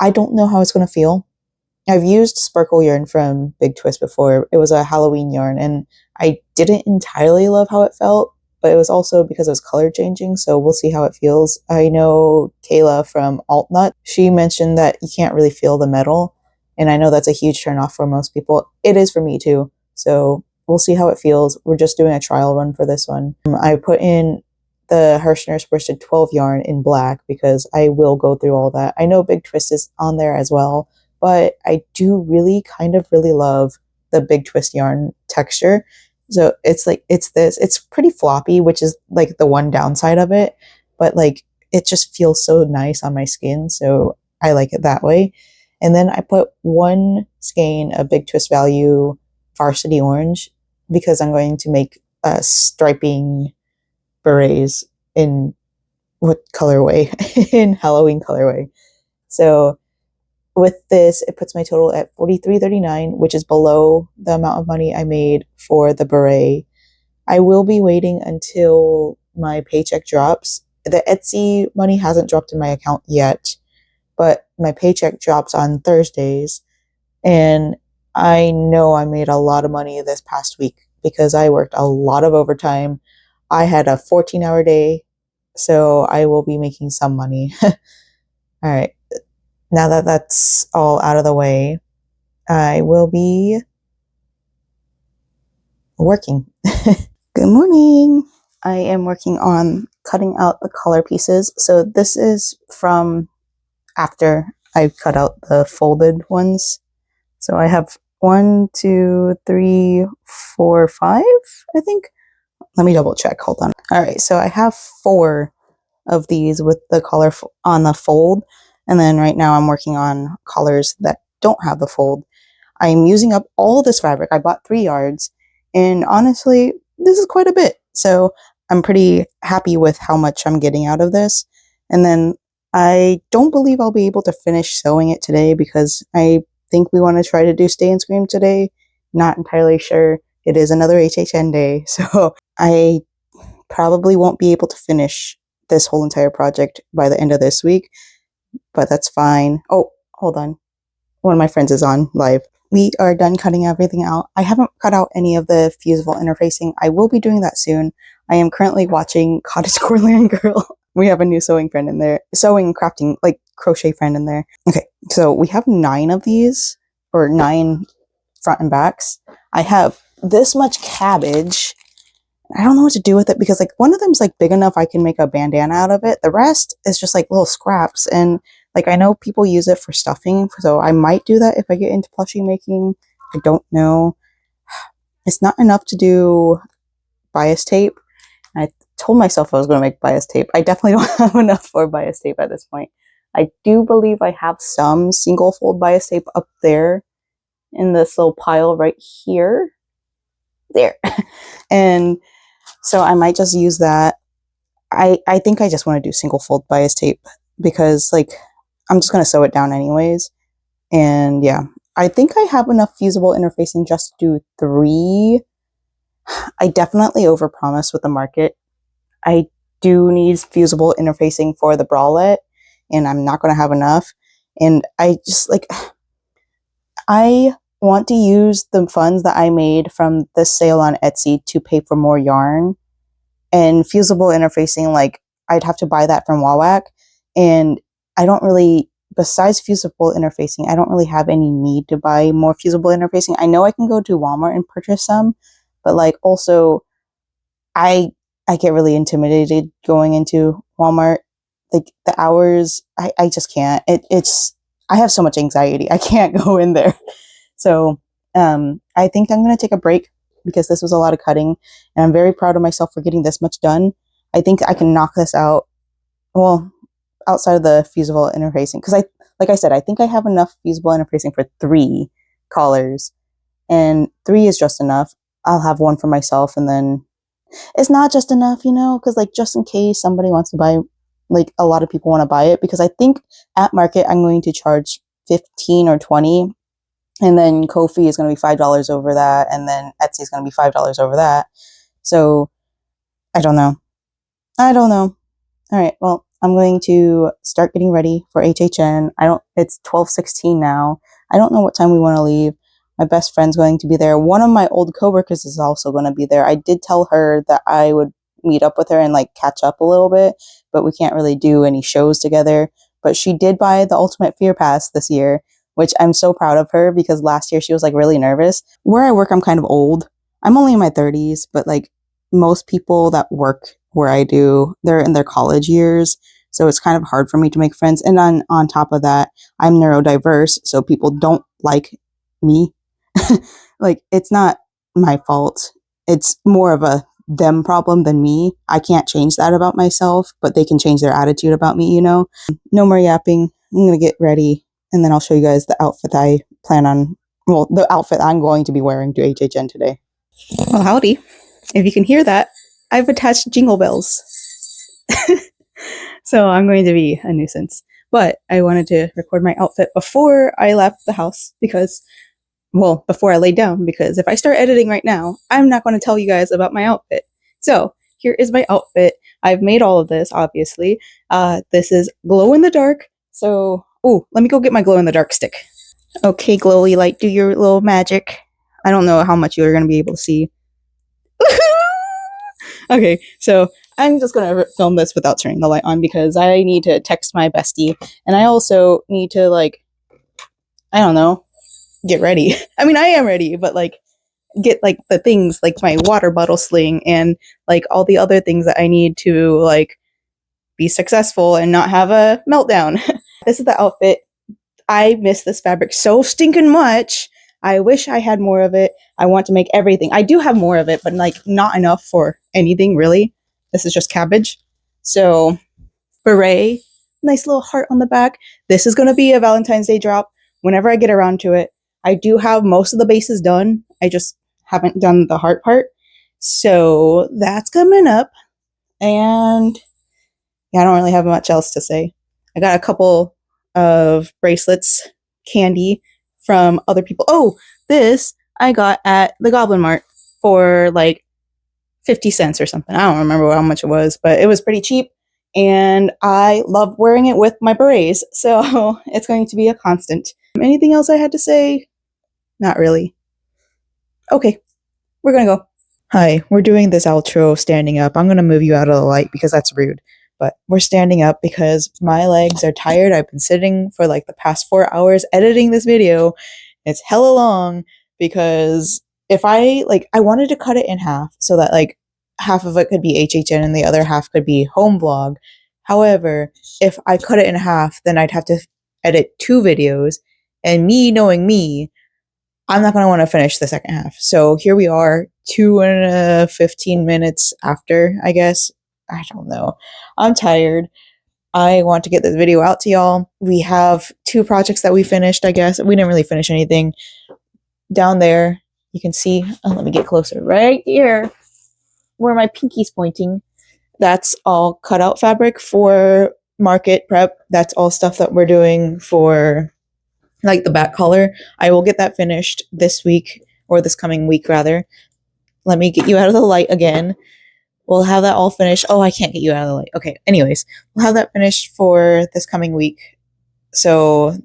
S1: I don't know how it's going to feel. I've used sparkle yarn from Big Twist before. It was a Halloween yarn, and I didn't entirely love how it felt, but it was also because it was color changing, so we'll see how it feels. I know Kayla from Altnut, she mentioned that you can't really feel the metal, and I know that's a huge turnoff for most people. It is for me too, so we'll see how it feels. We're just doing a trial run for this one. I put in the Hirschner's Worsted 12 yarn in black because I will go through all that. I know Big Twist is on there as well, but I do really love the Big Twist yarn texture. So it's pretty floppy, which is like the one downside of it, but like it just feels so nice on my skin. So I like it that way. And then I put 1 skein of Big Twist Value Varsity Orange because I'm going to make striping berets in what colorway? In Halloween colorway. So with this, it puts my total at $43.39, which is below the amount of money I made for the beret. I will be waiting until my paycheck drops. The Etsy money hasn't dropped in my account yet, but my paycheck drops on Thursdays. And I know I made a lot of money this past week because I worked a lot of overtime. I had a 14-hour day, so I will be making some money. All right. Now that that's all out of the way, I will be working. Good morning. I am working on cutting out the collar pieces. So this is from after I cut out the folded ones. So I have 1, 2, 3, 4, 5, I think. Let me double check. Hold on. All right. So I have 4 of these with the collar on the fold. And then right now I'm working on collars that don't have the fold. I'm using up all this fabric. I bought 3 yards, and honestly, this is quite a bit. So I'm pretty happy with how much I'm getting out of this. And then I don't believe I'll be able to finish sewing it today because I think we want to try to do Stay and Scream today. Not entirely sure. It is another HHN day, so I probably won't be able to finish this whole entire project by the end of this week, but that's fine. Oh, hold on. One of my friends is on live. We are done cutting everything out. I haven't cut out any of the fusible interfacing. I will be doing that soon. I am currently watching Cottagecore Land Girl. We have a new sewing friend in there. Sewing, crafting, like crochet friend in there. Okay, so we have 9 of these, or 9 front and backs. I have this much cabbage. I don't know what to do with it because like one of them's like big enough I can make a bandana out of it. The rest is just like little scraps, and like I know people use it for stuffing, so I might do that if I get into plushie making. I don't know. It's not enough to do bias tape. I told myself I was going to make bias tape. I definitely don't have enough for bias tape at this point. I do believe I have some single fold bias tape up there in this little pile right here. There. And so I might just use that. I think I just want to do single fold bias tape because like I'm just going to sew it down anyways. And yeah, I think I have enough fusible interfacing just to do 3. I definitely overpromised with the market. I do need fusible interfacing for the bralette, and I'm not going to have enough. And I just like, I want to use the funds that I made from this sale on Etsy to pay for more yarn. And fusible interfacing, like I'd have to buy that from Wawak, and I don't really, besides fusible interfacing, I don't really have any need to buy more fusible interfacing. I know I can go to Walmart and purchase some, but like also I get really intimidated going into Walmart. Like the hours, I just can't. It's I have so much anxiety. I can't go in there. So I think I'm gonna take a break because this was a lot of cutting, and I'm very proud of myself for getting this much done. I think I can knock this out, well, outside of the fusible interfacing, because like I said, I think I have enough fusible interfacing for 3 collars, and 3 is just enough. I'll have one for myself, and then it's not just enough, you know, because like just in case somebody wants to buy, like a lot of people want to buy it, because I think at market I'm going to charge 15 or 20. And then Ko-fi is going to be $5 over that. And then Etsy is going to be $5 over that. So I don't know. All right. Well, I'm going to start getting ready for HHN. It's 12:16 now. I don't know what time we want to leave. My best friend's going to be there. One of my old coworkers is also going to be there. I did tell her that I would meet up with her and like catch up a little bit, but we can't really do any shows together. But she did buy the Ultimate Fear Pass this year, which I'm so proud of her because last year she was like really nervous. Where I work, I'm kind of old. I'm only in my 30s, but like most people that work where I do, they're in their college years. So it's kind of hard for me to make friends. And on top of that, I'm neurodiverse, so people don't like me. Like, it's not my fault. It's more of a them problem than me. I can't change that about myself, but they can change their attitude about me, you know? No more yapping. I'm going to get ready, and then I'll show you guys the outfit I plan on, well, the outfit I'm going to be wearing to HHN today. Well, howdy. If you can hear that, I've attached jingle bells. So I'm going to be a nuisance. But I wanted to record my outfit before I left the house because, well, before I laid down, because if I start editing right now, I'm not going to tell you guys about my outfit. So here is my outfit. I've made all of this, obviously. This is glow in the dark. So, oh, let me go get my glow in the dark stick. Okay, glowy light, do your little magic. I don't know how much you're going to be able to see. Okay, so I'm just gonna film this without turning the light on because I need to text my bestie, and I also need to, like, I don't know, get ready. I mean, I am ready, but like get like the things like my water bottle sling and like all the other things that I need to like be successful and not have a meltdown. This is the outfit. I miss this fabric so stinking much. I wish I had more of it. I want to make everything. I do have more of it, but like not enough for anything really. This is just cabbage. So, beret, nice little heart on the back. This is going to be a Valentine's Day drop whenever I get around to it. I do have most of the bases done. I just haven't done the heart part. So, that's coming up. And yeah, I don't really have much else to say. I got a couple of bracelets, candy from other people. Oh, this I got at the Goblin Mart for like 50 cents or something. I don't remember how much it was, but it was pretty cheap. And I love wearing it with my berets, so it's going to be a constant. Anything else I had to say? Not really. Okay, we're gonna go. Hi, we're doing this outro standing up. I'm going to move you out of the light because that's rude. But we're standing up because my legs are tired. I've been sitting for like the past 4 hours editing this video. It's hella long because if I wanted to cut it in half so that like half of it could be HHN and the other half could be home vlog. However, if I cut it in half, then I'd have to edit 2 videos. And me knowing me, I'm not going to want to finish the second half. So here we are, 15 minutes after, I guess. I don't know. I'm tired. I want to get this video out to y'all. We have 2 projects that we finished, I guess. We didn't really finish anything. Down there, you can see, let me get closer, right here, where my pinky's pointing. That's all cutout fabric for market prep. That's all stuff that we're doing for like the back collar. I will get that finished this week, or this coming week rather. Let me get you out of the light again. We'll have that all finished. Oh, I can't get you out of the light. Okay, anyways, we'll have that finished for this coming week. So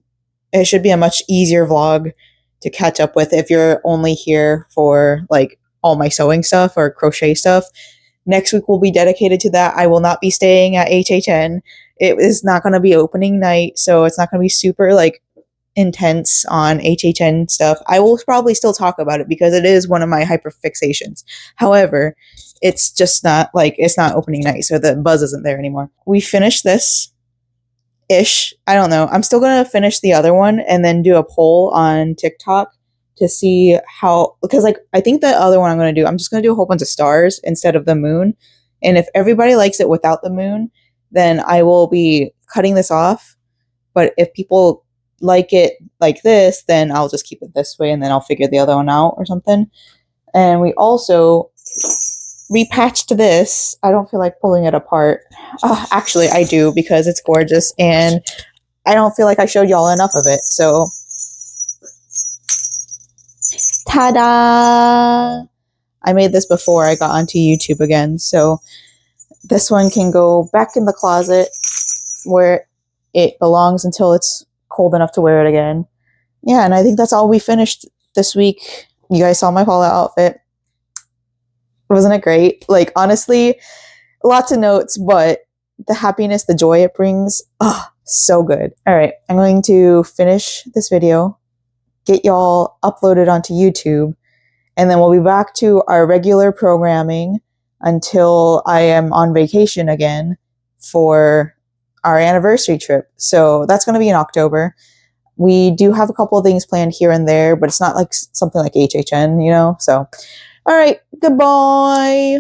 S1: it should be a much easier vlog to catch up with if you're only here for like all my sewing stuff or crochet stuff. Next week will be dedicated to that. I will not be staying at HHN. It is not going to be opening night, so it's not going to be super like intense on HHN stuff. I will probably still talk about it because it is one of my hyper fixations. However, it's just not like, it's not opening night, so the buzz isn't there anymore. We finished this ish. I don't know. I'm still going to finish the other one and then do a poll on TikTok to see how, because like I think the other one I'm just going to do a whole bunch of stars instead of the moon. And if everybody likes it without the moon, then I will be cutting this off. But if people like it like this, then I'll just keep it this way and then I'll figure the other one out or something. And we also repatched this. I don't feel like pulling it apart. Actually, I do because it's gorgeous and I don't feel like I showed y'all enough of it. So, ta-da! I made this before I got onto YouTube again. So this one can go back in the closet where it belongs until it's cold enough to wear it again. Yeah, and I think that's all we finished this week. You guys saw my Paula outfit. Wasn't it great? Like, honestly, lots of notes, but the happiness, the joy it brings, so good. All right, I'm going to finish this video, get y'all uploaded onto YouTube, and then we'll be back to our regular programming until I am on vacation again for our anniversary trip. So that's going to be in October. We do have a couple of things planned here and there, but it's not like something like HHN, you know? So, all right, goodbye.